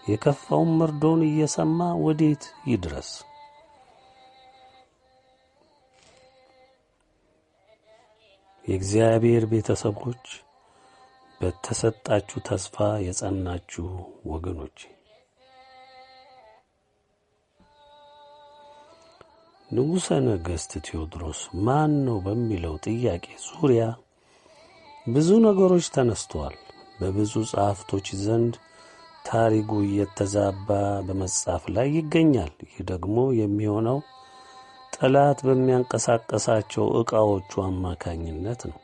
የከፋውን መርዶውን እየሰማ ወዴት ይድረስ? የእግዚአብሔር ቤተሰቦች፣ በተሰጣችሁ ተስፋ የጸናችሁ ወገኖቼ፣ ንጉሠ ነገሥት ቴዎድሮስ ማን ነው በሚለው ጥያቄ ዙሪያ ብዙ ነገሮች ተነስተዋል። በብዙ ጸሐፍቶች ዘንድ ታሪኩ እየተዛባ በመጻፍ ላይ ይገኛል። ይህ ደግሞ የሚሆነው ጠላት በሚያንቀሳቀሳቸው ዕቃዎቹ አማካኝነት ነው።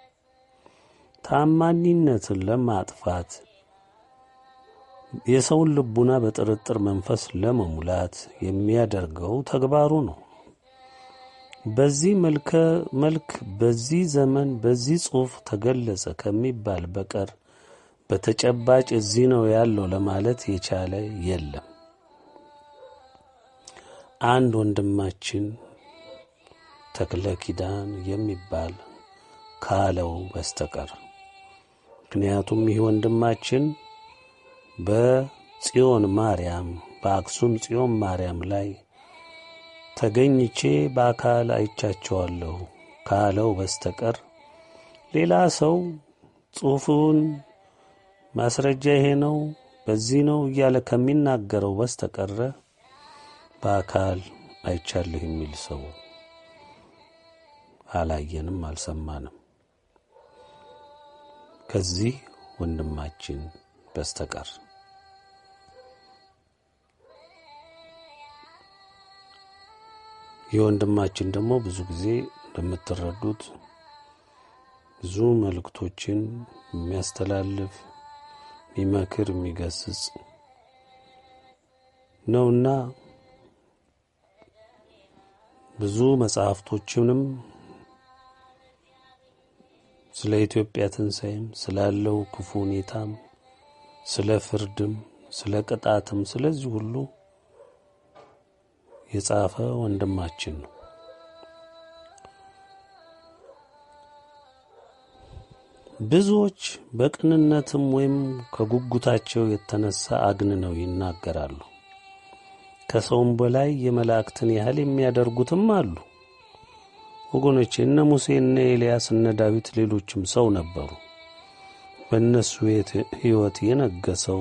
ታማኝነትን ለማጥፋት የሰውን ልቡና በጥርጥር መንፈስ ለመሙላት የሚያደርገው ተግባሩ ነው። በዚህ መልክ በዚህ ዘመን በዚህ ጽሑፍ ተገለጸ ከሚባል በቀር በተጨባጭ እዚህ ነው ያለው ለማለት የቻለ የለም። አንድ ወንድማችን ተክለ ኪዳን የሚባል ካለው በስተቀር። ምክንያቱም ይህ ወንድማችን በጽዮን ማርያም በአክሱም ጽዮን ማርያም ላይ ተገኝቼ በአካል አይቻቸዋለሁ ካለው በስተቀር ሌላ ሰው ጽሑፉን ማስረጃ ይሄ ነው በዚህ ነው እያለ ከሚናገረው በስተቀር በአካል አይቻለሁ የሚል ሰው አላየንም፣ አልሰማንም ከዚህ ወንድማችን በስተቀር። የወንድማችን ደግሞ ብዙ ጊዜ እንደምትረዱት ብዙ መልእክቶችን የሚያስተላልፍ የሚመክር የሚገስጽ ነውና ብዙ መጽሐፍቶችንም ስለ ኢትዮጵያ ትንሣኤም ስላለው ክፉ ሁኔታም ስለ ፍርድም ስለ ቅጣትም ስለዚህ ሁሉ የጻፈ ወንድማችን ነው። ብዙዎች በቅንነትም ወይም ከጉጉታቸው የተነሳ አግንነው ይናገራሉ። ከሰውም በላይ የመላእክትን ያህል የሚያደርጉትም አሉ። ወገኖቼ እነ ሙሴ፣ እነ ኤልያስ፣ እነ ዳዊት ሌሎችም ሰው ነበሩ። በእነሱ ሕይወት የነገሰው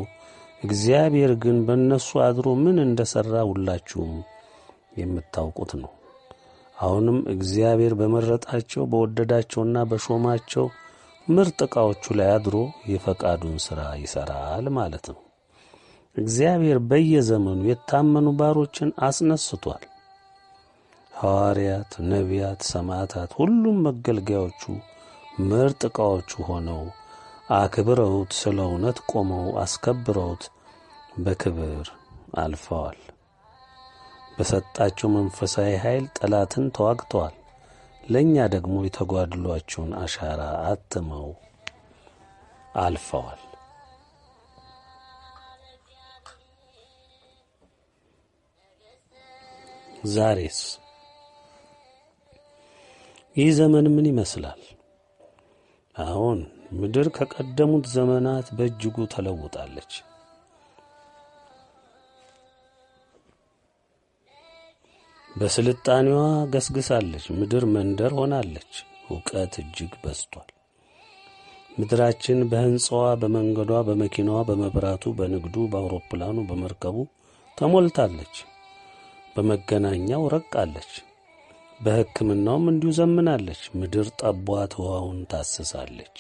እግዚአብሔር ግን በእነሱ አድሮ ምን እንደሠራ ሁላችሁም የምታውቁት ነው። አሁንም እግዚአብሔር በመረጣቸው በወደዳቸውና በሾማቸው ምርጥ ዕቃዎቹ ላይ አድሮ የፈቃዱን ሥራ ይሠራል ማለት ነው። እግዚአብሔር በየዘመኑ የታመኑ ባሮችን አስነስቷል። ሐዋርያት፣ ነቢያት፣ ሰማዕታት ሁሉም መገልገያዎቹ ምርጥ ዕቃዎቹ ሆነው አክብረውት ስለ እውነት ቆመው አስከብረውት በክብር አልፈዋል። በሰጣቸው መንፈሳዊ ኃይል ጠላትን ተዋግተዋል። ለእኛ ደግሞ የተጓድሏቸውን አሻራ አትመው አልፈዋል። ዛሬስ ይህ ዘመን ምን ይመስላል? አሁን ምድር ከቀደሙት ዘመናት በእጅጉ ተለውጣለች። በስልጣኔዋ ገስግሳለች። ምድር መንደር ሆናለች። ዕውቀት እጅግ በዝቷል። ምድራችን በሕንጻዋ፣ በመንገዷ፣ በመኪናዋ፣ በመብራቱ፣ በንግዱ፣ በአውሮፕላኑ፣ በመርከቡ ተሞልታለች። በመገናኛው ረቃለች። በሕክምናውም እንዲሁ ዘምናለች። ምድር ጠቧት ውሃውን ታስሳለች።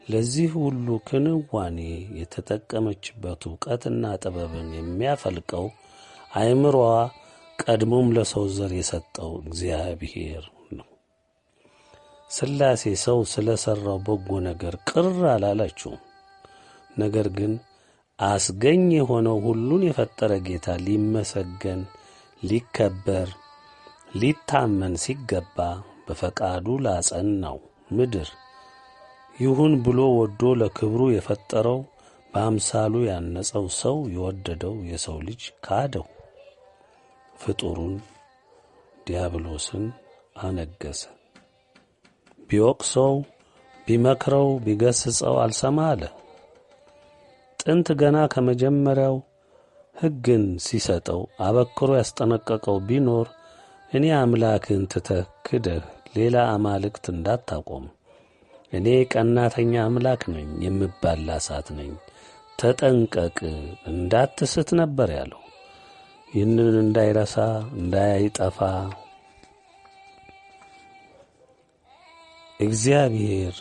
ለዚህ ሁሉ ክንዋኔ የተጠቀመችበት ዕውቀትና ጥበብን የሚያፈልቀው አእምሮዋ ቀድሞም ለሰው ዘር የሰጠው እግዚአብሔር ነው። ሥላሴ ሰው ስለ ሠራው በጎ ነገር ቅር አላላችሁም። ነገር ግን አስገኝ የሆነው ሁሉን የፈጠረ ጌታ ሊመሰገን፣ ሊከበር፣ ሊታመን ሲገባ በፈቃዱ ላጸናው ምድር ይሁን ብሎ ወዶ ለክብሩ የፈጠረው በአምሳሉ ያነጸው ሰው የወደደው የሰው ልጅ ካደው፣ ፍጡሩን ዲያብሎስን አነገሰ። ቢወቅሰው፣ ቢመክረው፣ ቢገስጸው አልሰማ አለ። ጥንት ገና ከመጀመሪያው ሕግን ሲሰጠው አበክሮ ያስጠነቀቀው ቢኖር እኔ አምላክን ትተህ ክደህ ሌላ አማልክት እንዳታቆም፣ እኔ ቀናተኛ አምላክ ነኝ፣ የምባላ እሳት ነኝ፣ ተጠንቀቅ እንዳትስት ነበር ያለው። ይህንን እንዳይረሳ እንዳይጠፋ እግዚአብሔር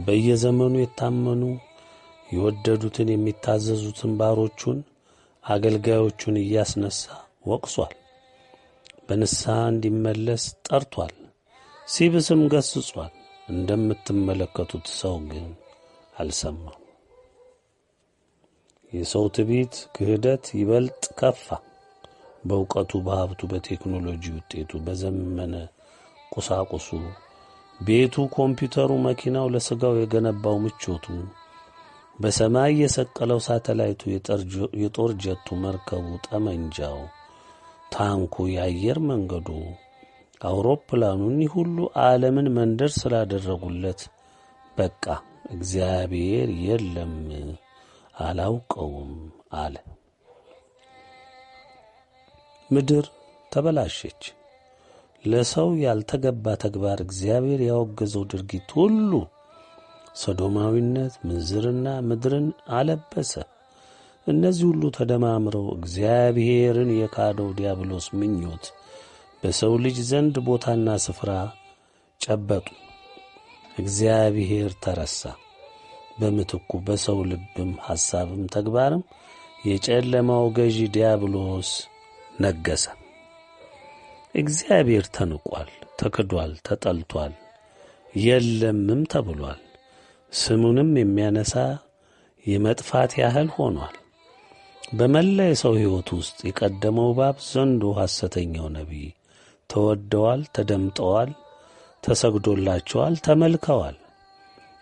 በየዘመኑ የታመኑ የወደዱትን የሚታዘዙትን ባሮቹን አገልጋዮቹን እያስነሳ ወቅሷል። በንስሐ እንዲመለስ ጠርቷል። ሲብስም ገስጿል። እንደምትመለከቱት ሰው ግን አልሰማም። የሰው ትዕቢት፣ ክህደት ይበልጥ ከፋ። በእውቀቱ፣ በሀብቱ፣ በቴክኖሎጂ ውጤቱ፣ በዘመነ ቁሳቁሱ፣ ቤቱ፣ ኮምፒውተሩ፣ መኪናው፣ ለሥጋው የገነባው ምቾቱ፣ በሰማይ የሰቀለው ሳተላይቱ፣ የጦር ጀቱ፣ መርከቡ፣ ጠመንጃው፣ ታንኩ፣ የአየር መንገዱ፣ አውሮፕላኑ፣ እኒህ ሁሉ ዓለምን መንደር ስላደረጉለት በቃ እግዚአብሔር የለም አላውቀውም አለ። ምድር ተበላሸች። ለሰው ያልተገባ ተግባር፣ እግዚአብሔር ያወገዘው ድርጊት ሁሉ ሰዶማዊነት፣ ምንዝርና ምድርን አለበሰ። እነዚህ ሁሉ ተደማምረው እግዚአብሔርን የካደው ዲያብሎስ ምኞት በሰው ልጅ ዘንድ ቦታና ስፍራ ጨበጡ። እግዚአብሔር ተረሳ። በምትኩ በሰው ልብም ሐሳብም ተግባርም የጨለማው ገዢ ዲያብሎስ ነገሰ። እግዚአብሔር ተንቋል፣ ተክዷል፣ ተጠልቷል፣ የለምም ተብሏል። ስሙንም የሚያነሳ የመጥፋት ያህል ሆኗል። በመላ የሰው ሕይወት ውስጥ የቀደመው እባብ፣ ዘንዶ፣ ሐሰተኛው ነቢይ ተወደዋል፣ ተደምጠዋል፣ ተሰግዶላቸዋል፣ ተመልከዋል።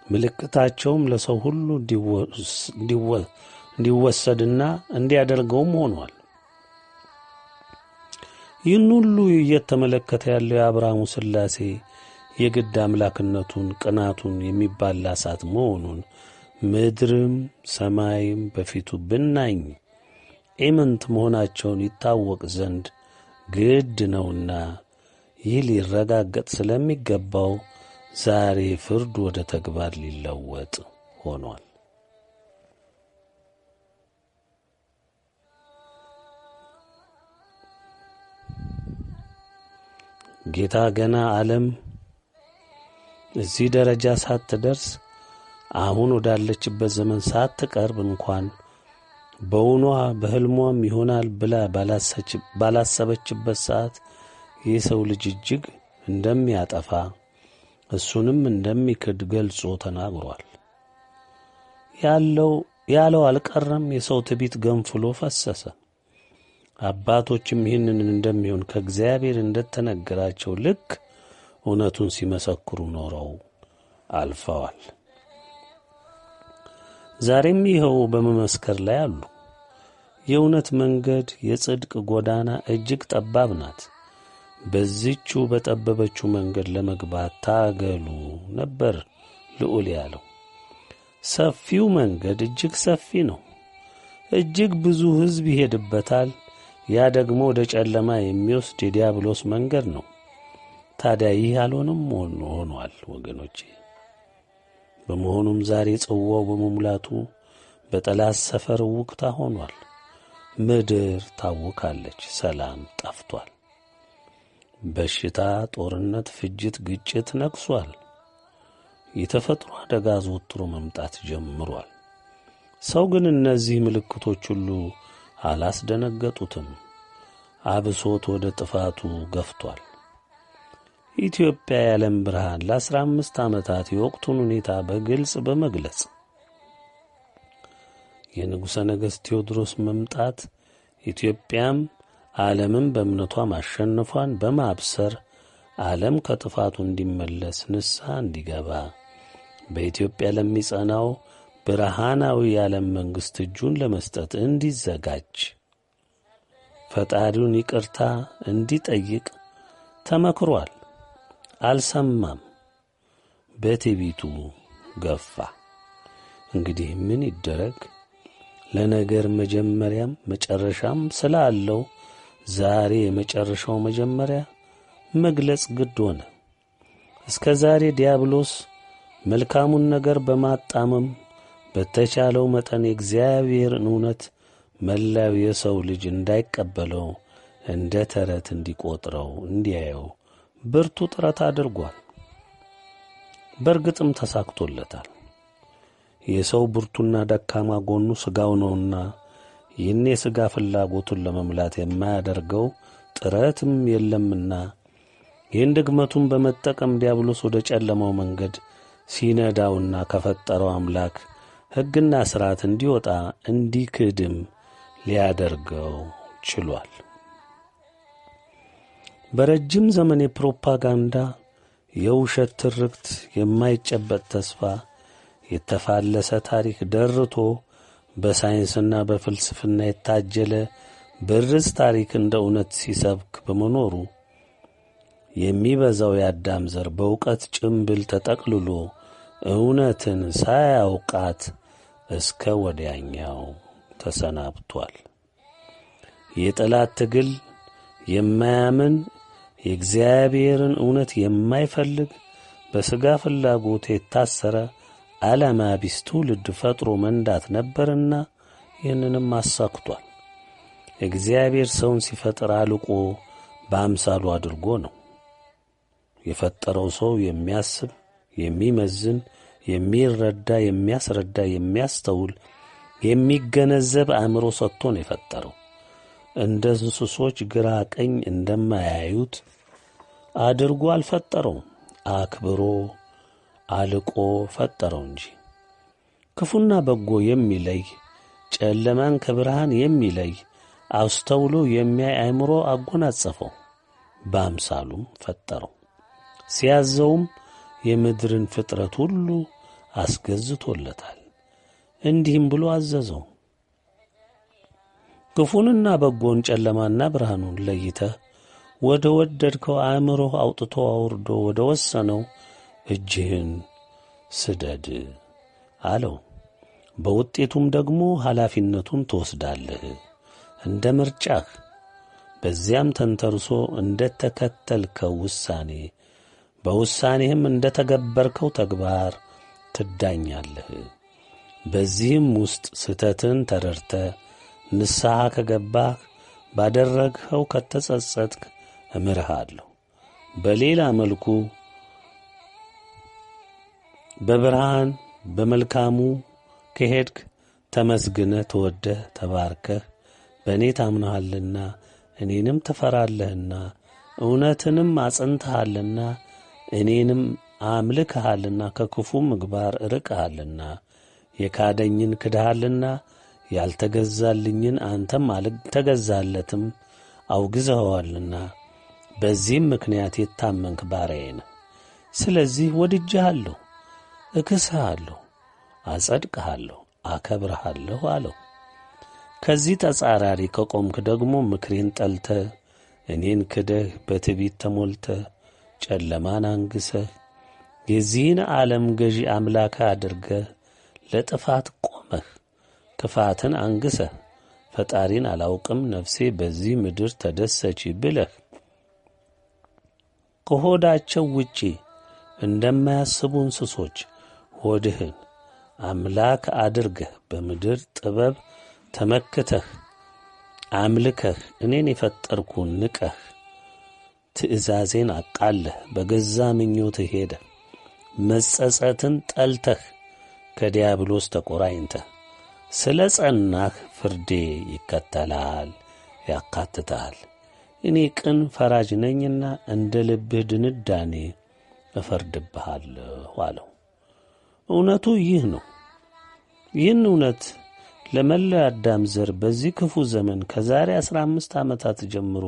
ምልክታቸውም ለሰው ሁሉ እንዲወሰድና እንዲያደርገውም ሆኗል። ይህን ሁሉ እየተመለከተ ያለው የአብርሃሙ ሥላሴ የግድ አምላክነቱን፣ ቅናቱን፣ የሚባላ እሳት መሆኑን ምድርም ሰማይም በፊቱ ብናኝ ኢምንት መሆናቸውን ይታወቅ ዘንድ ግድ ነውና ይህ ሊረጋገጥ ስለሚገባው ዛሬ ፍርድ ወደ ተግባር ሊለወጥ ሆኗል። ጌታ ገና ዓለም እዚህ ደረጃ ሳትደርስ አሁን ወዳለችበት ዘመን ሳትቀርብ እንኳን በውኗ በሕልሟም ይሆናል ብላ ባላሰበችበት ሰዓት የሰው ልጅ እጅግ እንደሚያጠፋ እሱንም እንደሚክድ ገልጾ ተናግሯል። ያለው አልቀረም። የሰው ትዕቢት ገንፍሎ ፈሰሰ። አባቶችም ይህንን እንደሚሆን ከእግዚአብሔር እንደተነገራቸው ልክ እውነቱን ሲመሰክሩ ኖረው አልፈዋል። ዛሬም ይኸው በመመስከር ላይ አሉ። የእውነት መንገድ፣ የጽድቅ ጎዳና እጅግ ጠባብ ናት። በዚቹ በጠበበችው መንገድ ለመግባት ታገሉ ነበር ልዑል ያለው። ሰፊው መንገድ እጅግ ሰፊ ነው። እጅግ ብዙ ሕዝብ ይሄድበታል። ያ ደግሞ ወደ ጨለማ የሚወስድ የዲያብሎስ መንገድ ነው። ታዲያ ይህ አልሆነም ሆኗል ወገኖቼ። በመሆኑም ዛሬ ጽዋው በመሙላቱ በጠላት ሰፈር ውቅታ ሆኗል። ምድር ታውካለች፣ ሰላም ጠፍቷል። በሽታ፣ ጦርነት፣ ፍጅት፣ ግጭት ነግሷል። የተፈጥሮ አደጋ ዘወትሮ መምጣት ጀምሯል። ሰው ግን እነዚህ ምልክቶች ሁሉ አላስደነገጡትም። አብሶት ወደ ጥፋቱ ገፍቷል። ኢትዮጵያ የዓለም ብርሃን ለ15 ዓመታት የወቅቱን ሁኔታ በግልጽ በመግለጽ የንጉሠ ነገሥት ቴዎድሮስ መምጣት ኢትዮጵያም ዓለምን በእምነቷ ማሸነፏን በማብሰር ዓለም ከጥፋቱ እንዲመለስ ንስሐ እንዲገባ በኢትዮጵያ ለሚጸናው ብርሃናዊ የዓለም መንግሥት እጁን ለመስጠት እንዲዘጋጅ ፈጣሪውን ይቅርታ እንዲጠይቅ ተመክሯል። አልሰማም። በትዕቢቱ ገፋ። እንግዲህ ምን ይደረግ? ለነገር መጀመሪያም መጨረሻም ስላለው ዛሬ የመጨረሻው መጀመሪያ መግለጽ ግድ ሆነ። እስከ ዛሬ ዲያብሎስ መልካሙን ነገር በማጣመም በተቻለው መጠን የእግዚአብሔርን እውነት መላው የሰው ልጅ እንዳይቀበለው እንደ ተረት እንዲቆጥረው እንዲያየው ብርቱ ጥረት አድርጓል። በእርግጥም ተሳክቶለታል። የሰው ብርቱና ደካማ ጎኑ ሥጋው ነውና ይህን የሥጋ ፍላጎቱን ለመምላት የማያደርገው ጥረትም የለምና ይህን ድግመቱን በመጠቀም ዲያብሎስ ወደ ጨለማው መንገድ ሲነዳውና ከፈጠረው አምላክ ሕግና ሥርዓት እንዲወጣ እንዲክድም ሊያደርገው ችሏል። በረጅም ዘመን የፕሮፓጋንዳ የውሸት ትርክት፣ የማይጨበጥ ተስፋ፣ የተፋለሰ ታሪክ ደርቶ በሳይንስና በፍልስፍና የታጀለ ብርዝ ታሪክ እንደ እውነት ሲሰብክ በመኖሩ የሚበዛው የአዳም ዘር በእውቀት ጭምብል ተጠቅልሎ እውነትን ሳያውቃት እስከ ወዲያኛው ተሰናብቷል። የጠላት ትግል የማያምን የእግዚአብሔርን እውነት የማይፈልግ በሥጋ ፍላጎት የታሰረ ዓላማ ቢስ ትውልድ ፈጥሮ መንዳት ነበርና ይህንንም አሳክቷል። እግዚአብሔር ሰውን ሲፈጥር አልቆ በአምሳሉ አድርጎ ነው የፈጠረው። ሰው የሚያስብ፣ የሚመዝን፣ የሚረዳ፣ የሚያስረዳ፣ የሚያስተውል፣ የሚገነዘብ አእምሮ ሰጥቶ ነው የፈጠረው። እንደ እንስሶች ግራ ቀኝ እንደማያዩት አድርጎ አልፈጠረውም። አክብሮ አልቆ ፈጠረው እንጂ ክፉና በጎ የሚለይ ጨለማን ከብርሃን የሚለይ አስተውሎ የሚያይ አእምሮ አጎናጸፈው። በአምሳሉም ፈጠረው። ሲያዘውም የምድርን ፍጥረት ሁሉ አስገዝቶለታል። እንዲህም ብሎ አዘዘው፣ ክፉንና በጎን ጨለማና ብርሃኑን ለይተህ ወደ ወደድከው አእምሮህ አውጥቶ አውርዶ ወደ ወሰነው እጅህን ስደድ አለው። በውጤቱም ደግሞ ኃላፊነቱን ትወስዳለህ እንደ ምርጫህ። በዚያም ተንተርሶ እንደ ተከተልከው ውሳኔ በውሳኔህም እንደ ተገበርከው ተግባር ትዳኛለህ። በዚህም ውስጥ ስህተትን ተረድተህ ንስሐ ከገባህ ባደረግኸው ከተጸጸትክ እምርሃለሁ። በሌላ መልኩ በብርሃን በመልካሙ ከሄድክ ተመስግነህ ተወደህ ተባርከህ በእኔ ታምነሃልና እኔንም ትፈራለህና እውነትንም አጽንተሃልና እኔንም አምልክሃልና ከክፉ ምግባር ርቀሃልና የካደኝን ክድሃልና ያልተገዛልኝን አንተም አልተገዛለትም አውግዘኸዋልና በዚህም ምክንያት የታመንክ ባሪያዬ ነህ። ስለዚህ ወድጄሃለሁ፣ እክስሃለሁ፣ አጸድቅሃለሁ፣ አከብርሃለሁ አለው። ከዚህ ተጻራሪ ከቆምክ ደግሞ ምክሬን ጠልተህ እኔን ክደህ በትዕቢት ተሞልተህ ጨለማን አንግሰህ የዚህን ዓለም ገዢ አምላክህ አድርገህ ለጥፋት ቆመህ ክፋትን አንግሰህ ፈጣሪን አላውቅም ነፍሴ በዚህ ምድር ተደሰች ብለህ ከሆዳቸው ውጪ እንደማያስቡ እንስሶች ሆድህን አምላክ አድርገህ በምድር ጥበብ ተመክተህ አምልከህ እኔን የፈጠርኩን ንቀህ ትእዛዜን አቃለህ በገዛ ምኞትህ ሄደህ መጸጸትን ጠልተህ ከዲያብሎስ ተቆራኝተህ ስለ ጸናህ ፍርዴ ይከተላል ያካትታል። እኔ ቅን ፈራጅ ነኝና እንደ ልብህ ድንዳኔ እፈርድብሃለሁ አለው። እውነቱ ይህ ነው። ይህን እውነት ለመላው አዳም ዘር በዚህ ክፉ ዘመን ከዛሬ 15 ዓመታት ጀምሮ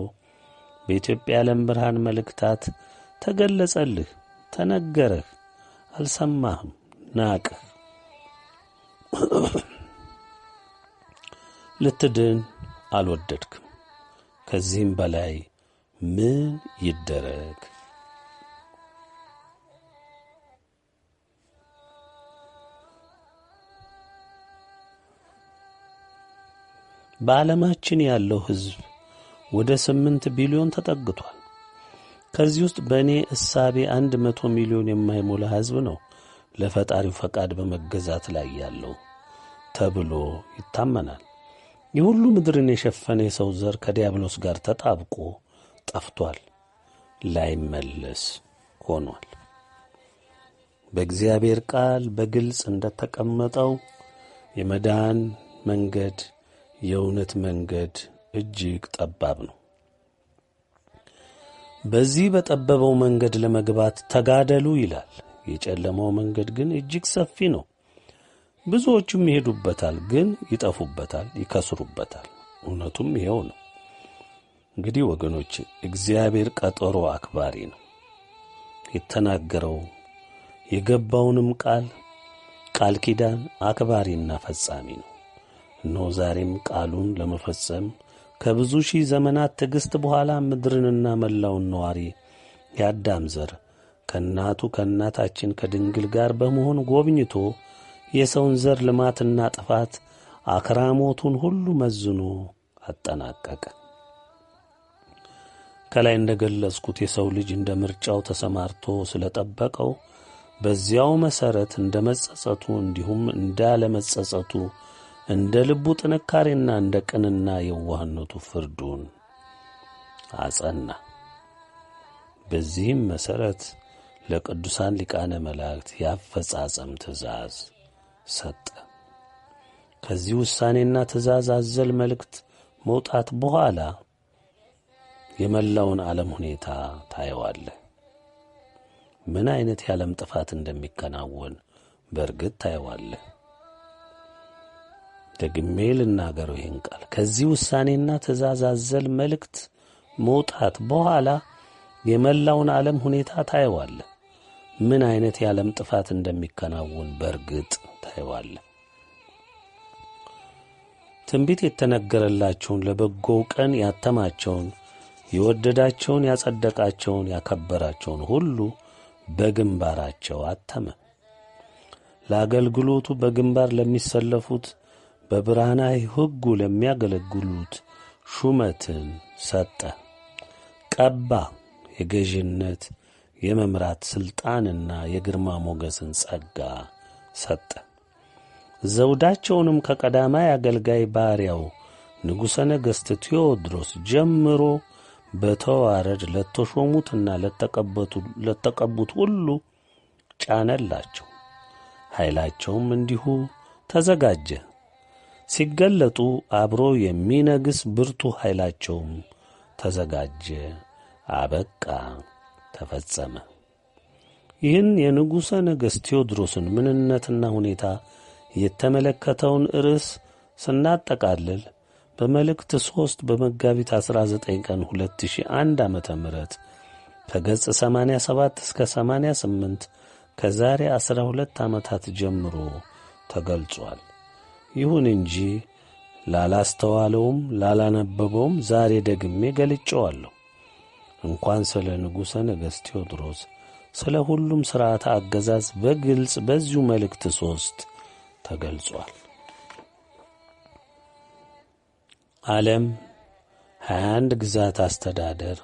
በኢትዮጵያ ዓለም ብርሃን መልእክታት ተገለጸልህ፣ ተነገረህ። አልሰማህም፣ ናቅህ። ልትድን አልወደድክም። ከዚህም በላይ ምን ይደረግ? በዓለማችን ያለው ሕዝብ ወደ 8 ቢሊዮን ተጠግቷል። ከዚህ ውስጥ በእኔ እሳቤ 100 ሚሊዮን የማይሞላ ሕዝብ ነው ለፈጣሪው ፈቃድ በመገዛት ላይ ያለው ተብሎ ይታመናል። የሁሉ ምድርን የሸፈነ የሰው ዘር ከዲያብሎስ ጋር ተጣብቆ ጠፍቷል፣ ላይመለስ ሆኗል። በእግዚአብሔር ቃል በግልጽ እንደተቀመጠው የመዳን መንገድ፣ የእውነት መንገድ እጅግ ጠባብ ነው። በዚህ በጠበበው መንገድ ለመግባት ተጋደሉ ይላል። የጨለማው መንገድ ግን እጅግ ሰፊ ነው። ብዙዎቹም ይሄዱበታል፣ ግን ይጠፉበታል፣ ይከስሩበታል። እውነቱም ይሄው ነው። እንግዲህ ወገኖች፣ እግዚአብሔር ቀጠሮ አክባሪ ነው። የተናገረው የገባውንም ቃል ኪዳን አክባሪና ፈጻሚ ነው። እነሆ ዛሬም ቃሉን ለመፈጸም ከብዙ ሺህ ዘመናት ትዕግሥት በኋላ ምድርንና መላውን ነዋሪ የአዳም ዘር ከእናቱ ከእናታችን ከድንግል ጋር በመሆን ጎብኝቶ የሰውን ዘር ልማትና ጥፋት አክራሞቱን ሁሉ መዝኖ አጠናቀቀ። ከላይ እንደገለጽኩት የሰው ልጅ እንደ ምርጫው ተሰማርቶ ስለጠበቀው በዚያው መሠረት እንደ መጸጸቱ እንዲሁም እንዳለመጸጸቱ እንደ ልቡ ጥንካሬና እንደ ቅንና የዋህነቱ ፍርዱን አጸና። በዚህም መሠረት ለቅዱሳን ሊቃነ መላእክት የአፈጻጸም ትእዛዝ ሰጠ። ከዚህ ውሳኔና ትእዛዝ አዘል መልእክት መውጣት በኋላ የመላውን ዓለም ሁኔታ ታየዋለህ። ምን አይነት የዓለም ጥፋት እንደሚከናወን በእርግጥ ታየዋለህ። ደግሜ ልናገረው ይህን ቃል። ከዚህ ውሳኔና ትእዛዝ አዘል መልእክት መውጣት በኋላ የመላውን ዓለም ሁኔታ ታየዋለህ። ምን አይነት የዓለም ጥፋት እንደሚከናወን በእርግጥ ታየዋለህ። ትንቢት የተነገረላቸውን ለበጎው ቀን ያተማቸውን የወደዳቸውን ያጸደቃቸውን ያከበራቸውን ሁሉ በግንባራቸው አተመ። ለአገልግሎቱ በግንባር ለሚሰለፉት በብርሃናዊ ሕጉ ለሚያገለግሉት ሹመትን ሰጠ፣ ቀባ። የገዥነት የመምራት ሥልጣንና የግርማ ሞገስን ጸጋ ሰጠ። ዘውዳቸውንም ከቀዳማይ አገልጋይ ባሪያው ንጉሠ ነገሥት ቴዎድሮስ ጀምሮ በተዋረድ ለተሾሙትና ለተቀቡት ሁሉ ጫነላቸው። ኃይላቸውም እንዲሁ ተዘጋጀ። ሲገለጡ አብሮ የሚነግስ ብርቱ ኃይላቸውም ተዘጋጀ፣ አበቃ፣ ተፈጸመ። ይህን የንጉሠ ነገሥት ቴዎድሮስን ምንነትና ሁኔታ የተመለከተውን ርዕስ ስናጠቃልል በመልእክት 3 በመጋቢት 19 ቀን 2001 ዓመተ ምህረት ከገጽ 87 እስከ 88 ከዛሬ 12 ዓመታት ጀምሮ ተገልጿል። ይሁን እንጂ ላላስተዋለውም ላላነበበውም ዛሬ ደግሜ ገልጬዋለሁ። እንኳን ስለ ንጉሠ ነገሥት ቴዎድሮስ ስለ ሁሉም ሥርዓተ አገዛዝ በግልጽ በዚሁ መልእክት 3 ተገልጿል። ዓለም 21 ግዛት አስተዳደር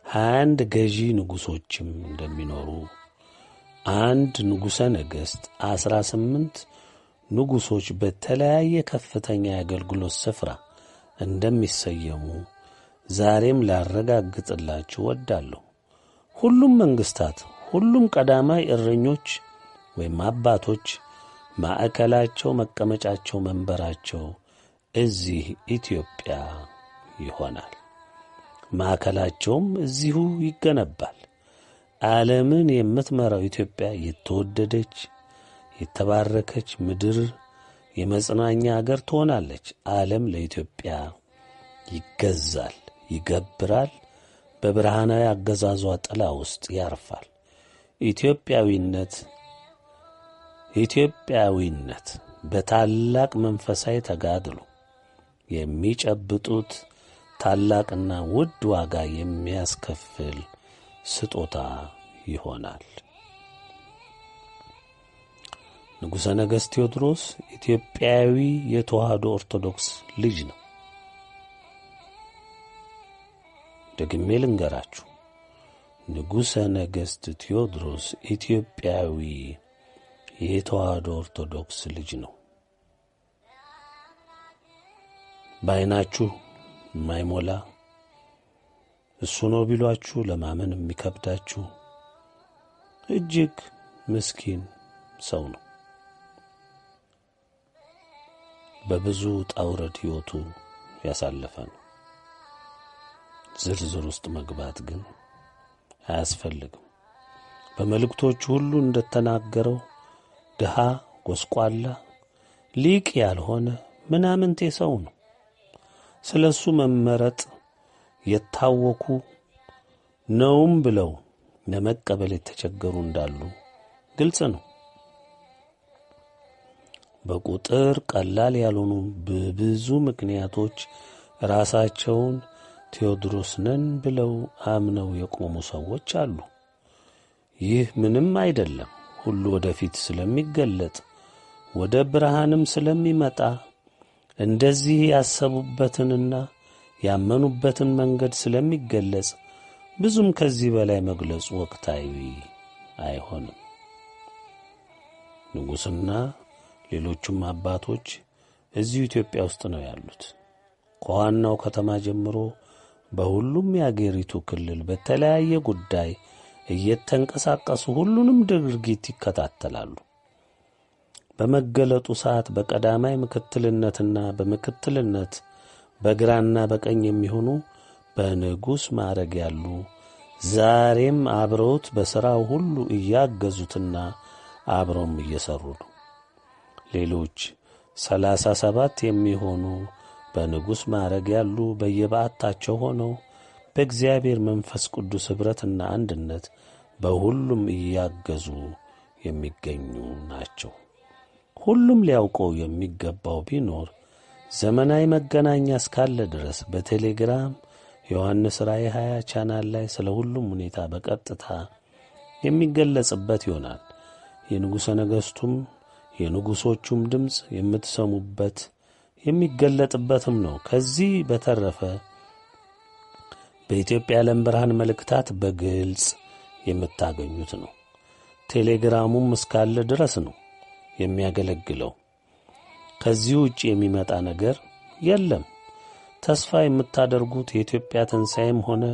21 ገዢ ንጉሶችም እንደሚኖሩ አንድ ንጉሠ ነገሥት 18 ንጉሶች በተለያየ ከፍተኛ የአገልግሎት ስፍራ እንደሚሰየሙ ዛሬም ላረጋግጥላችሁ ወዳለሁ። ሁሉም መንግስታት ሁሉም ቀዳማይ እረኞች ወይም አባቶች ማዕከላቸው፣ መቀመጫቸው፣ መንበራቸው እዚህ ኢትዮጵያ ይሆናል። ማዕከላቸውም እዚሁ ይገነባል። ዓለምን የምትመራው ኢትዮጵያ የተወደደች የተባረከች ምድር፣ የመጽናኛ አገር ትሆናለች። ዓለም ለኢትዮጵያ ይገዛል፣ ይገብራል፣ በብርሃናዊ አገዛዟ ጥላ ውስጥ ያርፋል። ኢትዮጵያዊነት በታላቅ መንፈሳዊ ተጋድሎ የሚጨብጡት ታላቅና ውድ ዋጋ የሚያስከፍል ስጦታ ይሆናል። ንጉሠ ነገሥት ቴዎድሮስ ኢትዮጵያዊ የተዋህዶ ኦርቶዶክስ ልጅ ነው። ደግሜ ልንገራችሁ፣ ንጉሠ ነገሥት ቴዎድሮስ ኢትዮጵያዊ የተዋህዶ ኦርቶዶክስ ልጅ ነው። በዓይናችሁ የማይሞላ እሱ ነው ቢሏችሁ ለማመን የሚከብዳችሁ እጅግ ምስኪን ሰው ነው። በብዙ ጣውረድ ሕይወቱ ያሳለፈ ነው። ዝርዝር ውስጥ መግባት ግን አያስፈልግም። በመልእክቶቹ ሁሉ እንደተናገረው ድሃ፣ ጎስቋላ፣ ሊቅ ያልሆነ ምናምንቴ ሰው ነው። ስለ እሱ መመረጥ የታወኩ ነውም ብለው ለመቀበል የተቸገሩ እንዳሉ ግልጽ ነው። በቁጥር ቀላል ያልሆኑ በብዙ ምክንያቶች ራሳቸውን ቴዎድሮስ ነን ብለው አምነው የቆሙ ሰዎች አሉ። ይህ ምንም አይደለም። ሁሉ ወደፊት ስለሚገለጥ ወደ ብርሃንም ስለሚመጣ እንደዚህ ያሰቡበትንና ያመኑበትን መንገድ ስለሚገለጽ ብዙም ከዚህ በላይ መግለጹ ወቅታዊ አይሆንም። ንጉሥና ሌሎቹም አባቶች እዚሁ ኢትዮጵያ ውስጥ ነው ያሉት። ከዋናው ከተማ ጀምሮ በሁሉም የአገሪቱ ክልል በተለያየ ጉዳይ እየተንቀሳቀሱ ሁሉንም ድርጊት ይከታተላሉ። በመገለጡ ሰዓት በቀዳማይ ምክትልነትና በምክትልነት በግራና በቀኝ የሚሆኑ በንጉሥ ማዕረግ ያሉ ዛሬም አብረውት በሥራው ሁሉ እያገዙትና አብረውም እየሰሩ ነው። ሌሎች 37 የሚሆኑ በንጉሥ ማዕረግ ያሉ በየበዓታቸው ሆነው በእግዚአብሔር መንፈስ ቅዱስ ኅብረትና አንድነት በሁሉም እያገዙ የሚገኙ ናቸው። ሁሉም ሊያውቀው የሚገባው ቢኖር ዘመናዊ መገናኛ እስካለ ድረስ በቴሌግራም ዮሐንስ ራእይ 20 ቻናል ላይ ስለ ሁሉም ሁኔታ በቀጥታ የሚገለጽበት ይሆናል። የንጉሠ ነገሥቱም የንጉሶቹም ድምፅ የምትሰሙበት የሚገለጥበትም ነው። ከዚህ በተረፈ በኢትዮጵያ ዓለም ብርሃን መልእክታት በግልጽ የምታገኙት ነው። ቴሌግራሙም እስካለ ድረስ ነው የሚያገለግለው። ከዚህ ውጭ የሚመጣ ነገር የለም። ተስፋ የምታደርጉት የኢትዮጵያ ትንሣኤም ሆነ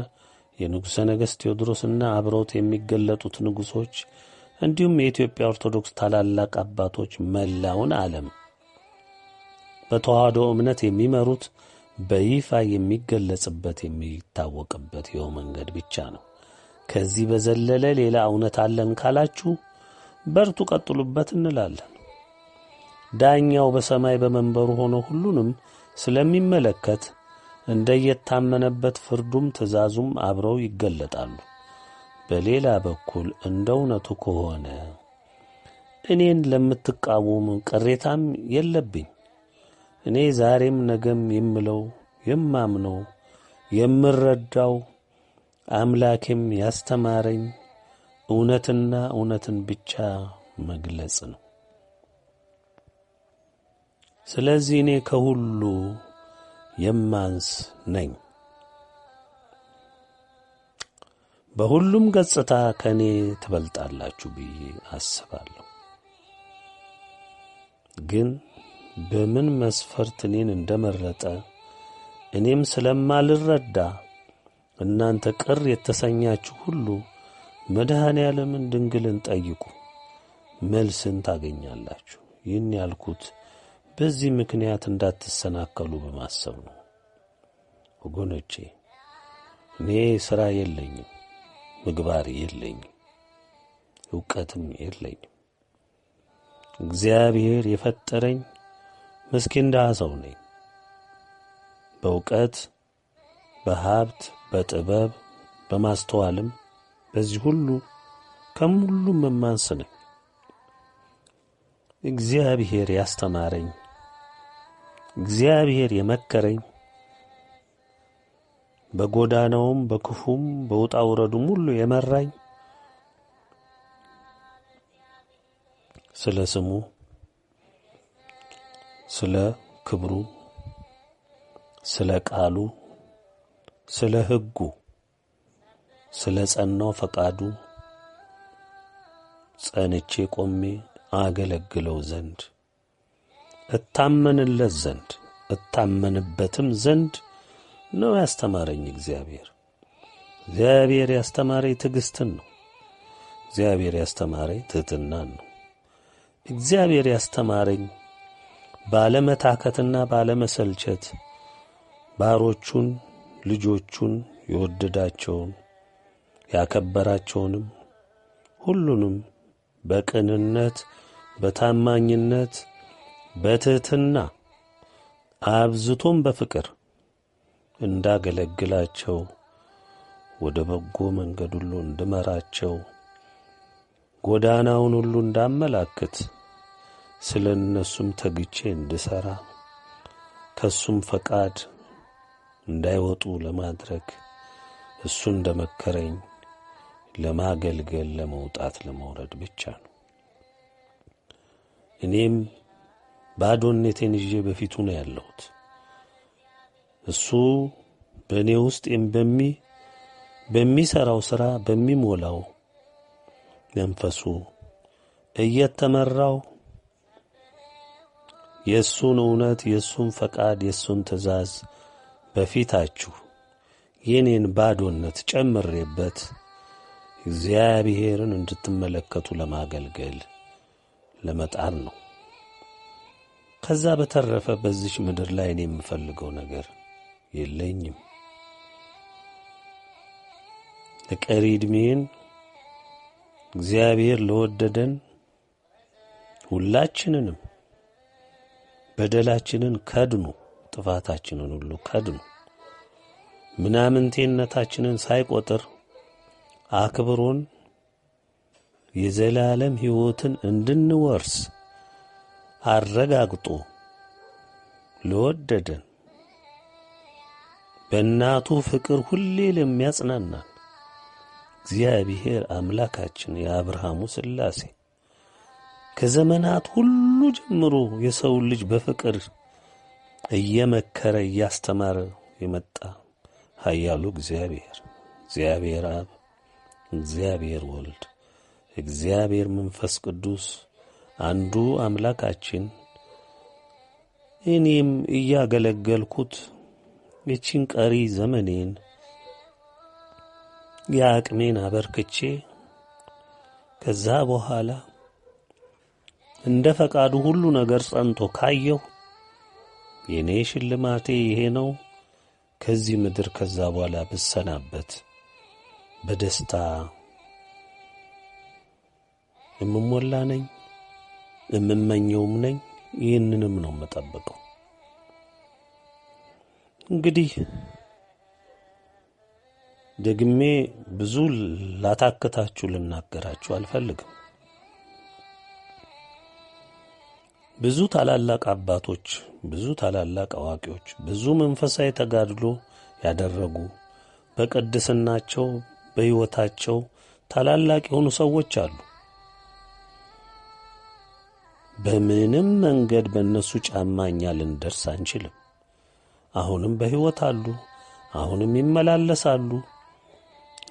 የንጉሠ ነገሥት ቴዎድሮስና አብረውት የሚገለጡት ንጉሶች እንዲሁም የኢትዮጵያ ኦርቶዶክስ ታላላቅ አባቶች መላውን ዓለም በተዋህዶ እምነት የሚመሩት በይፋ የሚገለጽበት የሚታወቅበት ይኸው መንገድ ብቻ ነው። ከዚህ በዘለለ ሌላ እውነት አለን ካላችሁ በርቱ፣ ቀጥሉበት እንላለን። ዳኛው በሰማይ በመንበሩ ሆኖ ሁሉንም ስለሚመለከት እንደየታመነበት ፍርዱም ትእዛዙም አብረው ይገለጣሉ። በሌላ በኩል እንደ እውነቱ ከሆነ እኔን ለምትቃወሙ ቅሬታም የለብኝ። እኔ ዛሬም ነገም የምለው የማምነው የምረዳው አምላኬም ያስተማረኝ እውነትና እውነትን ብቻ መግለጽ ነው። ስለዚህ እኔ ከሁሉ የማንስ ነኝ። በሁሉም ገጽታ ከእኔ ትበልጣላችሁ ብዬ አስባለሁ። ግን በምን መስፈርት እኔን እንደመረጠ እኔም ስለማልረዳ እናንተ ቅር የተሰኛችሁ ሁሉ መድኃኔ ዓለምን ድንግልን ጠይቁ፣ መልስን ታገኛላችሁ። ይህን ያልኩት በዚህ ምክንያት እንዳትሰናከሉ በማሰብ ነው። ወገኖቼ እኔ ሥራ የለኝም፣ ምግባር የለኝም፣ ዕውቀትም የለኝም። እግዚአብሔር የፈጠረኝ ምስኪን ድሃ ሰው ነኝ። በዕውቀት፣ በሀብት፣ በጥበብ፣ በማስተዋልም በዚህ ሁሉ ከሁሉም የማንስ ነኝ። እግዚአብሔር ያስተማረኝ፣ እግዚአብሔር የመከረኝ፣ በጎዳናውም በክፉም በውጣ ውረዱም ሁሉ የመራኝ ስለ ስሙ፣ ስለ ክብሩ፣ ስለ ቃሉ፣ ስለ ሕጉ፣ ስለ ጸናው ፈቃዱ ጸንቼ ቆሜ አገለግለው ዘንድ እታመንለት ዘንድ እታመንበትም ዘንድ ነው ያስተማረኝ እግዚአብሔር። እግዚአብሔር ያስተማረኝ ትዕግስትን ነው። እግዚአብሔር ያስተማረኝ ትሕትናን ነው። እግዚአብሔር ያስተማረኝ ባለመታከትና ባለመሰልቸት ባሮቹን ልጆቹን የወደዳቸውን ያከበራቸውንም ሁሉንም በቅንነት በታማኝነት በትሕትና አብዝቶም በፍቅር እንዳገለግላቸው ወደ በጎ መንገድ ሁሉ እንድመራቸው ጎዳናውን ሁሉ እንዳመላክት ስለ እነሱም ተግቼ እንድሠራ ከሱም ፈቃድ እንዳይወጡ ለማድረግ እሱ እንደመከረኝ ለማገልገል ለመውጣት ለመውረድ ብቻ ነው። እኔም ባዶነቴን ይዤ በፊቱ ነው ያለሁት። እሱ በእኔ ውስጥ በሚሠራው ሥራ በሚሞላው መንፈሱ እየተመራው የእሱን እውነት የእሱን ፈቃድ የእሱን ትእዛዝ በፊታችሁ የኔን ባዶነት ጨምሬበት እግዚአብሔርን እንድትመለከቱ ለማገልገል ለመጣር ነው። ከዛ በተረፈ በዚች ምድር ላይ እኔ የምፈልገው ነገር የለኝም። ለቀሪ ዕድሜን እግዚአብሔር ለወደደን ሁላችንንም በደላችንን ከድኑ፣ ጥፋታችንን ሁሉ ከድኑ፣ ምናምንቴነታችንን ሳይቆጥር አክብሮን የዘላለም ሕይወትን እንድንወርስ አረጋግጦ ለወደደን በእናቱ ፍቅር ሁሌ ለሚያጽናናን እግዚአብሔር አምላካችን የአብርሃሙ ሥላሴ ከዘመናት ሁሉ ጀምሮ የሰው ልጅ በፍቅር እየመከረ እያስተማረ የመጣ ኃያሉ እግዚአብሔር አብ፣ እግዚአብሔር ወልድ፣ እግዚአብሔር መንፈስ ቅዱስ አንዱ አምላካችን እኔም እያገለገልኩት የቺን ቀሪ ዘመኔን የአቅሜን አበርክቼ ከዛ በኋላ እንደ ፈቃዱ ሁሉ ነገር ጸንቶ ካየሁ የኔ ሽልማቴ ይሄ ነው። ከዚህ ምድር ከዛ በኋላ ብሰናበት በደስታ እምሞላ ነኝ፣ እምመኘውም ነኝ። ይህንንም ነው የምጠብቀው። እንግዲህ ደግሜ ብዙ ላታክታችሁ ልናገራችሁ አልፈልግም። ብዙ ታላላቅ አባቶች፣ ብዙ ታላላቅ አዋቂዎች፣ ብዙ መንፈሳዊ ተጋድሎ ያደረጉ በቅድስናቸው በሕይወታቸው ታላላቅ የሆኑ ሰዎች አሉ። በምንም መንገድ በእነሱ ጫማ እኛ ልንደርስ አንችልም። አሁንም በሕይወት አሉ፣ አሁንም ይመላለሳሉ።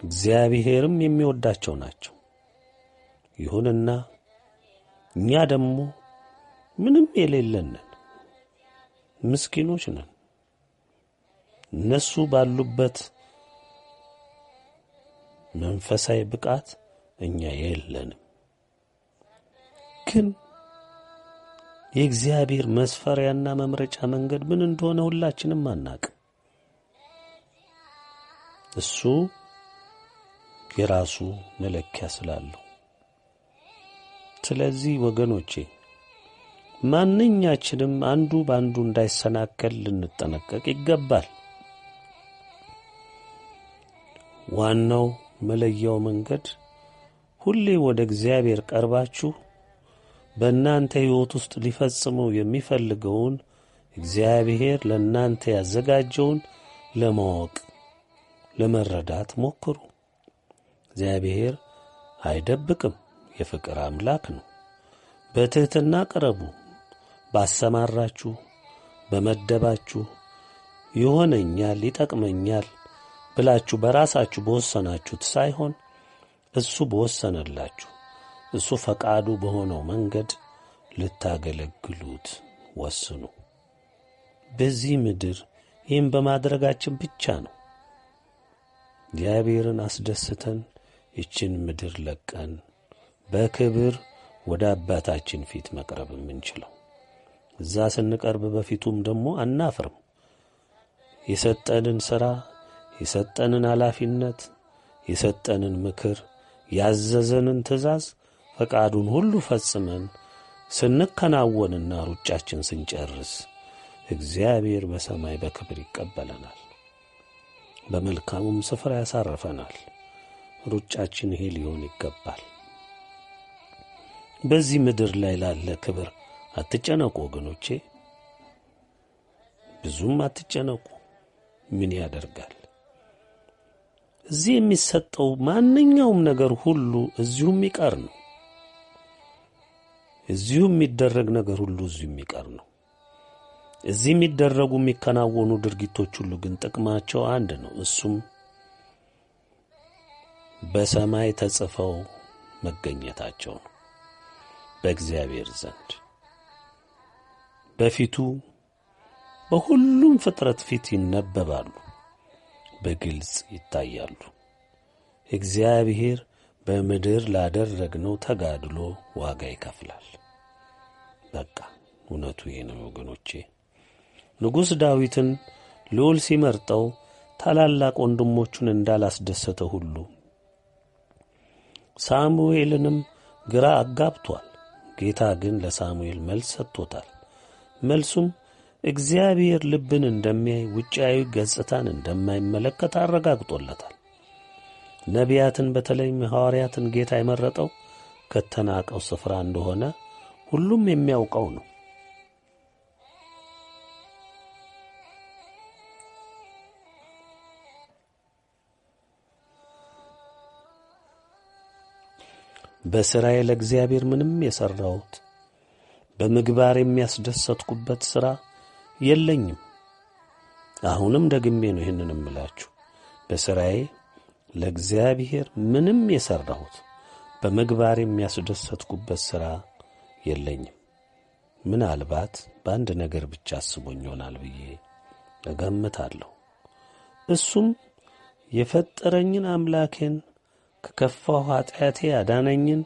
እግዚአብሔርም የሚወዳቸው ናቸው። ይሁንና እኛ ደግሞ ምንም የሌለን ነን፣ ምስኪኖች ነን። እነሱ ባሉበት መንፈሳዊ ብቃት እኛ የለንም። ግን የእግዚአብሔር መስፈሪያና መምረጫ መንገድ ምን እንደሆነ ሁላችንም አናውቅም። እሱ የራሱ መለኪያ ስላለው። ስለዚህ ወገኖቼ ማንኛችንም አንዱ ባንዱ እንዳይሰናከል ልንጠነቀቅ ይገባል። ዋናው መለያው መንገድ ሁሌ ወደ እግዚአብሔር ቀርባችሁ በእናንተ ሕይወት ውስጥ ሊፈጽመው የሚፈልገውን እግዚአብሔር ለእናንተ ያዘጋጀውን ለማወቅ ለመረዳት ሞክሩ። እግዚአብሔር አይደብቅም፣ የፍቅር አምላክ ነው። በትሕትና ቅረቡ። ባሰማራችሁ በመደባችሁ ይሆነኛል፣ ይጠቅመኛል ብላችሁ በራሳችሁ በወሰናችሁት ሳይሆን እሱ በወሰነላችሁ እሱ ፈቃዱ በሆነው መንገድ ልታገለግሉት ወስኑ። በዚህ ምድር ይህን በማድረጋችን ብቻ ነው እግዚአብሔርን አስደስተን ይችን ምድር ለቀን በክብር ወደ አባታችን ፊት መቅረብ የምንችለው። እዛ ስንቀርብ በፊቱም ደግሞ አናፍርም። የሰጠንን ሥራ፣ የሰጠንን ኃላፊነት፣ የሰጠንን ምክር፣ ያዘዘንን ትእዛዝ ፈቃዱን ሁሉ ፈጽመን ስንከናወንና ሩጫችን ስንጨርስ እግዚአብሔር በሰማይ በክብር ይቀበለናል፣ በመልካሙም ስፍራ ያሳርፈናል። ሩጫችን ይሄ ሊሆን ይገባል። በዚህ ምድር ላይ ላለ ክብር አትጨነቁ ወገኖቼ፣ ብዙም አትጨነቁ። ምን ያደርጋል? እዚህ የሚሰጠው ማንኛውም ነገር ሁሉ እዚሁ የሚቀር ነው። እዚሁ የሚደረግ ነገር ሁሉ እዚሁ የሚቀር ነው። እዚህ የሚደረጉ የሚከናወኑ ድርጊቶች ሁሉ ግን ጥቅማቸው አንድ ነው። እሱም በሰማይ ተጽፈው መገኘታቸው ነው። በእግዚአብሔር ዘንድ በፊቱ በሁሉም ፍጥረት ፊት ይነበባሉ፣ በግልጽ ይታያሉ። እግዚአብሔር በምድር ላደረግነው ተጋድሎ ዋጋ ይከፍላል። በቃ እውነቱ ይሄ ነው ወገኖቼ። ንጉሥ ዳዊትን ልዑል ሲመርጠው ታላላቅ ወንድሞቹን እንዳላስደሰተ ሁሉ ሳሙኤልንም ግራ አጋብቷል። ጌታ ግን ለሳሙኤል መልስ ሰጥቶታል። መልሱም እግዚአብሔር ልብን እንደሚያይ ውጫዊ ገጽታን እንደማይመለከት አረጋግጦለታል። ነቢያትን በተለይም ሐዋርያትን ጌታ የመረጠው ከተናቀው ስፍራ እንደሆነ ሁሉም የሚያውቀው ነው። በሥራዬ ለእግዚአብሔር ምንም የሠራሁት በምግባር የሚያስደሰትኩበት ሥራ የለኝም። አሁንም ደግሜ ነው ይህንን እምላችሁ። በሥራዬ ለእግዚአብሔር ምንም የሠራሁት በምግባር የሚያስደሰትኩበት ሥራ የለኝም። ምናልባት በአንድ ነገር ብቻ አስቦኝ ይሆናል ብዬ እገምታለሁ። እሱም የፈጠረኝን አምላኬን ከከፋው ኃጢአቴ ያዳነኝን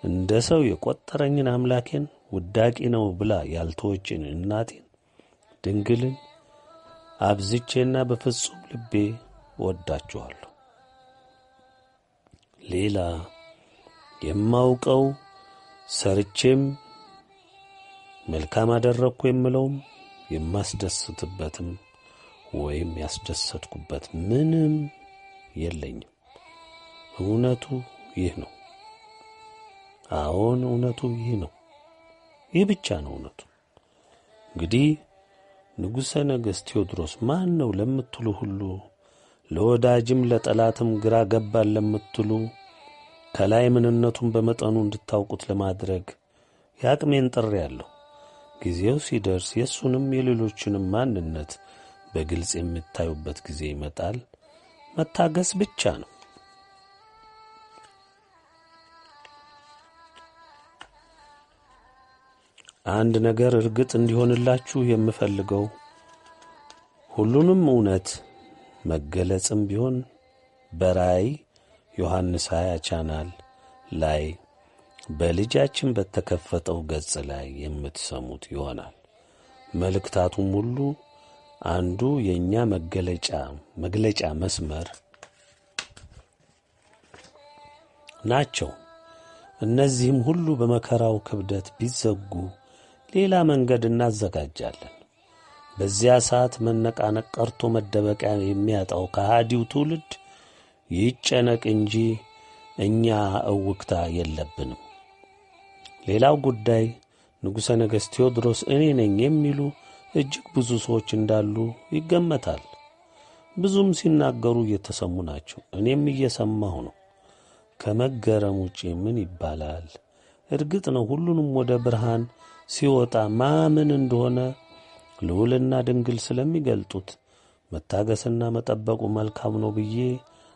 እንደ ሰው የቈጠረኝን አምላኬን ውዳቂ ነው ብላ ያልተወችን እናቴን ድንግልን አብዝቼና በፍጹም ልቤ ወዳችኋለሁ። ሌላ የማውቀው ሰርቼም መልካም አደረግኩ የምለውም የማስደስትበትም ወይም ያስደሰትኩበት ምንም የለኝም። እውነቱ ይህ ነው። አዎን እውነቱ ይህ ነው። ይህ ብቻ ነው እውነቱ። እንግዲህ ንጉሠ ነገሥት ቴዎድሮስ ማን ነው ለምትሉ ሁሉ፣ ለወዳጅም ለጠላትም ግራ ገባን ለምትሉ ከላይ ምንነቱን በመጠኑ እንድታውቁት ለማድረግ ያቅሜን ጥሬአለሁ። ጊዜው ሲደርስ የእሱንም የሌሎችንም ማንነት በግልጽ የምታዩበት ጊዜ ይመጣል። መታገስ ብቻ ነው። አንድ ነገር እርግጥ እንዲሆንላችሁ የምፈልገው ሁሉንም እውነት መገለጽም ቢሆን በራእይ ዮሐንስ 20 ቻናል ላይ በልጃችን በተከፈተው ገጽ ላይ የምትሰሙት ይሆናል። መልእክታቱም ሁሉ አንዱ የኛ መግለጫ መስመር ናቸው። እነዚህም ሁሉ በመከራው ክብደት ቢዘጉ ሌላ መንገድ እናዘጋጃለን። በዚያ ሰዓት መነቃነቅ ቀርቶ መደበቂያ የሚያጣው ከሃዲው ትውልድ ይጨነቅ እንጂ እኛ እውክታ የለብንም። ሌላው ጉዳይ ንጉሠ ነገሥት ቴዎድሮስ እኔ ነኝ የሚሉ እጅግ ብዙ ሰዎች እንዳሉ ይገመታል። ብዙም ሲናገሩ እየተሰሙ ናቸው። እኔም እየሰማሁ ነው። ከመገረም ውጪ ምን ይባላል? እርግጥ ነው ሁሉንም ወደ ብርሃን ሲወጣ ማመን እንደሆነ ልዑልና ድንግል ስለሚገልጡት መታገስና መጠበቁ መልካም ነው ብዬ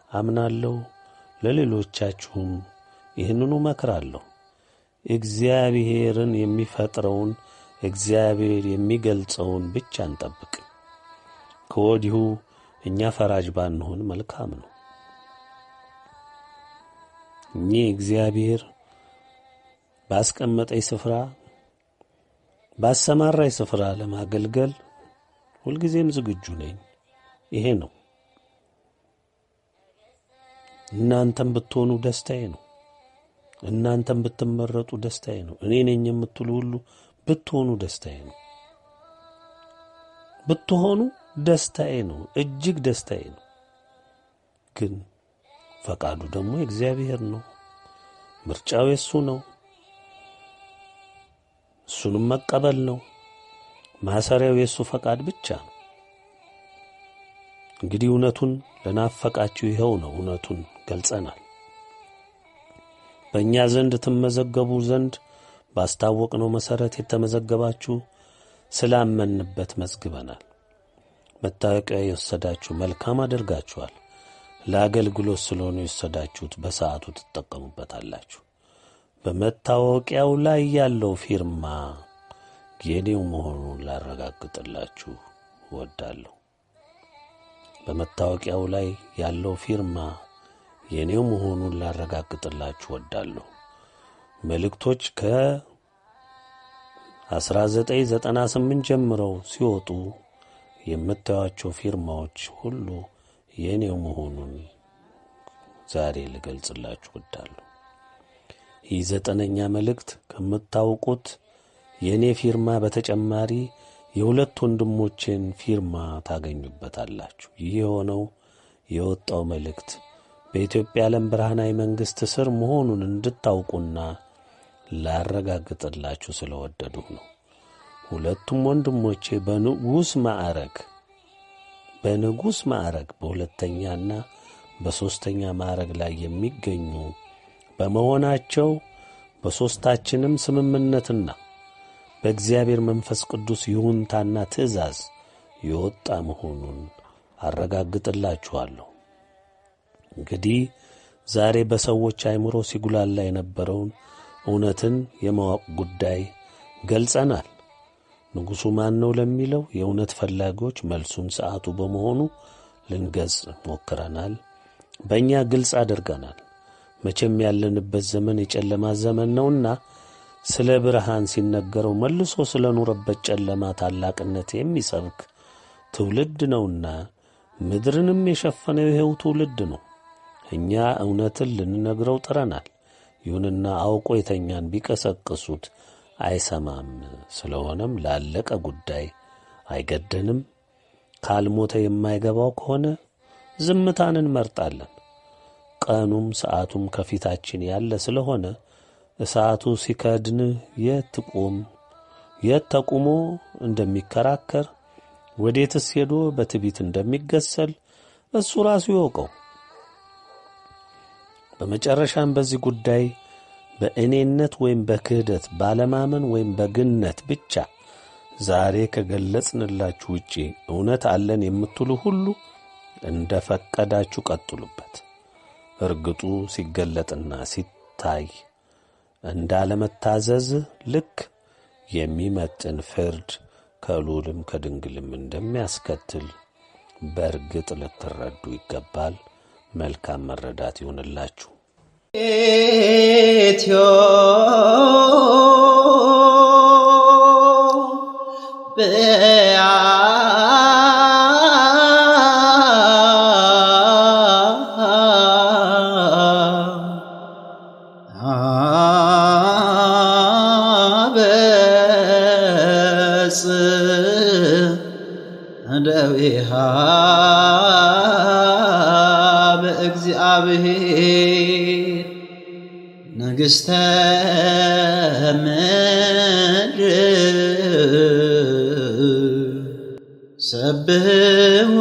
አምናለሁ። ለሌሎቻችሁም ይህንኑ መክራለሁ። እግዚአብሔርን የሚፈጥረውን እግዚአብሔር የሚገልጸውን ብቻ እንጠብቅ። ከወዲሁ እኛ ፈራጅ ባንሆን መልካም ነው። እኔ እግዚአብሔር ባስቀመጠኝ ስፍራ ባሰማራኝ ስፍራ ለማገልገል ሁልጊዜም ዝግጁ ነኝ። ይሄ ነው። እናንተም ብትሆኑ ደስታዬ ነው። እናንተም ብትመረጡ ደስታዬ ነው። እኔ ነኝ የምትሉ ሁሉ ብትሆኑ ደስታዬ ነው። ብትሆኑ ደስታዬ ነው። እጅግ ደስታዬ ነው። ግን ፈቃዱ ደግሞ የእግዚአብሔር ነው። ምርጫው የሱ ነው። እሱንም መቀበል ነው። ማሰሪያው የሱ ፈቃድ ብቻ ነው። እንግዲህ እውነቱን ለናፈቃችሁ ይኸው ነው። እውነቱን ገልጸናል። በእኛ ዘንድ ትመዘገቡ ዘንድ ባስታወቅነው መሠረት የተመዘገባችሁ ስላመንበት መዝግበናል። መታወቂያ የወሰዳችሁ መልካም አድርጋችኋል። ለአገልግሎት ስለሆነ የወሰዳችሁት በሰዓቱ ትጠቀሙበታላችሁ። በመታወቂያው ላይ ያለው ፊርማ የኔው መሆኑን ላረጋግጥላችሁ እወዳለሁ። በመታወቂያው ላይ ያለው ፊርማ የኔው መሆኑን ላረጋግጥላችሁ እወዳለሁ። መልእክቶች ከ1998 ጀምረው ሲወጡ የምታዩአቸው ፊርማዎች ሁሉ የኔው መሆኑን ዛሬ ልገልጽላችሁ እወዳለሁ። ይህ 9ኛ መልእክት ከምታውቁት የኔ ፊርማ በተጨማሪ የሁለት ወንድሞቼን ፊርማ ታገኙበታላችሁ። ይህ የሆነው የወጣው መልእክት በኢትዮጵያ ዓለም ብርሃናዊ መንግሥት ስር መሆኑን እንድታውቁና ላረጋግጥላችሁ ስለወደዱ ነው። ሁለቱም ወንድሞቼ በንጉሥ ማዕረግ በሁለተኛና በሦስተኛ ማዕረግ ላይ የሚገኙ በመሆናቸው በሦስታችንም ስምምነትና በእግዚአብሔር መንፈስ ቅዱስ ይሁንታና ትእዛዝ የወጣ መሆኑን አረጋግጥላችኋለሁ። እንግዲህ ዛሬ በሰዎች አእምሮ ሲጉላላ የነበረውን እውነትን የማወቅ ጉዳይ ገልጸናል። ንጉሡ ማን ነው ለሚለው የእውነት ፈላጊዎች መልሱን ሰዓቱ በመሆኑ ልንገልጽ ሞክረናል። በእኛ ግልጽ አድርገናል። መቼም ያለንበት ዘመን የጨለማ ዘመን ነውና ስለ ብርሃን ሲነገረው መልሶ ስለ ኖረበት ጨለማ ታላቅነት የሚሰብክ ትውልድ ነውና ምድርንም የሸፈነው ይኸው ትውልድ ነው። እኛ እውነትን ልንነግረው ጥረናል። ይሁንና አውቆ የተኛን ቢቀሰቅሱት አይሰማም። ስለሆነም ላለቀ ጉዳይ አይገደንም። ካልሞተ የማይገባው ከሆነ ዝምታን እንመርጣለን። ቀኑም ሰዓቱም ከፊታችን ያለ ስለሆነ እሳቱ ሲከድን የት ተቁሞ እንደሚከራከር ወዴትስ ሄዶ በትዕቢት እንደሚገሰል እሱ ራሱ ይወቀው። በመጨረሻም በዚህ ጉዳይ በእኔነት ወይም በክህደት ባለማመን ወይም በግነት ብቻ ዛሬ ከገለጽንላችሁ ውጪ እውነት አለን የምትሉ ሁሉ እንደ ፈቀዳችሁ ቀጥሉበት። እርግጡ ሲገለጥና ሲታይ እንዳለመታዘዝ ልክ የሚመጥን ፍርድ ከልዑልም ከድንግልም እንደሚያስከትል በእርግጥ ልትረዱ ይገባል። መልካም መረዳት ይሁንላችሁ። ደዊሃ በእግዚአብሔር ንግሥተ ምድር ሰብሕዎ